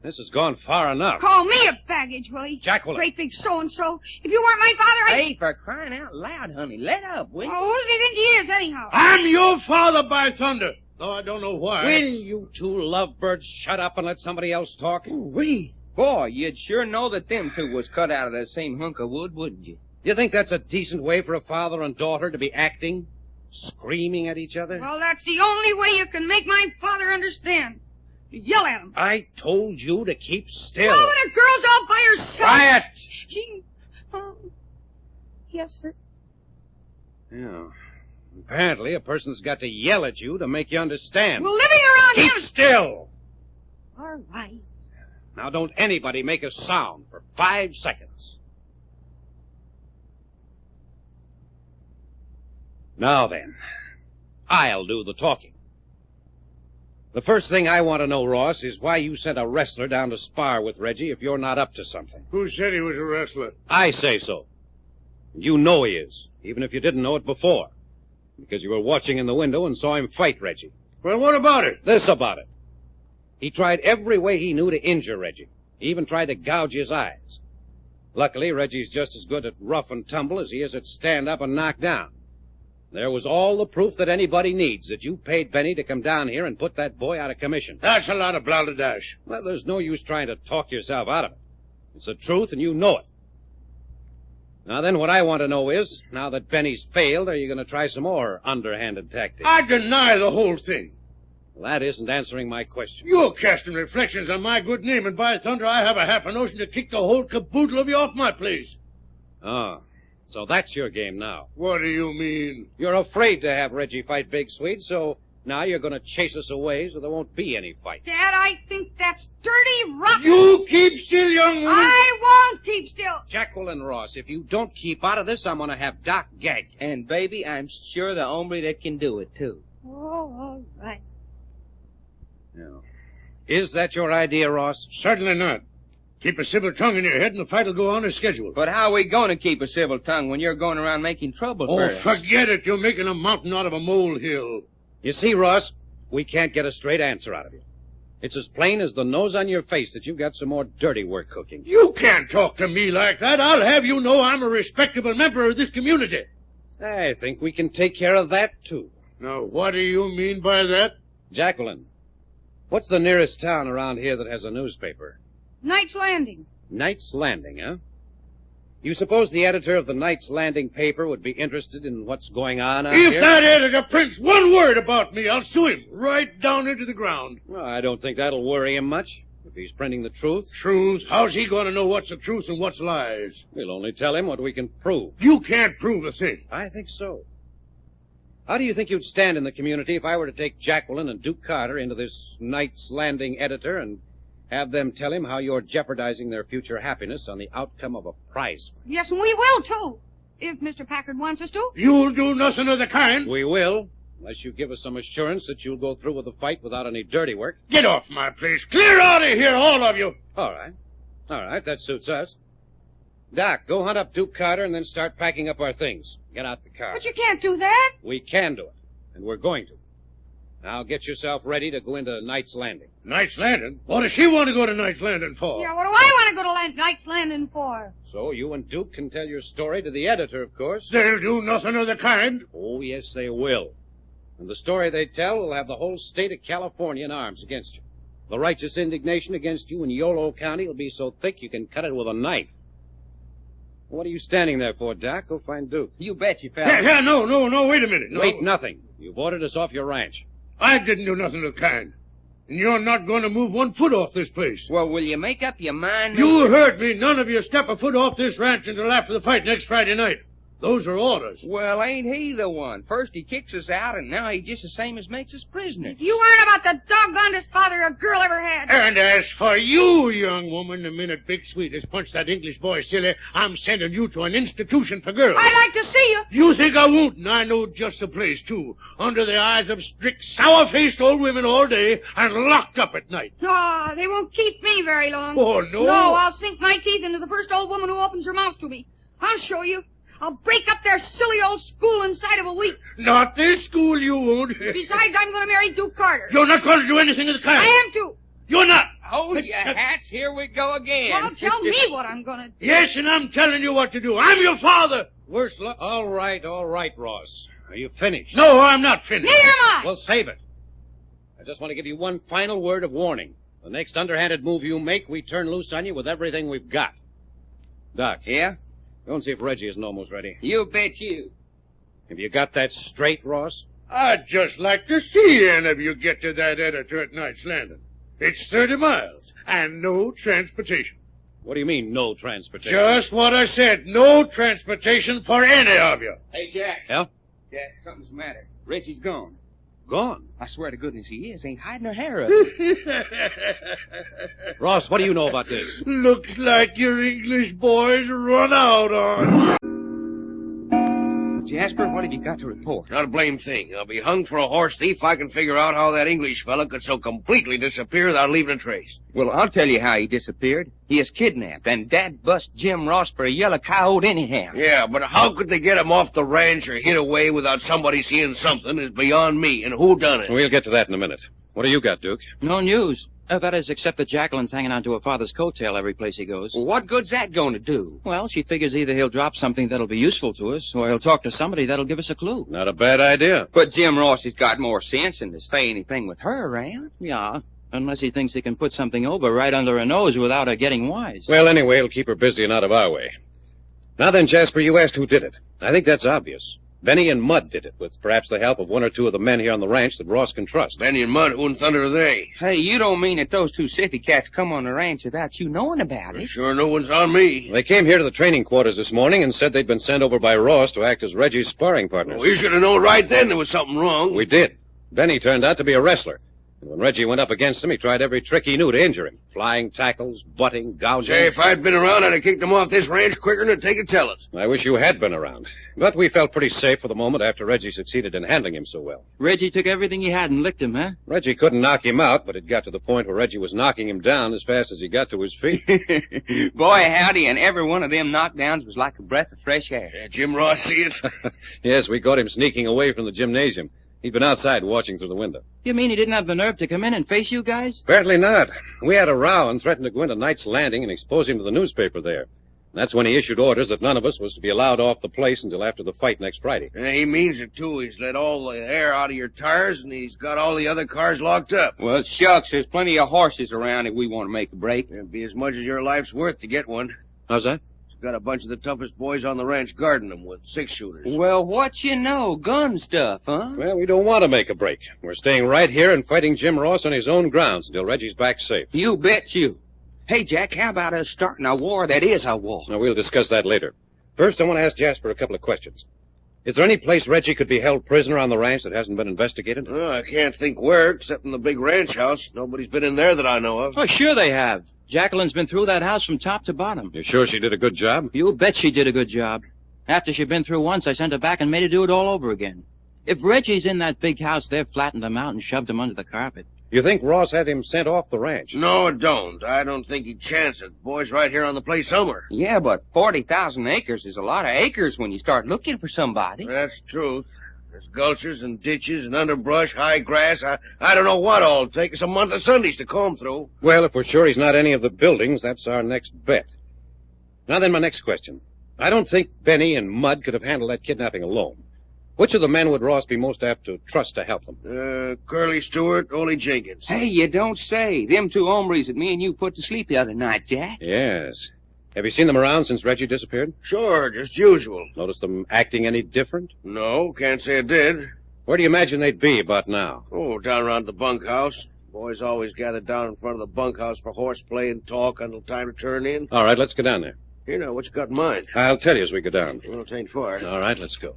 This has gone far enough. Call me a baggage, will you? Jacqueline. Great big so-and-so. If you weren't my father, Hey, for crying out loud, honey, let up, will you? Oh, who does he think he is, anyhow? I'm your father, by thunder. Though I don't know why. Will you two lovebirds shut up and let somebody else talk? Boy, you'd sure know that them two was cut out of the same hunk of wood, wouldn't you? You think that's a decent way for a father and daughter to be acting? Screaming at each other? Well, that's the only way you can make my father understand. You yell at him. I told you to keep still. Oh, when a girl's all by herself... Quiet! She... yes, sir. Yeah. Apparently, a person's got to yell at you to make you understand. Well, living around Keep him... still! All right. Now, don't anybody make a sound for 5 seconds. Now then, I'll do the talking. The first thing I want to know, Ross, is why you sent a wrestler down to spar with Reggie if you're not up to something. Who said he was a wrestler? I say so. And you know he is, even if you didn't know it before. Because you were watching in the window and saw him fight Reggie. Well, what about it? This about it. He tried every way he knew to injure Reggie. He even tried to gouge his eyes. Luckily, Reggie's just as good at rough and tumble as he is at stand up and knock down. There was all the proof that anybody needs that you paid Benny to come down here and put that boy out of commission. That's a lot of balderdash. Well, there's no use trying to talk yourself out of it. It's the truth, and you know it. Now then, what I want to know is, now that Benny's failed, are you going to try some more underhanded tactics? I deny the whole thing. Well, that isn't answering my question. You're casting reflections on my good name, and by thunder, I have a half a notion to kick the whole caboodle of you off my place. Oh, so that's your game now. What do you mean? You're afraid to have Reggie fight Big Swede, so now you're going to chase us away so there won't be any fight. Dad, I think that's dirty, rotten. You keep still, young woman. I won't keep still. Jacqueline Ross, if you don't keep out of this, I'm going to have Doc gagged. And, baby, I'm sure the hombre that can do it, too. Oh, all right. Yeah. Is that your idea, Ross? Certainly not. Keep a civil tongue in your head and the fight will go on as scheduled. But how are we going to keep a civil tongue when you're going around making trouble for us? Forget it. You're making a mountain out of a molehill. You see, Ross, we can't get a straight answer out of you. It's as plain as the nose on your face that you've got some more dirty work cooking. You can't talk to me like that. I'll have you know I'm a respectable member of this community. I think we can take care of that, too. Now, what do you mean by that? Jacqueline, what's the nearest town around here that has a newspaper? Knight's Landing. Knight's Landing, huh? You suppose the editor of the Knight's Landing paper would be interested in what's going on out here? If that editor prints one word about me, I'll sue him right down into the ground. Well, I don't think that'll worry him much. If he's printing the truth. Truth? How's he going to know what's the truth and what's lies? We'll only tell him what we can prove. You can't prove a thing. I think so. How do you think you'd stand in the community if I were to take Jacqueline and Duke Carter into this Knight's Landing editor and have them tell him how you're jeopardizing their future happiness on the outcome of a prize fight? Yes, and we will, too, if Mr. Packard wants us to. You'll do nothing of the kind. We will, unless you give us some assurance that you'll go through with the fight without any dirty work. Get off my place. Clear out of here, all of you. All right. All right, that suits us. Doc, go hunt up Duke Carter and then start packing up our things. Get out the car. But you can't do that. We can do it, and we're going to. Now get yourself ready to go into Knight's Landing. Knight's Landing? What does she want to go to Knight's Landing for? Yeah, what do I want to go to Knight's Landing for? So you and Duke can tell your story to the editor, of course. They'll do nothing of the kind. Oh, yes, they will. And the story they tell will have the whole state of California in arms against you. The righteous indignation against you in Yolo County will be so thick you can cut it with a knife. What are you standing there for, Doc? Go find Duke. You bet you, fella. Yeah, no, wait a minute. No. Wait, nothing. You've ordered us off your ranch. I didn't do nothing of the kind. And you're not going to move 1 foot off this place. Well, will you make up your mind? You heard me. None of you step a foot off this ranch until after the fight next Friday night. Those are orders. Well, ain't he the one? First he kicks us out, and now he just the same as makes us prisoners. You aren't about the doggonedest father a girl ever had. And as for you, young woman, the minute Big Sweet has punched that English boy silly, I'm sending you to an institution for girls. I'd like to see you. You think I won't, and I know just the place, too. Under the eyes of strict, sour-faced old women all day and locked up at night. Ah, they won't keep me very long. Oh, no? No, I'll sink my teeth into the first old woman who opens her mouth to me. I'll show you. I'll break up their silly old school inside of a week. Not this school, you won't. Besides, I'm going to marry Duke Carter. You're not going to do anything of the kind. I am too. You're not. Hold your hats. Here we go again. Well, tell me what I'm going to do. Yes, and I'm telling you what to do. I'm your father. Worse luck. All right, Ross. Are you finished? No, I'm not finished. Neither am I. Well, save it. I just want to give you one final word of warning. The next underhanded move you make, we turn loose on you with everything we've got. Doc. Yeah? Go and see if Reggie isn't almost ready. You bet you. Have you got that straight, Ross? I'd just like to see any of you get to that editor at Knight's Landing. It's 30 miles and no transportation. What do you mean, no transportation? Just what I said. No transportation for any of you. Hey, Jack. Yeah? Jack, something's the matter. Reggie's gone. Gone? I swear to goodness he is. Ain't hiding her hair up. Ross, what do you know about this? Looks like your English boys run out on. Jasper, what have you got to report? Not a blame thing. I'll be hung for a horse thief if I can figure out how that English fella could so completely disappear without leaving a trace. Well, I'll tell you how he disappeared. He is kidnapped, and Dad bust Jim Ross for a yellow coyote anyhow. Yeah, but how could they get him off the ranch or hid away without somebody seeing something is beyond me, and who done it? We'll get to that in a minute. What do you got, Duke? No news. That is, except that Jacqueline's hanging on to her father's coattail every place he goes. Well, what good's that going to do? Well, she figures either he'll drop something that'll be useful to us, or he'll talk to somebody that'll give us a clue. Not a bad idea. But Jim Ross has got more sense than to say anything with her around. Yeah, unless he thinks he can put something over right under her nose without her getting wise. Well, anyway, it'll keep her busy and out of our way. Now then, Jasper, you asked who did it. I think that's obvious. Benny and Mud did it, with perhaps the help of one or two of the men here on the ranch that Ross can trust. Benny and Mud, who in thunder are they? Hey, you don't mean that those two sippy cats come on the ranch without you knowing about it? Sure, no one's on me. They came here to the training quarters this morning and said they'd been sent over by Ross to act as Reggie's sparring partners. We should have known right then there was something wrong. We did. Benny turned out to be a wrestler. And when Reggie went up against him, he tried every trick he knew to injure him. Flying tackles, butting, gouging. Say, if I'd been around, I'd have kicked him off this ranch quicker than take a tell it. I wish you had been around. But we felt pretty safe for the moment after Reggie succeeded in handling him so well. Reggie took everything he had and licked him, huh? Reggie couldn't knock him out, but it got to the point where Reggie was knocking him down as fast as he got to his feet. Boy, howdy, and every one of them knockdowns was like a breath of fresh air. Yeah, Jim Ross see it? Yes, we caught him sneaking away from the gymnasium. He'd been outside watching through the window. You mean he didn't have the nerve to come in and face you guys? Apparently not. We had a row and threatened to go into Knight's Landing and expose him to the newspaper there. That's when he issued orders that none of us was to be allowed off the place until after the fight next Friday. Yeah, he means it, too. He's let all the air out of your tires, and he's got all the other cars locked up. Well, shucks, there's plenty of horses around if we want to make a break. It'd be as much as your life's worth to get one. How's that? Got a bunch of the toughest boys on the ranch guarding them with six-shooters. Well, what you know? Gun stuff, huh? Well, we don't want to make a break. We're staying right here and fighting Jim Ross on his own grounds until Reggie's back safe. You bet you. Hey, Jack, how about us starting a war that is a war? Now, we'll discuss that later. First, I want to ask Jasper a couple of questions. Is there any place Reggie could be held prisoner on the ranch that hasn't been investigated? Oh, I can't think where, except in the big ranch house. Nobody's been in there that I know of. Oh, sure they have. Jacqueline's been through that house from top to bottom. You sure she did a good job? You bet she did a good job. After she'd been through once, I sent her back and made her do it all over again. If Reggie's in that big house, they've flattened him out and shoved him under the carpet. You think Ross had him sent off the ranch? No, I don't. I don't think he'd chance it. Boy's right here on the place somewhere. Yeah, but 40,000 acres is a lot of acres when you start looking for somebody. That's true. There's gulches and ditches and underbrush, high grass. I don't know what all. It'll take us a month of Sundays to comb through. Well, if we're sure he's not any of the buildings, that's our next bet. Now then, my next question. I don't think Benny and Mud could have handled that kidnapping alone. Which of the men would Ross be most apt to trust to help them? Curly Stewart, Ole Jenkins. Hey, you don't say. Them two hombres that me and you put to sleep the other night, Jack. Yes. Have you seen them around since Reggie disappeared? Sure, just usual. Notice them acting any different? No, can't say I did. Where do you imagine they'd be about now? Oh, down around the bunkhouse. Boys always gathered down in front of the bunkhouse for horseplay and talk until time to turn in. All right, let's go down there. Here now, what you got in mind? I'll tell you as we go down. Well, it ain't far. All right, let's go.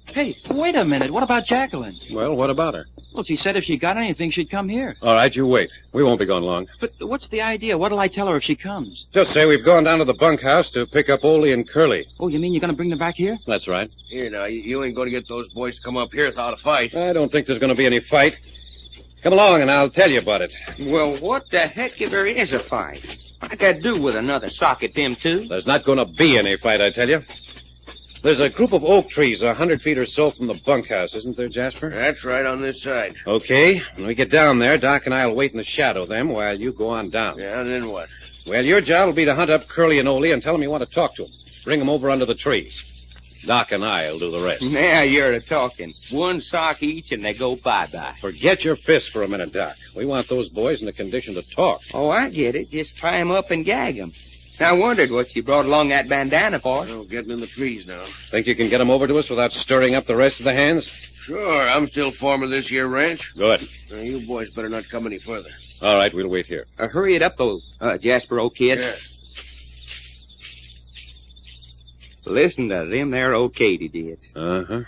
Hey, wait a minute. What about Jacqueline? Well, what about her? Well, she said if she got anything, she'd come here. All right, you wait. We won't be gone long. But what's the idea? What'll I tell her if she comes? Just say we've gone down to the bunkhouse to pick up Ole and Curly. Oh, you mean you're going to bring them back here? That's right. Here now, you ain't going to get those boys to come up here without a fight. I don't think there's going to be any fight. Come along and I'll tell you about it. Well, what the heck if there is a fight? I could do with another sock at them two. There's not going to be any fight, I tell you. There's a group of oak trees 100 feet or so from the bunkhouse, isn't there, Jasper? That's right, on this side. Okay. When we get down there, Doc and I'll wait in the shadow of them while you go on down. Yeah, and then what? Well, your job will be to hunt up Curly and Ole and tell them you want to talk to them. Bring them over under the trees. Doc and I'll do the rest. Now you're a-talking. One sock each and they go bye-bye. Forget your fists for a minute, Doc. We want those boys in a condition to talk. Oh, I get it. Just tie 'em up and gag 'em. I wondered what you brought along that bandana for. Oh, getting in the trees now. Think you can get them over to us without stirring up the rest of the hands? Sure, I'm still foreman of this here ranch. Good. Now, you boys better not come any further. All right, we'll wait here. Hurry it up, though, Jasper, old kid. Yeah. Listen to them there old katydids. Uh-huh.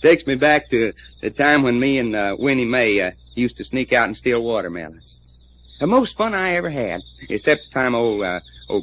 Takes me back to the time when me and Winnie Mae used to sneak out and steal watermelons. The most fun I ever had, except the time old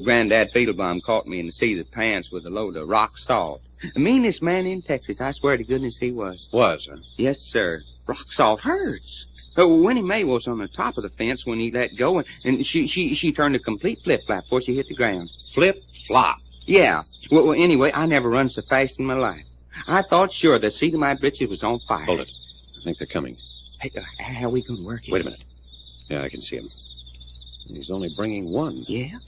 Granddad Fiedlebaum caught me in the seat of the pants with a load of rock salt. The meanest man in Texas, I swear to goodness he was. Was, huh? Yes, sir. Rock salt hurts. Winnie Mae was on the top of the fence when he let go, and she turned a complete flip-flap before she hit the ground. Flip-flop? Yeah. Well, anyway, I never run so fast in my life. I thought sure the seat of my britches was on fire. Hold it. I think they're coming. Hey, how are we going to work it? Wait a minute. Yeah, I can see him. He's only bringing one. Yeah?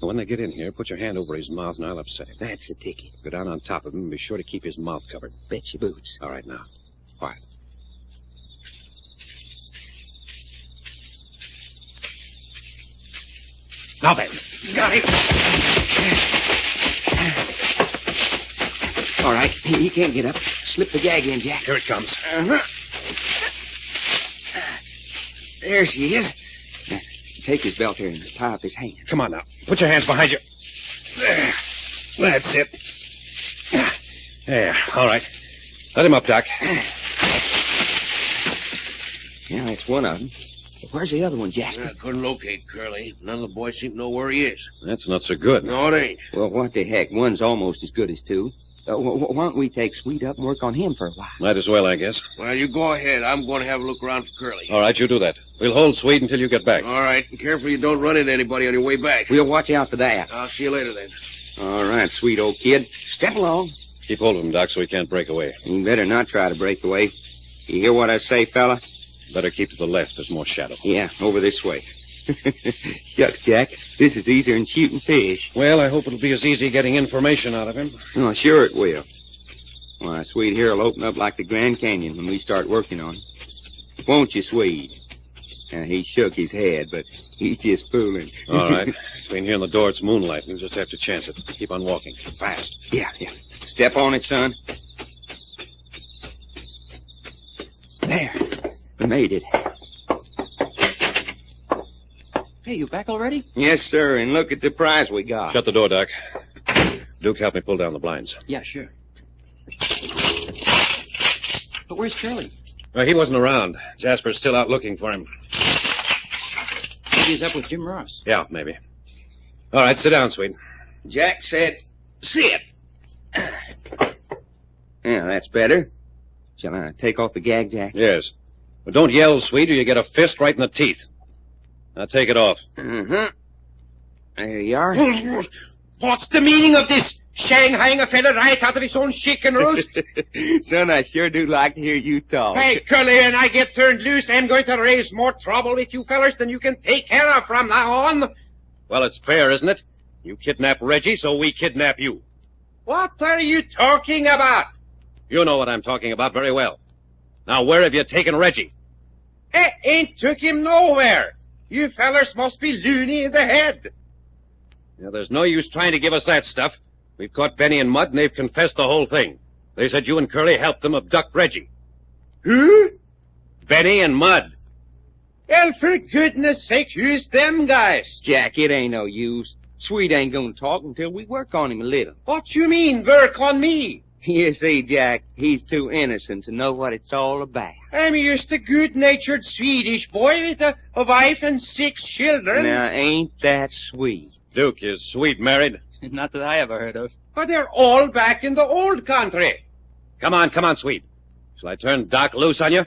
When they get in here, put your hand over his mouth and I'll upset him. That's the ticket. Go down on top of him and be sure to keep his mouth covered. Bet your boots. All right, now. Quiet. Now then. Got him. All right, he can't get up. Slip the gag in, Jack. Here it comes. Uh-huh. There she is. Now, take his belt here and tie up his hands. Come on now. Put your hands behind you. There. That's it. There. All right. Let him up, Doc. Yeah, that's one of them. Where's the other one, Jasper? I couldn't locate Curly. None of the boys seem to know where he is. That's not so good. No, it ain't. Well, what the heck? One's almost as good as two. Why don't we take Sweet up and work on him for a while? Might as well, I guess. Well, you go ahead. I'm going to have a look around for Curly. All right, you do that. We'll hold Sweet until you get back. All right. And careful you don't run into anybody on your way back. We'll watch out for that. I'll see you later, then. All right, sweet old kid. Step along. Keep hold of him, Doc, so he can't break away. You better not try to break away. You hear what I say, fella? Better keep to the left. There's more shadow. Yeah, over this way. Shucks, Jack. This is easier than shooting fish. Well, I hope it'll be as easy getting information out of him. Oh, sure it will. Why, Swede here will open up like the Grand Canyon when we start working on it. Won't you, Swede? Now, he shook his head, but he's just fooling. All right. Between here and the door, it's moonlight. We'll just have to chance it. Keep on walking. Fast. Yeah. Step on it, son. There. We made it. Hey, you back already? Yes, sir, and look at the prize we got. Shut the door, Doc. Duke, help me pull down the blinds. Yeah, sure. But where's Curly? Well, he wasn't around. Jasper's still out looking for him. Maybe he's up with Jim Ross. Yeah, maybe. All right, sit down, Sweet. Jack said, sit. Yeah, that's better. Shall I take off the gag, Jack? Yes. But don't yell, Sweet, or you get a fist right in the teeth. Now take it off. Uh-huh. There you are. What's the meaning of this? Shanghaiing a fella right out of his own chicken roost? Son, I sure do like to hear you talk. Hey, Curly, and I get turned loose, I'm going to raise more trouble with you fellas than you can take care of from now on. Well, it's fair, isn't it? You kidnap Reggie, so we kidnap you. What are you talking about? You know what I'm talking about very well. Now, where have you taken Reggie? I ain't took him nowhere. You fellers must be loony in the head. Now, there's no use trying to give us that stuff. We've caught Benny and Mudd, and they've confessed the whole thing. They said you and Curly helped them abduct Reggie. Who? Benny and Mudd. Well, for goodness sake, who's them guys? Jack, it ain't no use. Sweet ain't gonna talk until we work on him a little. What you mean, work on me? You see, Jack, he's too innocent to know what it's all about. I'm just a good-natured Swedish boy with a wife and 6 children. Now, ain't that sweet? Duke, is Sweet married? Not that I ever heard of. But they're all back in the old country. Come on, Sweet. Shall I turn Doc loose on you?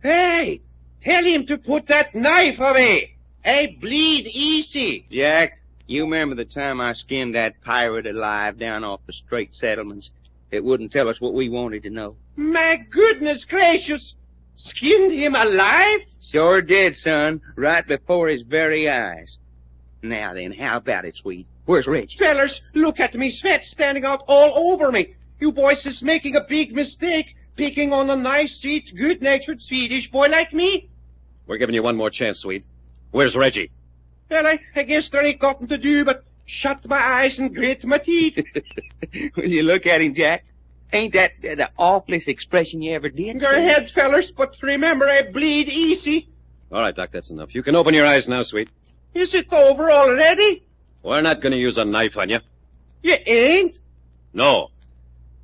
Hey, tell him to put that knife away. I bleed easy. Jack, you remember the time I skinned that pirate alive down off the Strait Settlements? It wouldn't tell us what we wanted to know. My goodness gracious. Skinned him alive? Sure did, son. Right before his very eyes. Now then, how about it, Sweet? Where's Reggie? Fellers, look at me, sweat standing out all over me. You boys is making a big mistake, picking on a nice, sweet, good-natured Swedish boy like me. We're giving you one more chance, Sweet. Where's Reggie? Well, I guess there ain't nothing to do but shut my eyes and grit my teeth. Will you look at him, Jack? Ain't that the awfulest expression you ever did? Go ahead, fellers, but remember I bleed easy. All right, Doc, that's enough. You can open your eyes now, Sweet. Is it over already? We're not going to use a knife on you. You ain't? No.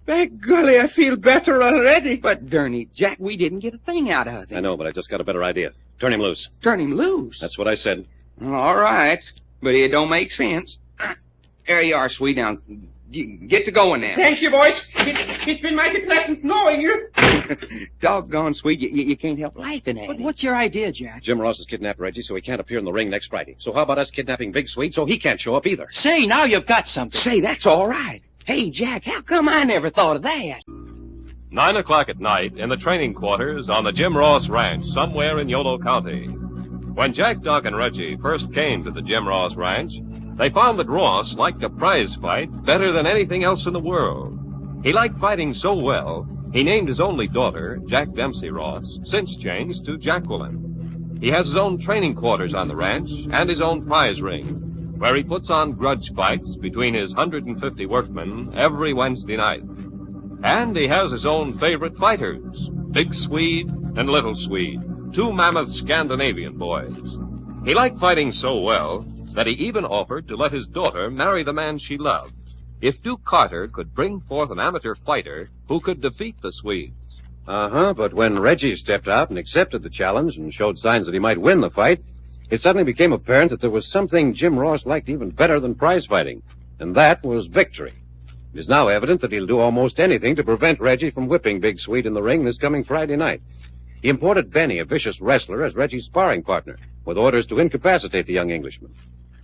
By golly, I feel better already. But, darn it, Jack, we didn't get a thing out of him. I know, but I just got a better idea. Turn him loose. Turn him loose? That's what I said. All right, but it don't make sense. There you are, Sweet. Now, get to going now. Thank you, boys. It's been mighty pleasant knowing you. Doggone, Sweet, you can't help laughing at But it. what's your idea, Jack? Jim Ross has kidnapped Reggie, so he can't appear in the ring next Friday. So how about us kidnapping Big Sweet so he can't show up either? Say, now you've got something. Say, that's all right. Hey, Jack, how come I never thought of that? 9 o'clock at night in the training quarters on the Jim Ross Ranch, somewhere in Yolo County. When Jack, Doc, and Reggie first came to the Jim Ross Ranch, they found that Ross liked a prize fight better than anything else in the world. He liked fighting so well, he named his only daughter, Jack Dempsey Ross, since changed to Jacqueline. He has his own training quarters on the ranch and his own prize ring, where he puts on grudge fights between his 150 workmen every Wednesday night. And he has his own favorite fighters, Big Swede and Little Swede, 2 mammoth Scandinavian boys. He liked fighting so well that he even offered to let his daughter marry the man she loved, if Duke Carter could bring forth an amateur fighter who could defeat the Swedes. But when Reggie stepped out and accepted the challenge and showed signs that he might win the fight, it suddenly became apparent that there was something Jim Ross liked even better than prize fighting, and that was victory. It is now evident that he'll do almost anything to prevent Reggie from whipping Big Swede in the ring this coming Friday night. He imported Benny, a vicious wrestler, as Reggie's sparring partner, with orders to incapacitate the young Englishman.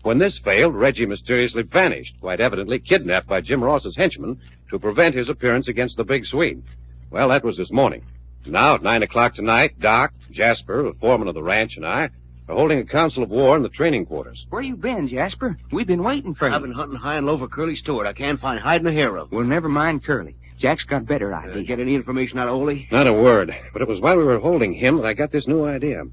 When this failed, Reggie mysteriously vanished, quite evidently kidnapped by Jim Ross's henchmen to prevent his appearance against the Big Swede. Well, that was this morning. Now, at 9 o'clock tonight, Doc, Jasper, the foreman of the ranch, and I are holding a council of war in the training quarters. Where you been, Jasper? We've been waiting for you. I've been hunting high and low for Curly Stewart. I can't find hide and a hair of him. Well, never mind Curly. Jack's got better ideas. Get any information out of Ole? Not a word. But it was while we were holding him that I got this new idea.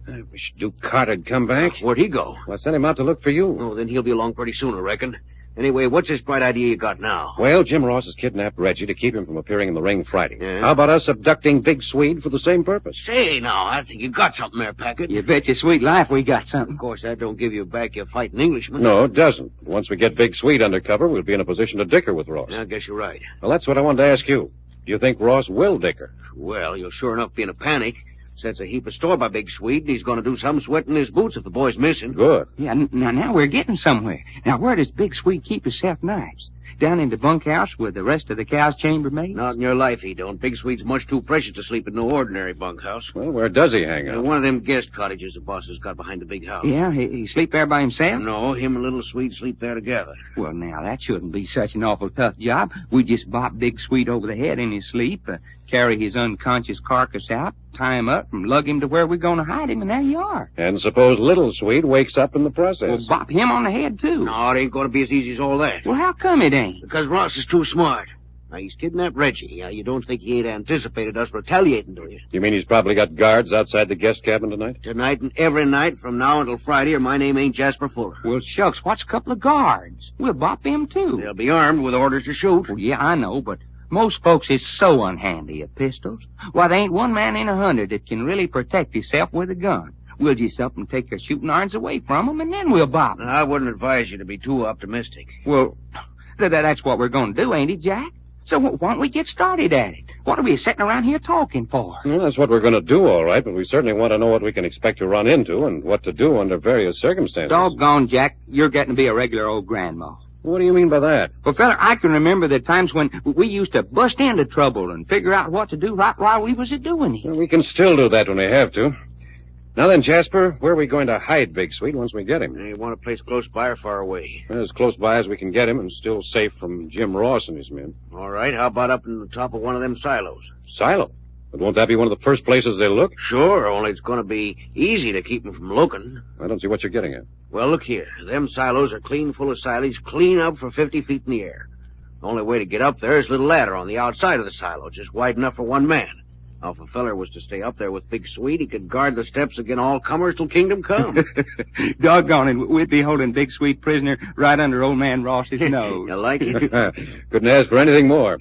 I wish Duke Carter'd come back. Where'd he go? Well, I sent him out to look for you. Oh, then he'll be along pretty soon, I reckon. Anyway, what's this bright idea you got now? Well, Jim Ross has kidnapped Reggie to keep him from appearing in the ring Friday. Yeah. How about us abducting Big Swede for the same purpose? Say, now, I think you got something there, Packard. You bet your sweet life we got something. Of course, that don't give you back your fighting Englishman. No, it doesn't. Once we get Big Swede under cover, we'll be in a position to dicker with Ross. I guess you're right. Well, that's what I wanted to ask you. Do you think Ross will dicker? Well, you'll sure enough be in a panic. Sets a heap of store by Big Swede, and he's going to do some sweating his boots if the boy's missing. Good. Yeah, now we're getting somewhere. Now, where does Big Swede keep his self-knives? Down in the bunkhouse with the rest of the cow's chambermaids? Not in your life he don't. Big Swede's much too precious to sleep in no ordinary bunkhouse. Well, where does he hang out? One of them guest cottages the boss has got behind the big house. Yeah, he sleep there by himself? No, him and little Swede sleep there together. Well, now, that shouldn't be such an awful tough job. We just bop Big Swede over the head in his sleep, carry his unconscious carcass out, tie him up, and lug him to where we're going to hide him, and there you are. And suppose little Swede wakes up in the process. Well, bop him on the head, too. No, it ain't going to be as easy as all that. Well, how come it ain't? Because Ross is too smart. Now, he's kidnapped Reggie. You don't think he ain't anticipated us retaliating, do you? You mean he's probably got guards outside the guest cabin tonight? Tonight and every night from now until Friday, or my name ain't Jasper Fuller. Well, shucks, what's a couple of guards? We'll bop them, too. They'll be armed with orders to shoot. Well, yeah, I know, but most folks is so unhandy at pistols. Why, there ain't one man in 100 that can really protect himself with a gun. We'll just up and take their shooting irons away from them, and then we'll bop them. I wouldn't advise you to be too optimistic. Well, that's what we're going to do, ain't it, Jack? So why don't we get started at it? What are we sitting around here talking for? Well, that's what we're going to do, all right, but we certainly want to know what we can expect to run into and what to do under various circumstances. Doggone, Jack, you're getting to be a regular old grandma. What do you mean by that? Well, fella, I can remember the times when we used to bust into trouble and figure out what to do right while we was doing it. Well, we can still do that when we have to. Now then, Jasper, where are we going to hide Big Swede once we get him? You want a place close by or far away? Well, as close by as we can get him and still safe from Jim Ross and his men. All right, how about up in the top of one of them silos? Silo? But won't that be one of the first places they look? Sure, only it's going to be easy to keep them from looking. I don't see what you're getting at. Well, look here. Them silos are clean full of silage, clean up for 50 feet in the air. The only way to get up there is a little ladder on the outside of the silo, just wide enough for one man. Now, if a feller was to stay up there with Big Swede, he could guard the steps against all comers till kingdom come. Doggone it, we'd be holding Big Swede prisoner right under old man Ross's nose. You like it? Couldn't ask for anything more.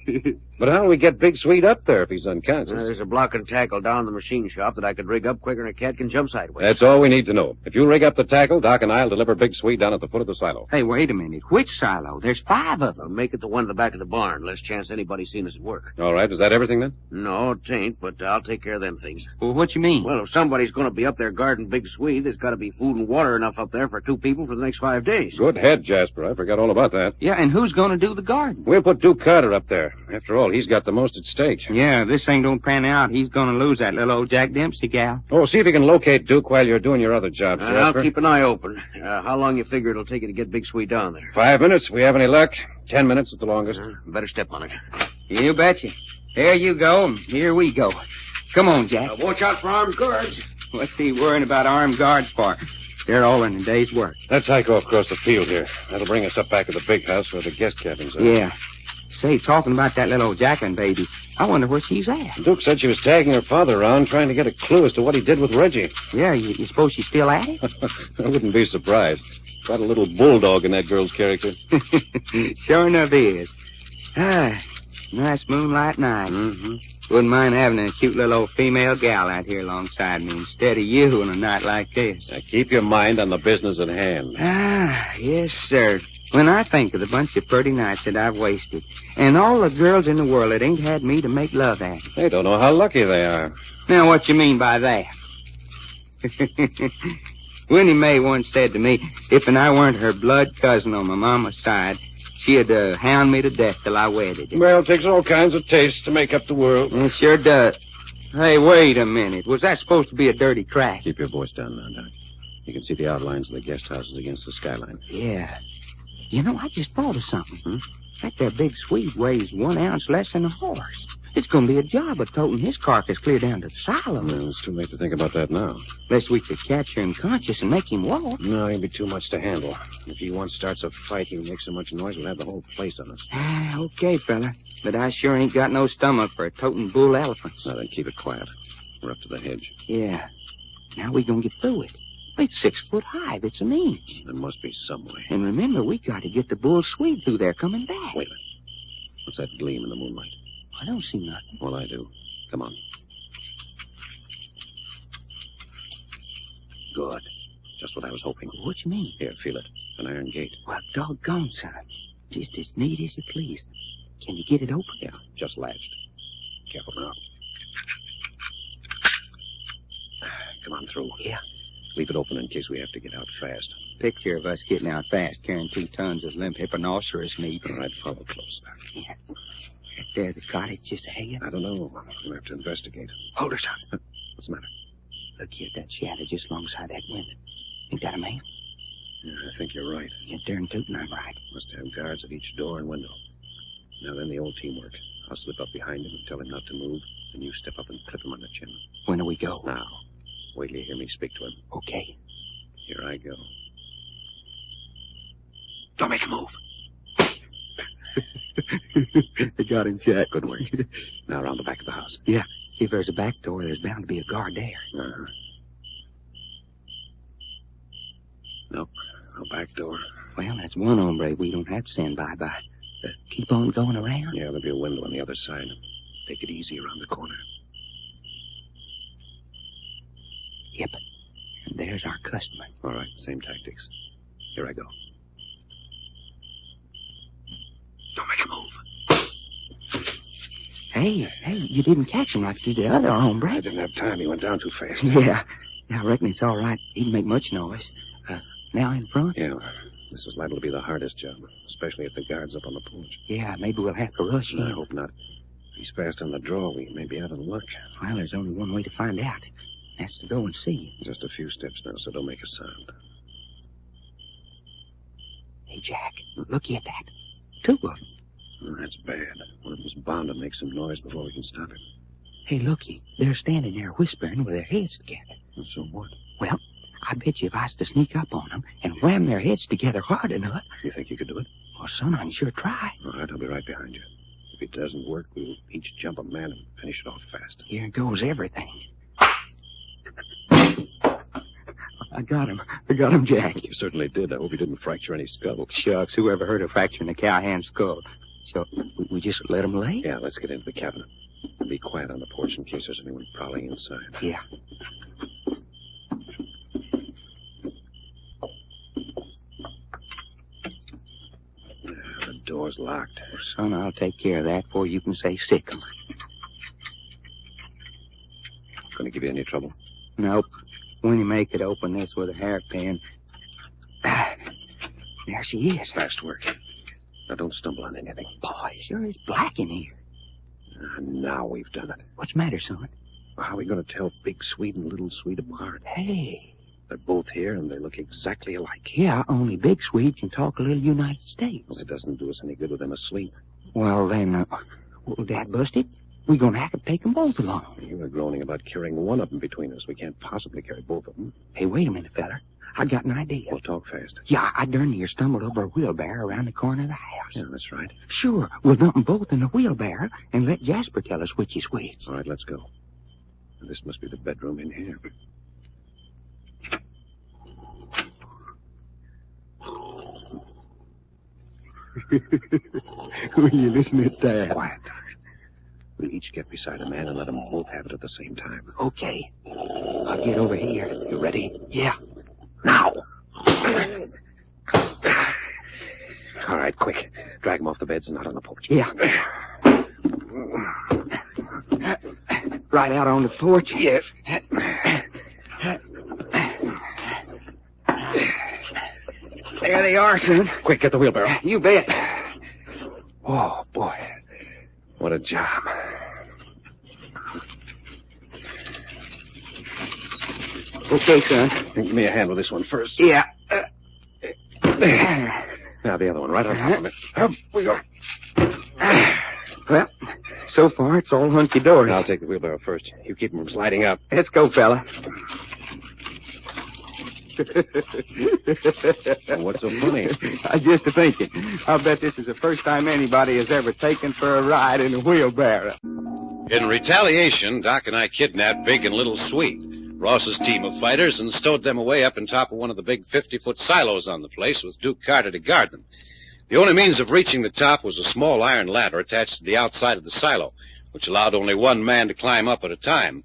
But how do we get Big Swede up there if he's unconscious? There's a block and tackle down in the machine shop that I could rig up quicker than a cat can jump sideways. That's all we need to know. If you rig up the tackle, Doc and I'll deliver Big Swede down at the foot of the silo. Hey, wait a minute. Which silo? There's 5 of them. I'll make it the one at the back of the barn. Less chance anybody seen us at work. All right, is that everything then? No, it ain't, but I'll take care of them things. Well, what you mean? Well, if somebody's going to be up there guarding Big Swede, there's got to be food and water enough up there for 2 people for the next 5 days. Good head, Jasper. I forgot all about that. Yeah, and who's going to do the garden? We'll put Duke Carter up there. After all, he's got the most at stake. Yeah, if this thing don't pan out, he's going to lose that little old Jack Dempsey gal. Oh, see if you can locate Duke while you're doing your other jobs, Jasper. I'll keep an eye open. How long you figure it'll take you to get Big Swede down there? 5 minutes, if we have any luck. 10 minutes at the longest. Better step on it. You betcha. There you go, and here we go. Come on, Jack. Watch out for armed guards. What's he worrying about armed guards for? They're all in a day's work. Let's hike off across the field here. That'll bring us up back at the big house where the guest cabins are. Yeah. Say, talking about that little old Jacqueline baby, I wonder where she's at. Duke said she was tagging her father around, trying to get a clue as to what he did with Reggie. Yeah, you suppose she's still at it? I wouldn't be surprised. Got a little bulldog in that girl's character. Sure enough is. Ah, nice moonlight night. Mm-hmm. Wouldn't mind having a cute little old female gal out here alongside me instead of you on a night like this. Now keep your mind on the business at hand. Ah, yes, sir. When I think of the bunch of pretty nights that I've wasted, and all the girls in the world that ain't had me to make love at. They don't know how lucky they are. Now, what you mean by that? Winnie Mae once said to me, if and I weren't her blood cousin on my mama's side, she'd hound me to death till I wedded her. Well, it takes all kinds of tastes to make up the world. It sure does. Hey, wait a minute. Was that supposed to be a dirty crack? Keep your voice down now, Doc. You can see the outlines of the guest houses against the skyline. Yeah. You know, I just thought of something. That there Big Swede weighs 1 ounce less than a horse. It's going to be a job of toting his carcass clear down to the silo. Well, it's too late to think about that now. Unless we could catch her unconscious and make him walk. No, he'll be too much to handle. If he once starts a fight, he'll make so much noise we'll have the whole place on us. Okay, fella. But I sure ain't got no stomach for toting bull elephants. Now then, keep it quiet. We're up to the hedge. Yeah. Now we gonna get through it. It's 6 foot high. If it's an inch. There must be some way. And remember, we got to get the bull Swede through there coming back. Wait a minute. What's that gleam in the moonlight? I don't see nothing. Well, I do. Come on. Good. Just what I was hoping. What you mean? Here, feel it. An iron gate. Well, doggone, son. Just as neat as you please. Can you get it open? Yeah, just latched. Careful now. Come on through. Yeah. Leave it open in case we have to get out fast. Picture of us getting out fast, carrying 2 tons of limp hipponoceros meat. All right, follow close. Yeah. There, the cottage just ahead. I don't know. We'll have to investigate. Hold her, son. What's the matter? Look here at that shadow just alongside that window. Ain't that a man? Yeah, I think you're right. You're darn tootin' I'm right. Must have guards at each door and window. Now then, the old teamwork. I'll slip up behind him and tell him not to move, and you step up and clip him on the chin. When do we go? Now. Wait till you hear me speak to him. Okay. Here I go. Don't make a move. They got him, Jack. Good work. Now around the back of the house. Yeah. If there's a back door, there's bound to be a guard there. Uh-huh. Nope. No back door. Well, that's one hombre we don't have to send by. Keep on going around? Yeah, there'll be a window on the other side. Take it easy around the corner. Yep. And there's our customer. All right, same tactics. Here I go. Don't make a move. Hey, you didn't catch him like you did the other hombre. I didn't have time. He went down too fast. Yeah, I reckon it's all right. He didn't make much noise. Now in front? Yeah. This is liable to be the hardest job, especially if the guard's up on the porch. Yeah, maybe we'll have to rush him. I hope not. If he's fast on the draw, we may be out of luck. Well, there's only one way to find out. That's to go and see. Just a few steps now, so don't make a sound. Hey, Jack, looky at that. 2 of them. Oh, that's bad. One of them's bound to make some noise before we can stop him. Hey, looky. They're standing there whispering with their heads together. So what? Well, I bet you if I was to sneak up on them and wham their heads together hard enough... You think you could do it? Well, son, I can sure try. All right, I'll be right behind you. If it doesn't work, we'll each jump a man and finish it off fast. Here goes everything. I got him, Jack. You certainly did. I hope you didn't fracture any skulls. Shucks, who ever heard of fracturing a cowhand skull? So, we just let him lay? Yeah, let's get into the cabin. Be quiet on the porch in case there's anyone prowling inside. Yeah. The door's locked. Son, I'll take care of that before you can say sick 'em. Going to give you any trouble? Nope. When you make it open this with a hairpin. There she is. Fast work. Now, don't stumble on anything. Boy, it sure is black in here. Now we've done it. What's the matter, son? Well, how are we going to tell Big Swede and Little Swede apart? Hey. They're both here, and they look exactly alike. Yeah, only Big Swede can talk a little United States. Well, it doesn't do us any good with them asleep. Well, then, will Dad bust it? We're going to have to take them both along. You were groaning about carrying one of them between us. We can't possibly carry both of them. Hey, wait a minute, feller. I got an idea. Well, talk fast. Yeah, I darn near stumbled over a wheelbarrow around the corner of the house. Yeah, that's right. Sure. We'll dump them both in the wheelbarrow and let Jasper tell us which is which. All right, let's go. This must be the bedroom in here. Will you listen to that? Quiet. We'll each get beside a man and let them both have it at the same time. Okay. I'll get over here. You ready? Yeah. Now! All right, quick. Drag them off the beds and out on the porch. Yeah. Right out on the porch? Yes. There they are, son. Quick, get the wheelbarrow. You bet. Oh, boy. What a job. Okay, son. Give me a hand with this one first. Yeah. Now the other one, right on top of it. Up we go. Well, so far it's all hunky-dory. I'll take the wheelbarrow first. You keep them from sliding up. Let's go, fella. Well, what's so funny? I just thinking. I'll bet this is the first time anybody has ever taken for a ride in a wheelbarrow. In retaliation, Doc and I kidnapped Big and Little Swede. Ross's team of fighters and stowed them away up on top of one of the big 50-foot silos on the place with Duke Carter to guard them. The only means of reaching the top was a small iron ladder attached to the outside of the silo, which allowed only one man to climb up at a time.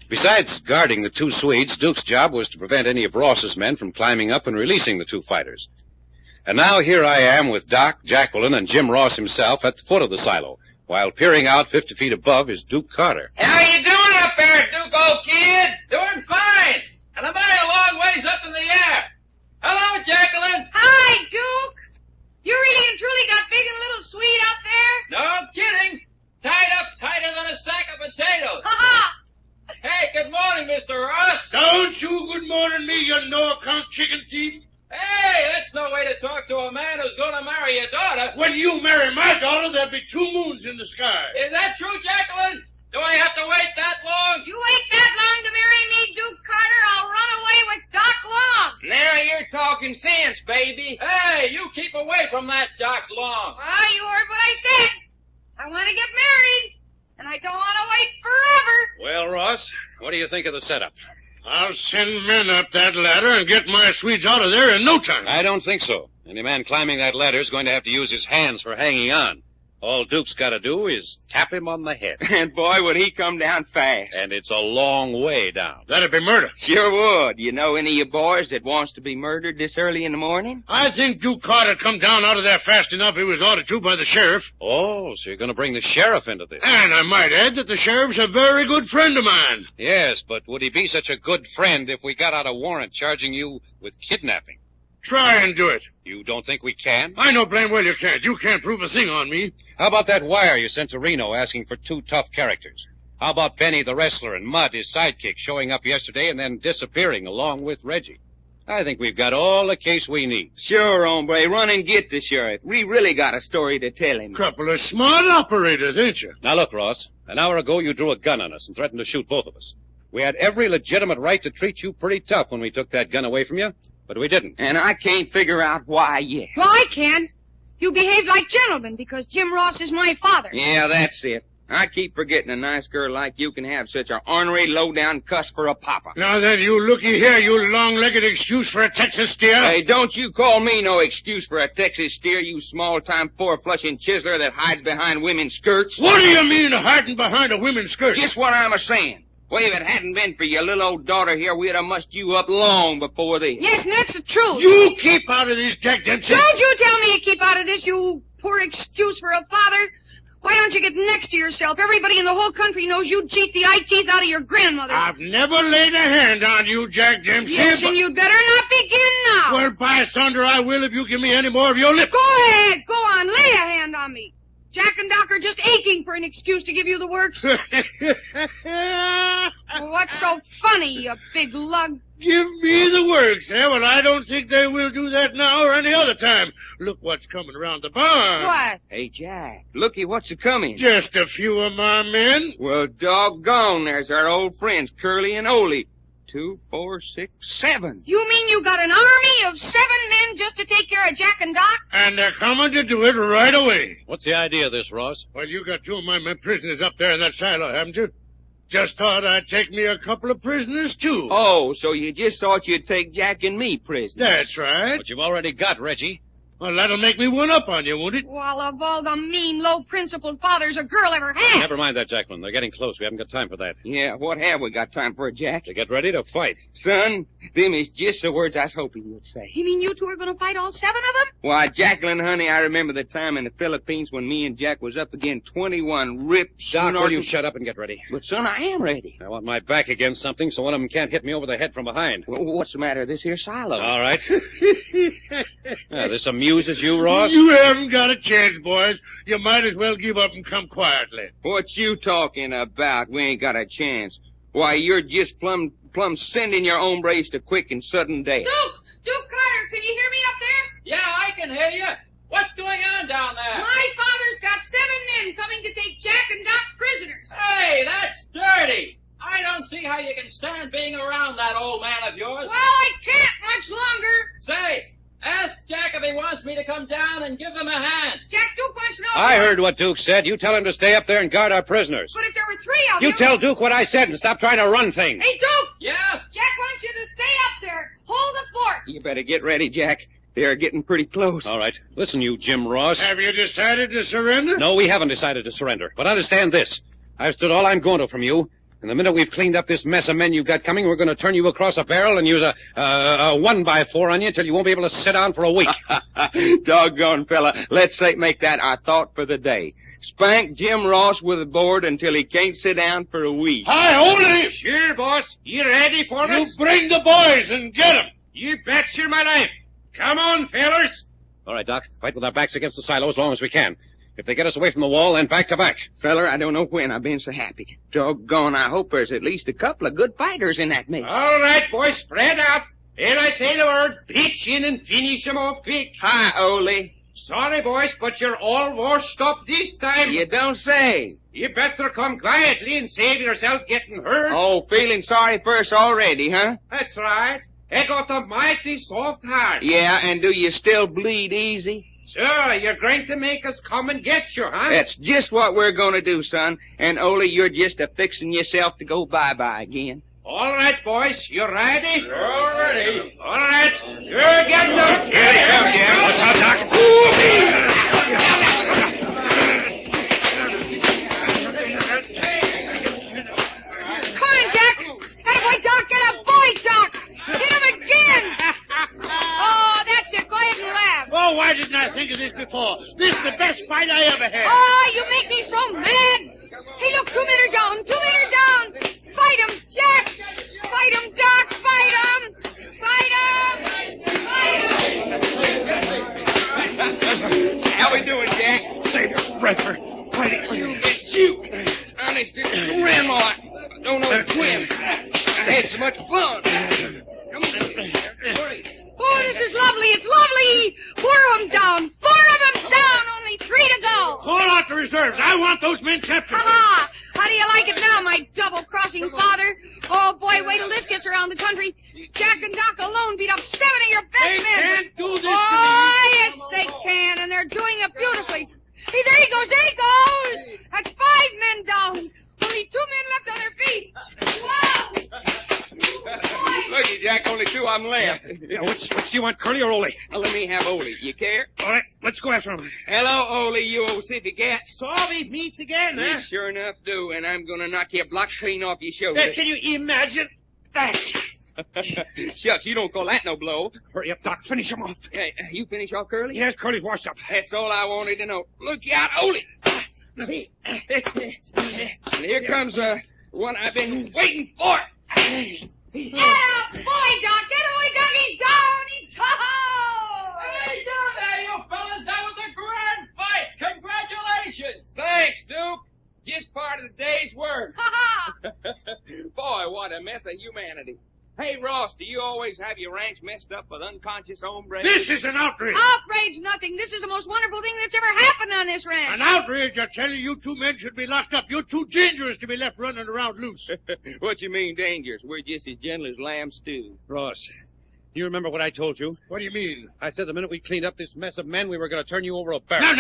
Besides guarding the two Swedes, Duke's job was to prevent any of Ross's men from climbing up and releasing the two fighters. And now here I am with Doc, Jacqueline, and Jim Ross himself at the foot of the silo, while peering out 50 feet above is Duke Carter. How you doing up there, Duke, old kid? Doing fine. And I'm a long ways up in the air. Hello, Jacqueline. Hi, Duke. You really and truly got big and little Swede out there? No kidding. Tied up tighter than a sack of potatoes. Ha-ha. Hey, good morning, Mr. Ross. Don't you good morning me, you no-account chicken thief. Hey, that's no way to talk to a man who's going to marry your daughter. When you marry my daughter, there'll be 2 moons in the sky. Is that true, Jacqueline? Do I have to wait that long? You wait that long to marry me, Duke Carter, I'll run away with Doc Long. Now you're talking sense, baby. Hey, you keep away from that Doc Long. Well, you heard what I said. I want to get married, and I don't want to wait forever. Well, Ross, what do you think of the setup? I'll send men up that ladder and get my Swedes out of there in no time. I don't think so. Any man climbing that ladder is going to have to use his hands for hanging on. All Duke's got to do is tap him on the head. And boy, would he come down fast. And it's a long way down. That'd be murder. Sure would. You know any of you boys that wants to be murdered this early in the morning? I think Duke Carter come down out of there fast enough. He was ordered to by the sheriff. Oh, so you're going to bring the sheriff into this. And I might add that the sheriff's a very good friend of mine. Yes, but would he be such a good friend if we got out a warrant charging you with kidnapping? Try and do it. You don't think we can? I know blame well you can't. You can't prove a thing on me. How about that wire you sent to Reno asking for 2 tough characters? How about Benny the wrestler and Mud, his sidekick, showing up yesterday and then disappearing along with Reggie? I think we've got all the case we need. Sure, hombre. Run and get the sheriff. We really got a story to tell him. Couple of smart operators, ain't you? Now look, Ross. An hour ago you drew a gun on us and threatened to shoot both of us. We had every legitimate right to treat you pretty tough when we took that gun away from you, but we didn't. And I can't figure out why yet. Well, I can. You behaved like gentlemen because Jim Ross is my father. Yeah, that's it. I keep forgetting a nice girl like you can have such a ornery, low-down cuss for a papa. Now then, you looky here, you long-legged excuse for a Texas steer. Hey, don't you call me no excuse for a Texas steer, you small-time four-flushing chiseler that hides behind women's skirts. What do you mean, hiding behind a women's skirt? Just what I'm a-saying. Well, if it hadn't been for your little old daughter here, we'd have mussed you up long before this. Yes, and that's the truth. You keep out of this, Jack Dempsey. Don't you tell me to keep out of this, you poor excuse for a father. Why don't you get next to yourself? Everybody in the whole country knows you cheat the eye teeth out of your grandmother. I've never laid a hand on you, Jack Dempsey. Yes, and you'd better not begin now. Well, by thunder, I will if you give me any more of your lip. Go ahead. Go on. Lay a hand on me. Jack and Doc are just aching for an excuse to give you the works. Well, what's so funny, you big lug? Give me the works, eh? Well, I don't think they will do that now or any other time. Look what's coming around the barn. What? Hey, Jack, looky what's a-coming. Just a few of my men. Well, doggone, there's our old friends, Curly and Ole. 2, 4, 6, 7. You mean you got an army of 7 men just to take care of Jack and Doc? And they're coming to do it right away. What's the idea of this, Ross? Well, you got 2 of my men prisoners up there in that silo, haven't you? Just thought I'd take me a couple of prisoners, too. Oh, so you just thought you'd take Jack and me prisoners. That's right. But you've already got Reggie. Well, that'll make me one up on you, won't it? Well, of all the mean, low-principled fathers a girl ever had. Never mind that, Jacqueline. They're getting close. We haven't got time for that. Yeah, what have we got time for, Jack? To get ready to fight. Son, them is just the words I was hoping you'd say. You mean you 2 are going to fight all 7 of them? Why, Jacqueline, honey, I remember the time in the Philippines when me and Jack was up against 21 ripped... Doc, will you shut up and get ready? But, son, I am ready. I want my back against something so one of them can't hit me over the head from behind. Well, what's the matter with this here silo? All right. This amuses you, Ross? You haven't got a chance, boys. You might as well give up and come quietly. What you talking about? We ain't got a chance. Why, you're just plumb sending your hombres to quick and sudden death. Duke Carter, can you hear me up there? Yeah, I can hear you. What's going on down there? My father's got 7 men coming to take Jack and Doc prisoners. Hey, that's dirty. I don't see how you can stand being around that old man of yours. Well, I can't much longer. Say, ask Jack if he wants me to come down and give them a hand. Jack, Duke wants to know... I heard what Duke said. You tell him to stay up there and guard our prisoners. But if there were 3 of You them... tell Duke what I said and stop trying to run things. Hey, Duke! Yeah? better get ready, Jack. They're getting pretty close. All right. Listen, you Jim Ross. Have you decided to surrender? No, we haven't decided to surrender. But understand this. I've stood all I'm going to from you. And the minute we've cleaned up this mess of men you've got coming, we're going to turn you across a barrel and use a 1x4 on you until you won't be able to sit down for a week. Doggone, fella. Let's make that our thought for the day. Spank Jim Ross with a board until he can't sit down for a week. Hi, Ole! Sure, boss. You ready for You us? bring the boys and get 'em. You betcha my life. Come on, fellers. All right, Doc. Fight with our backs against the silo as long as we can. If they get us away from the wall, then back to back. Feller, I don't know when I've been so happy. Doggone, I hope there's at least a couple of good fighters in that mix. All right, boys, spread out. Then I say the word, pitch in and finish 'em off quick. Hi, Ole. Sorry, boys, but you're all washed up this time. You don't say. You better come quietly and save yourself getting hurt. Oh, feeling sorry for us already, huh? That's right. I got a mighty soft heart. Yeah, and do you still bleed easy? Sure, you're going to make us come and get you, huh? That's just what we're going to do, son. And, Ole, you're just a-fixing yourself to go bye-bye again. All right, boys, you ready? All ready. All right, you get them. Here they come, Jim. Watch out, Doc. Come on, Jack. Attaboy, Doc. Get a boy, Doc. Hit him again. Oh, that's it. Go ahead and laugh. Oh, why didn't I think of this before? This is the best fight I ever had. Oh, you make me so mad. Hey, look, 2 men are down. 2 men are down. Fight him, Jack. Fight him, Doc. Fight him. Fight him. How we doing, Jack? Save your breath for fighting. You get you. Honest, Grandma, I don't know when. I had so much fun. Come on. Oh, this is lovely. It's lovely. 4 of them down. 4 of them down. Only 3 to go. Call out the reserves. I want those men captured. Ha-ha. How do you like it now, my double-crossing father? Oh, boy, wait till this gets around the country. Jack and Doc alone beat up 7 of your best They men. can't do this to me. Oh, yes, they can, and they're doing it beautifully. Hey, there he goes. There he goes. That's 5 men down. Only 2 men left on their feet. Wow. Looky, Jack, only 2 of them left. Yeah, which do you want, Curly or Ole? Let me have Ole. You care? All right, let's go after him. Hello, Ole, you old city cat. So we meet again, You huh? sure enough do, and I'm going to knock your block clean off your shoulders. Can you imagine that? Shucks, you don't call that no blow. Hurry up, Doc. Finish him off. Hey, you finish off, Curly? Yes, Curly's washed up. That's all I wanted to know. Look out, Ole. And here comes one I've been waiting for. Yeah, boy, Doc. Get away, Doc. He's down. He's down. Hey, down there, you fellas. That was a grand fight. Congratulations. Thanks, Duke. Just part of the day's work. Ha-ha. Boy, what a mess of humanity. Hey, Ross, do you always have your ranch messed up with unconscious hombres? This is an outrage. Outrage nothing. This is the most wonderful thing that's ever happened on this ranch. An outrage, I tell you. You 2 men should be locked up. You're too dangerous to be left running around loose. What you mean, dangerous? We're just as gentle as lamb stew. Ross, you remember what I told you? What do you mean? I said the minute we cleaned up this mess of men, we were going to turn you over a barrel.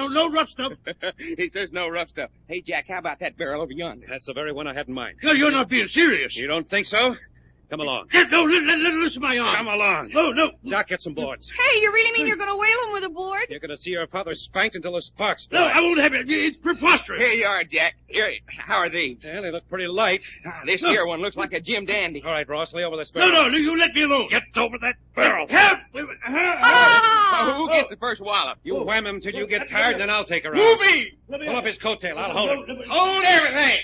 No rough stuff. He says no rough stuff. Hey, Jack, how about that barrel over yonder? That's the very one I had in mind. No, you're not being serious. You don't think so? Come along. No, listen to my arm. Come along. No. Doc, get some boards. Hey, you really mean you're going to whale him with a board? You're going to see your father spanked until the sparks No, fly. I won't have it. It's preposterous. Here you are, Jack. Here, how are these? Well, they look pretty light. This here one looks like a Jim Dandy. All right, Ross, lay over this barrel. No, you let me alone. Get over that barrel. Help! Who gets the first wallop? You wham him till you get tired, and then I'll take her out. Movie! Pull up his coattail. I'll hold him. Hold everything!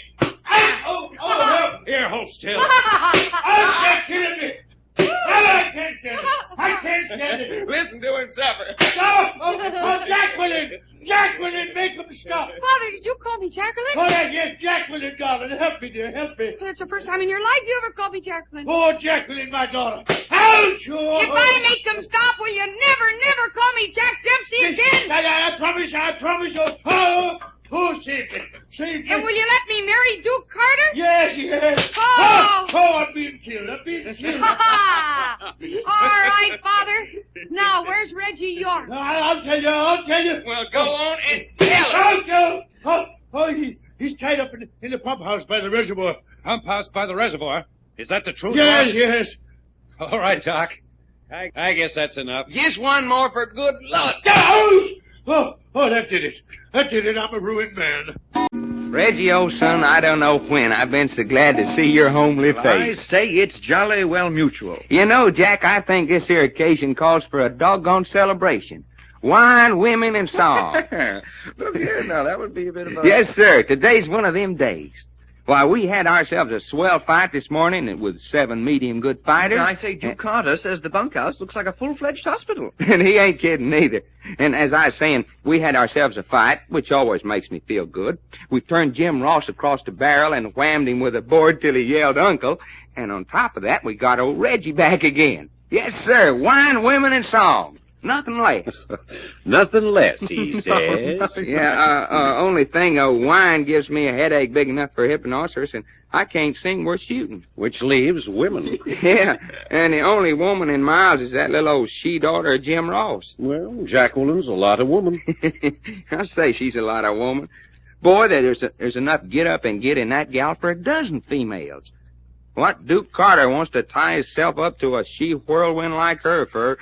Here, hold still. Stop killing me. I can't stand it. Listen to him suffer. Stop! Oh, Jacqueline, make him stop. Father, did you call me Jacqueline? Oh, yes, Jacqueline, darling. Help me, dear, help me. That's the first time in your life you ever called me Jacqueline. Oh, Jacqueline, my daughter. Ouch! If I make them stop, will you never call me Jack Dempsey again? I promise. Oh, save me. And will you let me marry Duke Carter? Yes. Oh. I'm being killed. Ha! All right, Father. Now, where's Reggie York? I'll tell you. Well, go on and tell him. He's tied up in the pump house by the reservoir. Pump house by the reservoir? Is that the truth, Yes, Ross? yes. All right, Doc. I guess that's enough. Just one more for good luck. Oh, that did it. That did it. I'm a ruined man. Reggie, old son, I don't know when I've been so glad to see your homely face. I say it's jolly well mutual. You know, Jack, I think this here occasion calls for a doggone celebration. Wine, women, and song. Look here now, that would be a bit of a... Yes, sir. Today's one of them days. Why, we had ourselves a swell fight this morning with 7 medium good fighters. I say, Duke Carter says the bunkhouse looks like a full-fledged hospital. And he ain't kidding either. And as I was saying, we had ourselves a fight, which always makes me feel good. We turned Jim Ross across the barrel and whammed him with a board till he yelled uncle. And on top of that, we got old Reggie back again. Yes, sir. Wine, women, and song. Nothing less. Nothing less, he says. Only thing, wine gives me a headache big enough for a hipponoceros, and I can't sing worth shooting. Which leaves women. Yeah, and the only woman in miles is that little old she-daughter of Jim Ross. Well, Jacqueline's a lot of woman. I say she's a lot of woman. Boy, there's enough get up and get in that gal for a dozen females. What Duke Carter wants to tie himself up to a she-whirlwind like her for...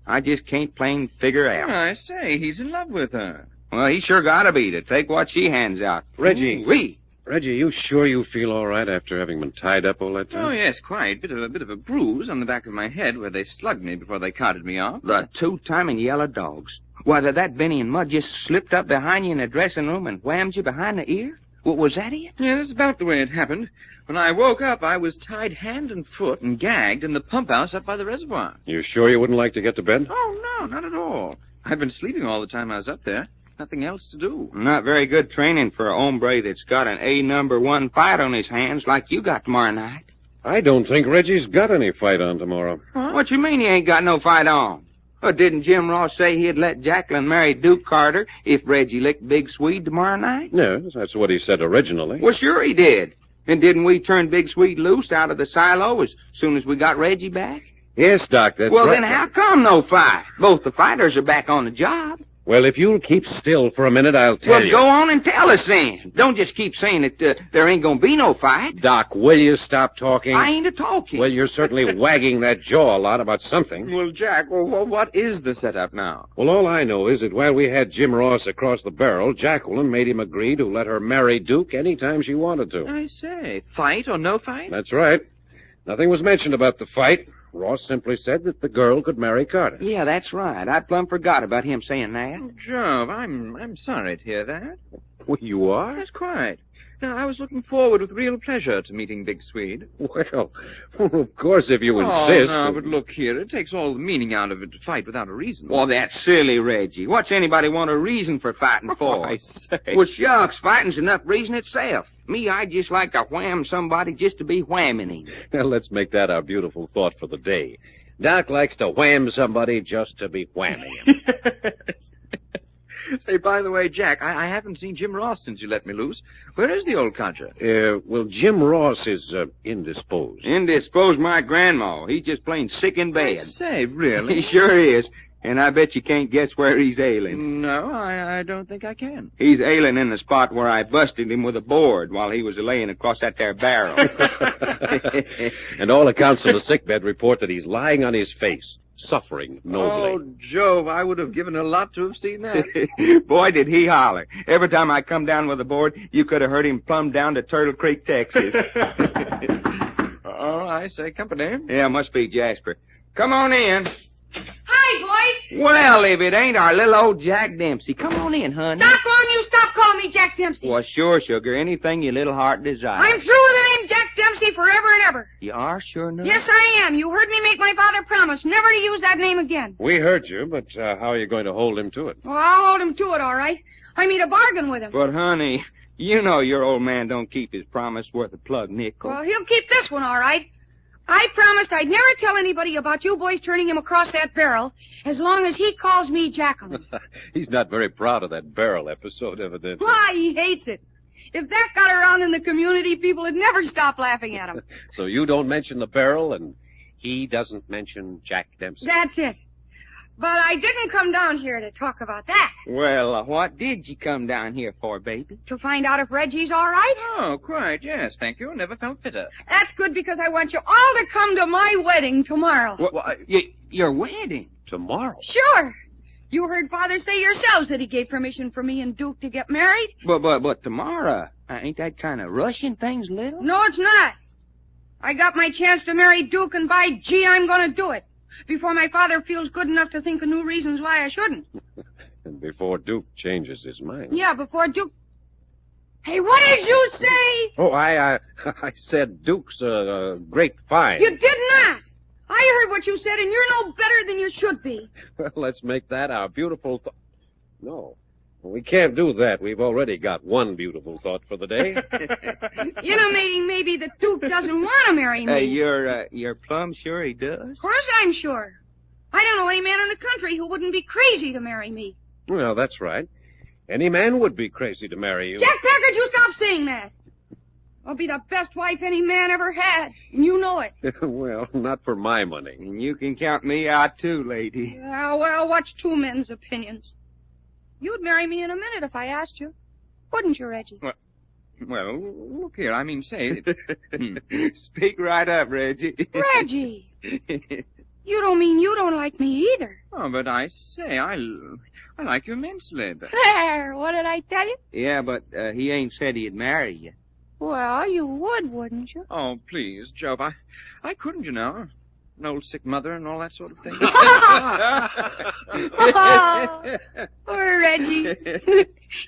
I just can't plain figure out. I say, he's in love with her. Well, he sure gotta be to take what she hands out. Reggie. We. Reggie, you sure you feel all right after having been tied up all that time? Oh, yes, quite. Bit of a bruise on the back of my head where they slugged me before they carted me off. The 2-timing yellow dogs. Why, that Benny and Mud just slipped up behind you in the dressing room and whammed you behind the ear? What was that it? Yeah, that's about the way it happened. When I woke up, I was tied hand and foot and gagged in the pump house up by the reservoir. You sure you wouldn't like to get to bed? Oh, no, not at all. I've been sleeping all the time I was up there. Nothing else to do. Not very good training for a hombre that's got an A1 fight on his hands like you got tomorrow night. I don't think Reggie's got any fight on tomorrow. Huh? What you mean he ain't got no fight on? Well, didn't Jim Ross say he'd let Jacqueline marry Duke Carter if Reggie licked Big Swede tomorrow night? Yes, that's what he said originally. Well, sure he did. And didn't we turn Big Swede loose out of the silo as soon as we got Reggie back? Yes, Doc, that's well, right. Then how come no fight? Both the fighters are back on the job. Well, if you'll keep still for a minute, I'll tell you. Well, go on and tell us then. Don't just keep saying that there ain't gonna be no fight. Doc, will you stop talking? I ain't a-talking. Well, you're certainly wagging that jaw a lot about something. Well, Jack, what is the setup now? Well, all I know is that while we had Jim Ross across the barrel, Jacqueline made him agree to let her marry Duke any time she wanted to. I say, fight or no fight? That's right. Nothing was mentioned about the fight. Ross simply said that the girl could marry Carter. Yeah, that's right. I plumb forgot about him saying that. Oh, Jove, I'm sorry to hear that. Well, you are? Yes, quite. Now, I was looking forward with real pleasure to meeting Big Swede. Well, of course, if you insist. Oh, no, but look here. It takes all the meaning out of it to fight without a reason. Well, that's silly, Reggie. What's anybody want a reason for fighting for? I say. Well, shucks, fighting's enough reason itself. Me, I'd just like to wham somebody just to be whamming him. Well, let's make that our beautiful thought for the day. Doc likes to wham somebody just to be whamming him. Say, by the way, Jack, I haven't seen Jim Ross since you let me loose. Where is the old codger? Well, Jim Ross is indisposed. Indisposed my grandma. He's just plain sick in bed. I say, really? He sure is. And I bet you can't guess where he's ailing. No, I don't think I can. He's ailing in the spot where I busted him with a board while he was laying across that there barrel. And all accounts from the sickbed report that he's lying on his face, suffering nobly. Oh, Jove, I would have given a lot to have seen that. Boy, did he holler. Every time I come down with a board, you could have heard him plumb down to Turtle Creek, Texas. Oh, I say, company. Yeah, must be Jasper. Come on in. Hi, boys. Well, if it ain't our little old Jack Dempsey. Come on in, honey. Doc, won't you stop calling me Jack Dempsey? Well, sure, sugar. Anything your little heart desires. I'm through with the name Jack Dempsey forever and ever. You are sure now? Yes, I am. You heard me make my father promise never to use that name again. We heard you, but how are you going to hold him to it? Well, I'll hold him to it, all right. I made a bargain with him. But, honey, you know your old man don't keep his promise worth a plug nickel. Well, he'll keep this one, all right. I promised I'd never tell anybody about you boys turning him across that barrel as long as he calls me Jacqueline. He's not very proud of that barrel episode, evidently. Why, he hates it. If that got around in the community, people would never stop laughing at him. So you don't mention the barrel, and he doesn't mention Jack Dempsey? That's it. But I didn't come down here to talk about that. Well, what did you come down here for, baby? To find out if Reggie's all right? Oh, quite, yes, thank you. Never felt fitter. That's good because I want you all to come to my wedding tomorrow. What, Your wedding? Tomorrow. Sure. You heard Father say yourselves that he gave permission for me and Duke to get married. But tomorrow, ain't that kind of rushing things a little? No, it's not. I got my chance to marry Duke, and by gee, I'm going to do it. Before my father feels good enough to think of new reasons why I shouldn't. And before Duke changes his mind. Yeah, before Duke... Hey, what did you say? Oh, I said Duke's a great find. You did not. I heard what you said, and you're no better than you should be. Well, let's make that our beautiful No, we can't do that. We've already got one beautiful thought for the day. Intimating maybe that Duke doesn't want to marry me. You're plumb sure he does? Of course I'm sure. I don't know any man in the country who wouldn't be crazy to marry me. Well, that's right. Any man would be crazy to marry you. Jack Packard, you stop saying that. I'll be the best wife any man ever had, and you know it. Well, not for my money. And you can count me out, too, lady. Well, what's two men's opinions? You'd marry me in a minute if I asked you. Wouldn't you, Reggie? Well, look here, I mean, say... Speak right up, Reggie. Reggie! You don't mean you don't like me either. Oh, but I say, I like you immensely. But... There, what did I tell you? Yeah, but he ain't said he'd marry you. Well, you would, wouldn't you? Oh, please, Job, I couldn't, you know. An old sick mother and all that sort of thing. Oh, poor Reggie.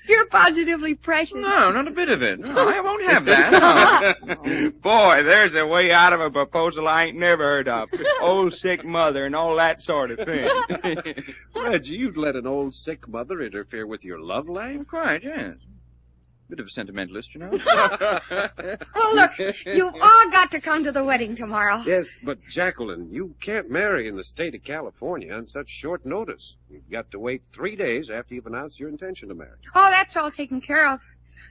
You're positively precious. No, not a bit of it. No, I won't have that. No. Boy, there's a way out of a proposal I ain't never heard of. Old sick mother and all that sort of thing. Reggie, you'd let an old sick mother interfere with your love life? Quite, yes. Bit of a sentimentalist, you know. Oh, look, you've all got to come to the wedding tomorrow. Yes, but Jacqueline, you can't marry in the state of California on such short notice. You've got to wait 3 days after you've announced your intention to marry. Oh, that's all taken care of.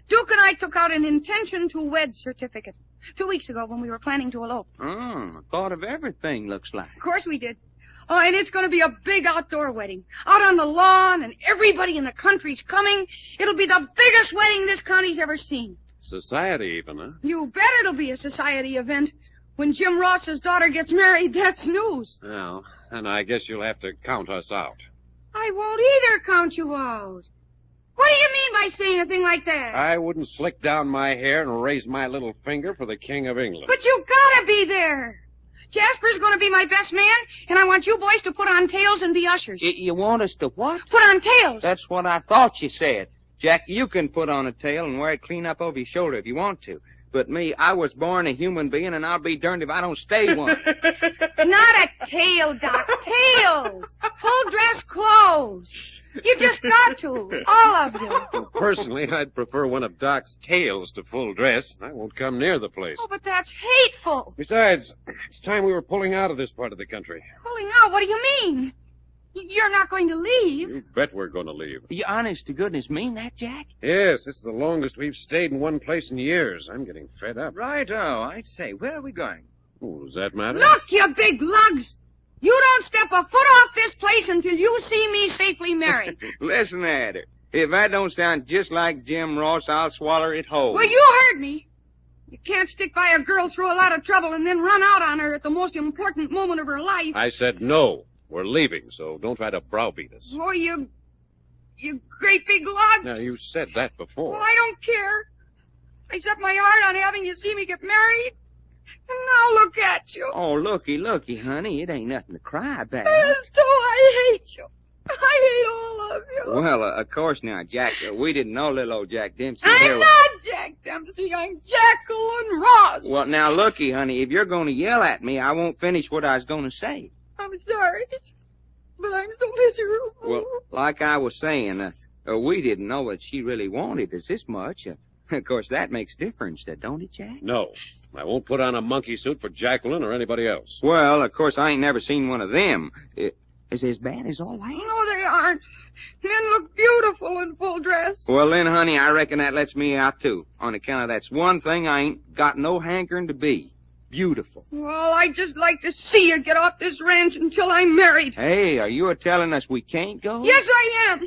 Duke and I took out an intention to wed certificate 2 weeks ago when we were planning to elope. Oh, thought of everything, looks like. Of course we did. Oh, and it's going to be a big outdoor wedding. Out on the lawn, and everybody in the country's coming. It'll be the biggest wedding this county's ever seen. Society even, huh? You bet it'll be a society event. When Jim Ross's daughter gets married, that's news. Well, and I guess you'll have to count us out. I won't either count you out. What do you mean by saying a thing like that? I wouldn't slick down my hair and raise my little finger for the King of England. But you gotta be there. Jasper's going to be my best man, and I want you boys to put on tails and be ushers. You want us to what? Put on tails. That's what I thought you said. Jack, you can put on a tail and wear it clean up over your shoulder if you want to. But me, I was born a human being, and I'll be darned if I don't stay one. Not a tail, Doc. Tails. Full dress clothes. You just got to. All of you. Well, personally, I'd prefer one of Doc's tails to full dress. I won't come near the place. Oh, but that's hateful. Besides, it's time we were pulling out of this part of the country. Pulling out? What do you mean? You're not going to leave. You bet we're going to leave. You honest to goodness mean that, Jack? Yes, it's the longest we've stayed in one place in years. I'm getting fed up. Righto, I'd say. Where are we going? Oh, does that matter? Look, you big lugs. You don't step a foot off this place until you see me safely married. Listen at her. If that don't sound just like Jim Ross, I'll swallow it whole. Well, you heard me. You can't stick by a girl through a lot of trouble and then run out on her at the most important moment of her life. I said no. We're leaving, so don't try to browbeat us. Oh, you great big lug. Now, you said that before. Well, I don't care. I set my heart on having you see me get married. And now look at you. Oh, looky, honey. It ain't nothing to cry about. So I hate you. I hate all of you. Well, of course now, Jack. We didn't know little old Jack Dempsey. I'm not Jack Dempsey. I'm Jacqueline Ross. Well, now, looky, honey. If you're going to yell at me, I won't finish what I was going to say. I'm sorry, but I'm so miserable. Well, like I was saying, we didn't know that she really wanted us this much. Of course, that makes a difference, don't it, Jack? No. I won't put on a monkey suit for Jacqueline or anybody else. Well, of course, I ain't never seen one of them. Is it as bad as all that? No, they aren't. Men look beautiful in full dress. Well, then, honey, I reckon that lets me out, too. On account of that's one thing I ain't got no hankering to be. Beautiful. Well, I'd just like to see you get off this ranch until I'm married. Hey, are you telling us we can't go? Yes, I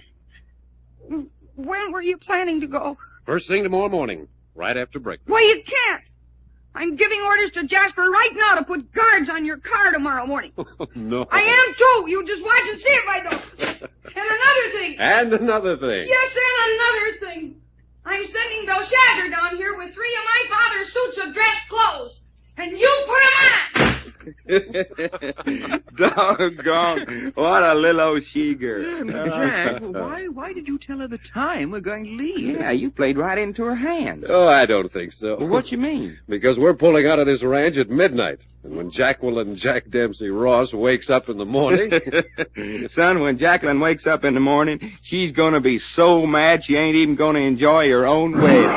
am. When were you planning to go? First thing tomorrow morning, right after breakfast. Well, you can't. I'm giving orders to Jasper right now to put guards on your car tomorrow morning. No. I am, too. You just watch and see if I don't. And another thing. And another thing. Yes, and another thing. I'm sending Belshazzar down here with 3 of my father's suits of dress clothes. And you put 'em on. Doggone. What a little old she-girl. Jack, why did you tell her the time we're going to leave? Yeah, you played right into her hands. Oh, I don't think so. Well, what you mean? Because we're pulling out of this ranch at midnight. And when Jacqueline Jack Dempsey Ross wakes up in the morning... Son, when Jacqueline wakes up in the morning, she's going to be so mad she ain't even going to enjoy her own wedding.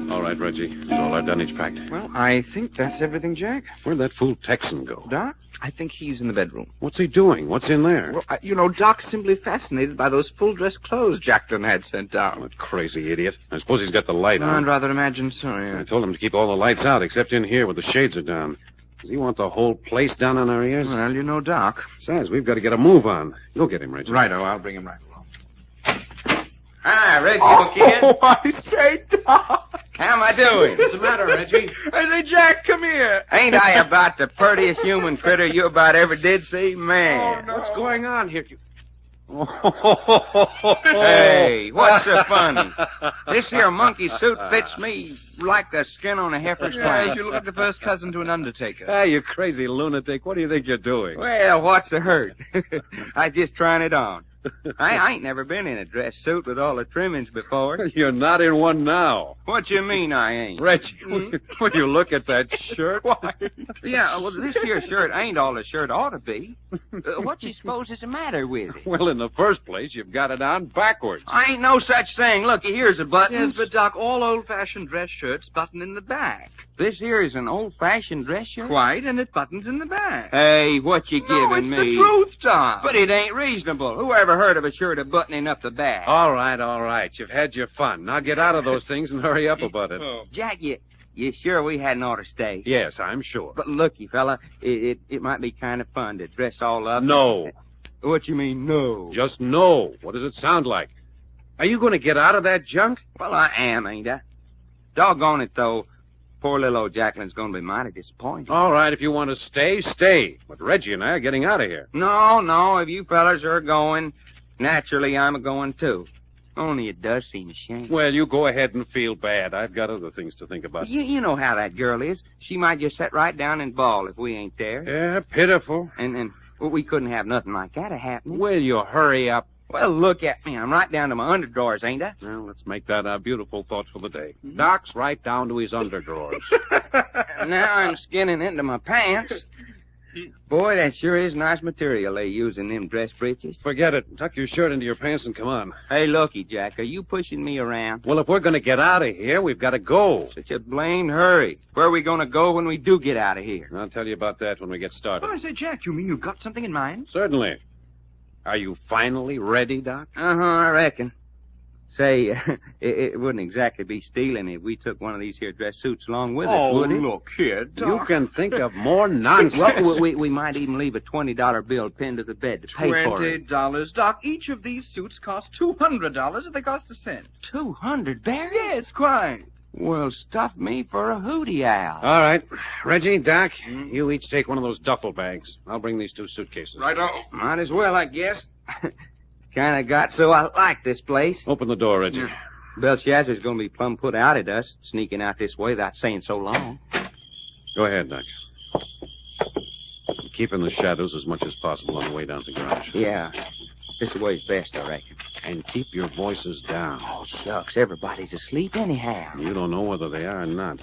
All right, Reggie. Is all our dunnage packed? Well, I think that's everything, Jack. Where'd that fool Texan go? Doc, I think he's in the bedroom. What's he doing? What's in there? Well, Doc's simply fascinated by those full-dress clothes Jacqueline had sent out. That crazy idiot. I suppose he's got the light on. I'd rather imagine so, yeah. I told him to keep all the lights out, except in here where the shades are down. Does he want the whole place down on our ears? Well, you know Doc. Besides, we've got to get a move on. You'll get him, Reggie. Righto, I'll bring him right along. Hi, Reggie, kid. Oh, I say, Doc. How am I doing? What's the matter, Reggie? I say, Jack, come here. Ain't I about the prettiest human critter you about ever did see? Man. Oh, no. What's going on here? Hey, what's so funny? This here monkey suit fits me like the skin on a heifer's Yeah, flank. you look like the first cousin to an undertaker. Hey, you crazy lunatic. What do you think you're doing? Well, what's the hurt? I just trying it on. I ain't never been in a dress suit with all the trimmings before. You're not in one now. What you mean I ain't? Reggie, will you look at that shirt? Yeah, well, this here shirt ain't all the shirt ought to be. What you suppose is the matter with it? Well, in the first place, you've got it on backwards. I ain't no such thing. Looky, here's a button. Yes, but, Doc, all old-fashioned dress shirts button in the back. This here is an old-fashioned dress shirt? Quite, and it buttons in the back. Hey, what you giving me? me? It's the truth, Doc. But it ain't reasonable. Who ever heard of a shirt of buttoning up the back? All right. You've had your fun. Now get out of those things and hurry up about it. Jack, you sure we hadn't ought to stay? Yes, I'm sure. But looky, fella, it might be kind of fun to dress all up. No. What you mean, no? Just no. What does it sound like? Are you going to get out of that junk? Well, I am, ain't I? Doggone it, though. Poor little old Jacqueline's going to be mighty disappointed. All right, if you want to stay, stay. But Reggie and I are getting out of here. No, if you fellas are going, naturally I'm a-going, too. Only it does seem a shame. Well, you go ahead and feel bad. I've got other things to think about. You know how that girl is. She might just sit right down and bawl if we ain't there. Yeah, pitiful. And we couldn't have nothing like that happening. Will you hurry up? Well, look at me. I'm right down to my underdrawers, ain't I? Well, let's make that our beautiful thought for the day. Doc's right down to his underdrawers. Now I'm skinning into my pants. Boy, that sure is nice material they use in them dress breeches. Forget it. Tuck your shirt into your pants and come on. Hey, looky, Jack, are you pushing me around? Well, if we're going to get out of here, we've got to go. Such a blamed hurry. Where are we going to go when we do get out of here? I'll tell you about that when we get started. Oh, I say, Jack, you mean you've got something in mind? Certainly. Are you finally ready, Doc? I reckon. Say, it wouldn't exactly be stealing if we took one of these here dress suits along with us, would it? Look here, Doc. You can think of more nonsense. Well, we might even leave a $20 bill pinned to the bed to pay for it. $20, Doc. Each of these suits cost $200 if they cost a cent. 200, Barry? Yes, quite. Well, stuff me for a hootie owl. All right. Reggie, Doc, you each take one of those duffel bags. I'll bring these 2 suitcases. Righto. Might as well, I guess. Kind of got so I like this place. Open the door, Reggie. Belshazzar's going to be plumb put out at us, sneaking out this way without saying so long. Go ahead, Doc. Keep in the shadows as much as possible on the way down to the garage. Yeah. This way's best, I reckon. And keep your voices down. Oh, shucks. Everybody's asleep anyhow. You don't know whether they are or not.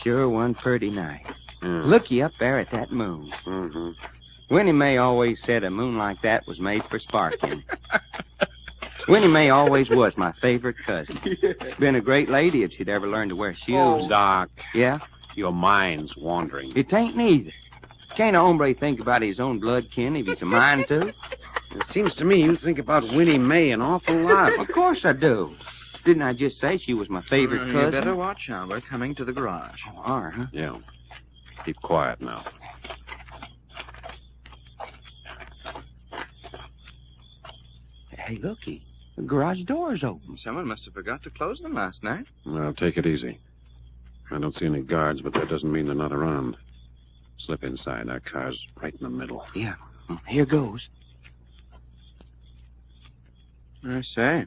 Sure one pretty night. Looky up there at that moon. Mm-hmm. Winnie Mae always said a moon like that was made for sparking. Winnie Mae always was my favorite cousin. Been a great lady if she'd ever learned to wear shoes. Oh, Doc. Yeah? Your mind's wandering. It ain't neither. Can't a hombre think about his own blood kin if he's a mind to? It seems to me you think about Winnie Mae an awful lot. Of course I do. Didn't I just say she was my favorite cousin? You better watch out. We're coming to the garage. Oh, are, huh? Yeah. Keep quiet now. Hey, looky. The garage door's open. Someone must have forgot to close them last night. Well, take it easy. I don't see any guards, but that doesn't mean they're not around. Slip inside. Our car's right in the middle. Yeah. Here goes. I say.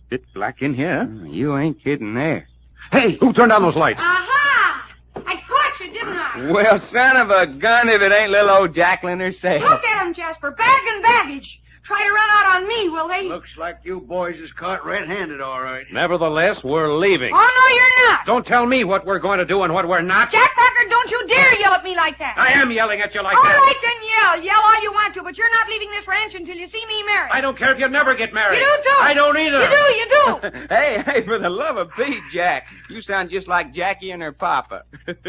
Bit black in here. You ain't kidding there. Hey, who turned on those lights? Aha! I caught you, didn't I? Well, son of a gun, if it ain't little old Jacqueline herself. Look at 'em, Jasper. Bag and baggage. Try to run out on me, will they? Looks like you boys is caught red-handed, all right. Nevertheless, we're leaving. Oh, no, you're not. Don't tell me what we're going to do and what we're not. Jack Packard, don't you dare yell at me like that. I am yelling at you like All that. right, then yell. Yell all you want to, but you're not leaving this ranch until you see me married. I don't care if you never get married. You do, too. I don't either. You do. Hey, for the love of Pete, Jack. You sound just like Jackie and her papa.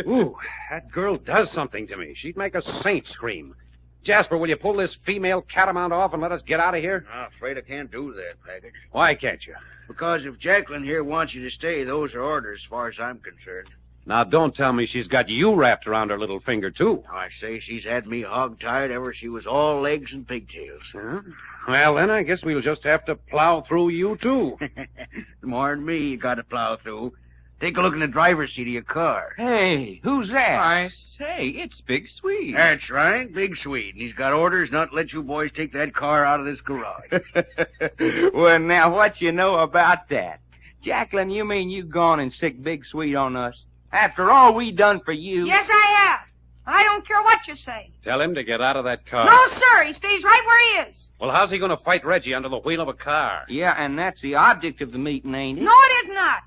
Ooh, that girl does something to me. She'd make a saint scream. Jasper, will you pull this female catamount off and let us get out of here? I'm afraid I can't do that, Packard. Why can't you? Because if Jacqueline here wants you to stay, those are orders as far as I'm concerned. Now, don't tell me she's got you wrapped around her little finger, too. I say she's had me hog-tied ever she was all legs and pigtails. Huh? Well, then I guess we'll just have to plow through you, too. More than me, you got to plow through. Take a look in the driver's seat of your car. Hey, who's that? I say, it's Big Sweet. That's right, Big Sweet. And he's got orders not to let you boys take that car out of this garage. Well, now, what you know about that? Jacqueline, you mean you gone and sick Big Sweet on us? After all we done for you. Yes, I have. I don't care what you say. Tell him to get out of that car. No, sir. He stays right where he is. Well, how's he going to fight Reggie under the wheel of a car? Yeah, and that's the object of the meeting, ain't it? No, it is not.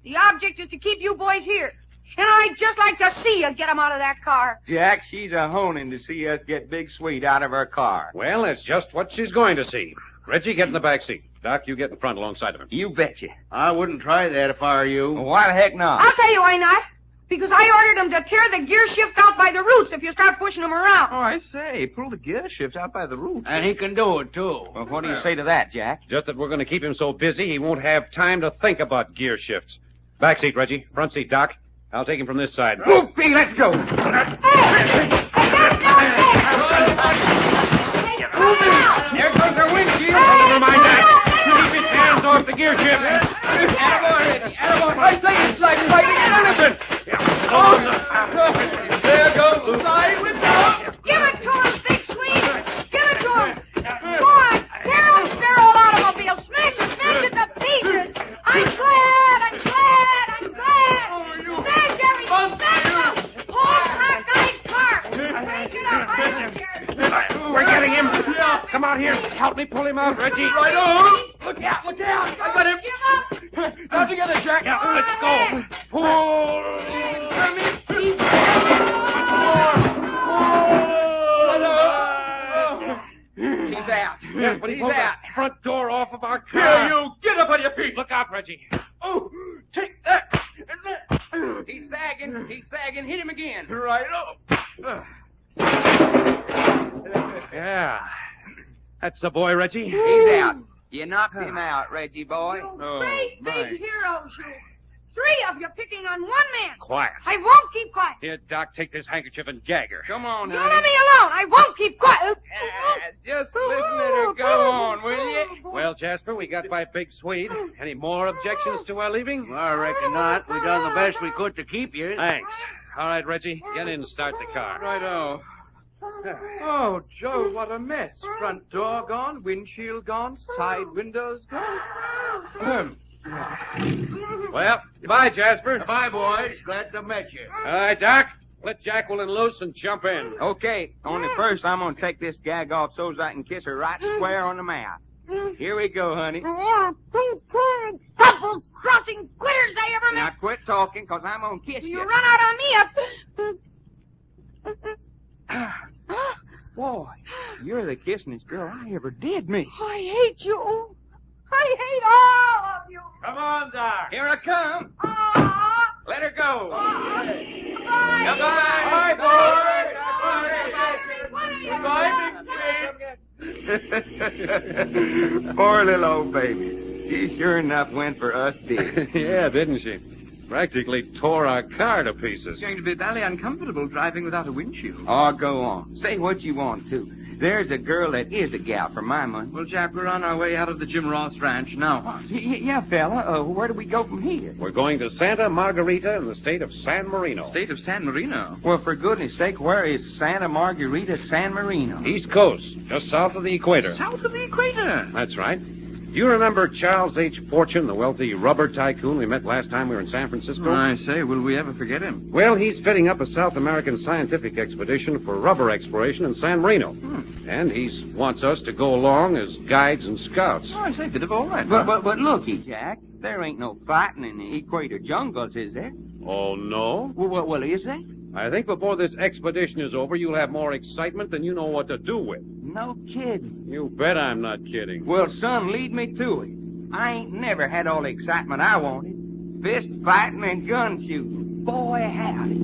The object is to keep you boys here. And I'd just like to see you get him out of that car. Jack, she's a honing to see us get Big Sweet out of her car. Well, that's just what she's going to see. Reggie, get in the back seat. Doc, you get in front alongside of him. You betcha. I wouldn't try that if I were you. Well, why the heck not? I'll tell you why not. Because I ordered them to tear the gear shift out by the roots if you start pushing them around. Oh, I say, pull the gear shift out by the roots. And he can do it, too. Well, what do you say to that, Jack? Just that we're going to keep him so busy he won't have time to think about gear shifts. Back seat, Reggie. Front seat, Doc. I'll take him from this side. Move, B, let's go. Hey, There goes the windshield. Oh, never mind that. Keep his hands off the gear shift. I say it's like fighting an elephant. There goes. Side window. give it to him, Big Sweet. Give it to him. Go on. Tear up their old automobile. Smash it to pieces. I'm glad. Smash everything. Smash them. Whole cockeyed car. Smash it up. I don't care. We're getting him. Come on here. Help me pull him out, Reggie. Right on. Look out. I got him. Give up. Now together, Jack. Yeah, let's go. He's out. Yes, but He's pulled out. the front door off of our car. Here, you. Get up on your feet. Look out, Reggie. Oh, take that. He's sagging. Hit him again. Right up. Yeah. That's the boy, Reggie. He's out. You knocked him out, Reggie boy. You great big heroes, you. 3 of you picking on one man. Quiet. I won't keep quiet. Here, Doc, take this handkerchief and gag her. Come on, You honey. let me alone. I won't keep quiet. Just listen to her. Go on, will you? Well, Jasper, we got by Big Sweet. Any more objections to our leaving? Well, I reckon not. We done the best we could to keep you. Thanks. All right, Reggie, get in and start the car. Righto. Oh, Joe, what a mess. Front door gone, windshield gone, side windows gone. Well, goodbye, Jasper. Goodbye, boys. Glad to meet you. All right, Doc, let Jacqueline loose and jump in. Okay, only first I'm going to take this gag off so I can kiss her right square on the mouth. Here we go, honey. Double-crossing quitters I ever Now met. quit talking, because I'm going to kiss You you. run out on me. Boy, you're the kissingest girl I ever did meet. I hate you. I hate all of you. Come on, Doc. Here I come. Let her go. Goodbye. Goodbye. Goodbye. Poor little old baby. She sure enough went for us, did. Yeah, didn't she? Practically tore our car to pieces. It's going to be valley uncomfortable driving without a windshield. Oh, go on. Say what you want to. There's a girl that is a gal for my money. Well, Jack, we're on our way out of the Jim Ross ranch. Now what? Yeah, fella. Where do we go from here? We're going to Santa Margarita in the state of San Marino. State of San Marino? Well, for goodness sake, where is Santa Margarita, San Marino? East Coast, just south of the equator. South of the equator? That's right. You remember Charles H. Fortune, the wealthy rubber tycoon we met last time we were in San Francisco? I say, will we ever forget him? Well, he's fitting up a South American scientific expedition for rubber exploration in San Marino. And he wants us to go along as guides and scouts. Oh, I say, bit of all right. But looky, Jack, there ain't no fighting in the equator jungles, is there? Oh, no? Well, is there? I think before this expedition is over, you'll have more excitement than you know what to do with. No kidding. You bet I'm not kidding. Well, son, lead me to it. I ain't never had all the excitement I wanted. Fist fighting and gun shooting. Boy, howdy.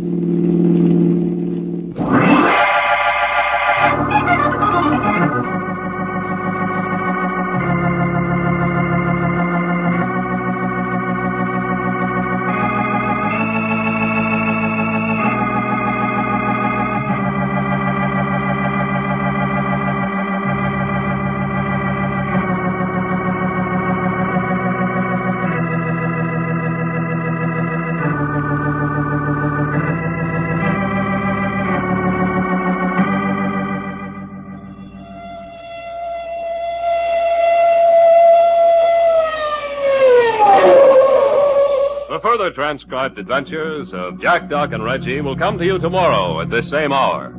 Further transcribed adventures of Jack, Doc, and Reggie will come to you tomorrow at this same hour.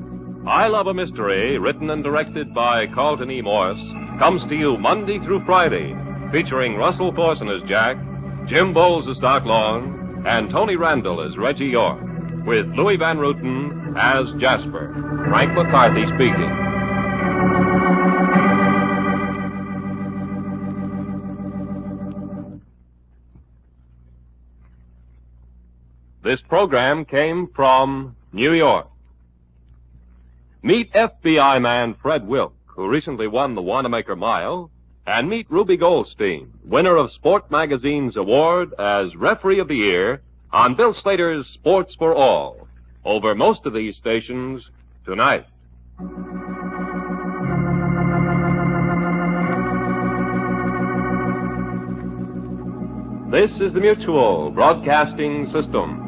I Love a Mystery, written and directed by Carlton E. Moris, comes to you Monday through Friday, featuring Russell Thorson as Jack, Jim Boles as Doc Long, and Tony Randall as Reggie York, with Louis Van Ruten as Jasper. Frank McCarthy speaking. This program came from New York. Meet FBI man Fred Wilk, who recently won the Wanamaker Mile, and meet Ruby Goldstein, winner of Sport Magazine's award as Referee of the Year on Bill Slater's Sports for All, over most of these stations tonight. This is the Mutual Broadcasting System.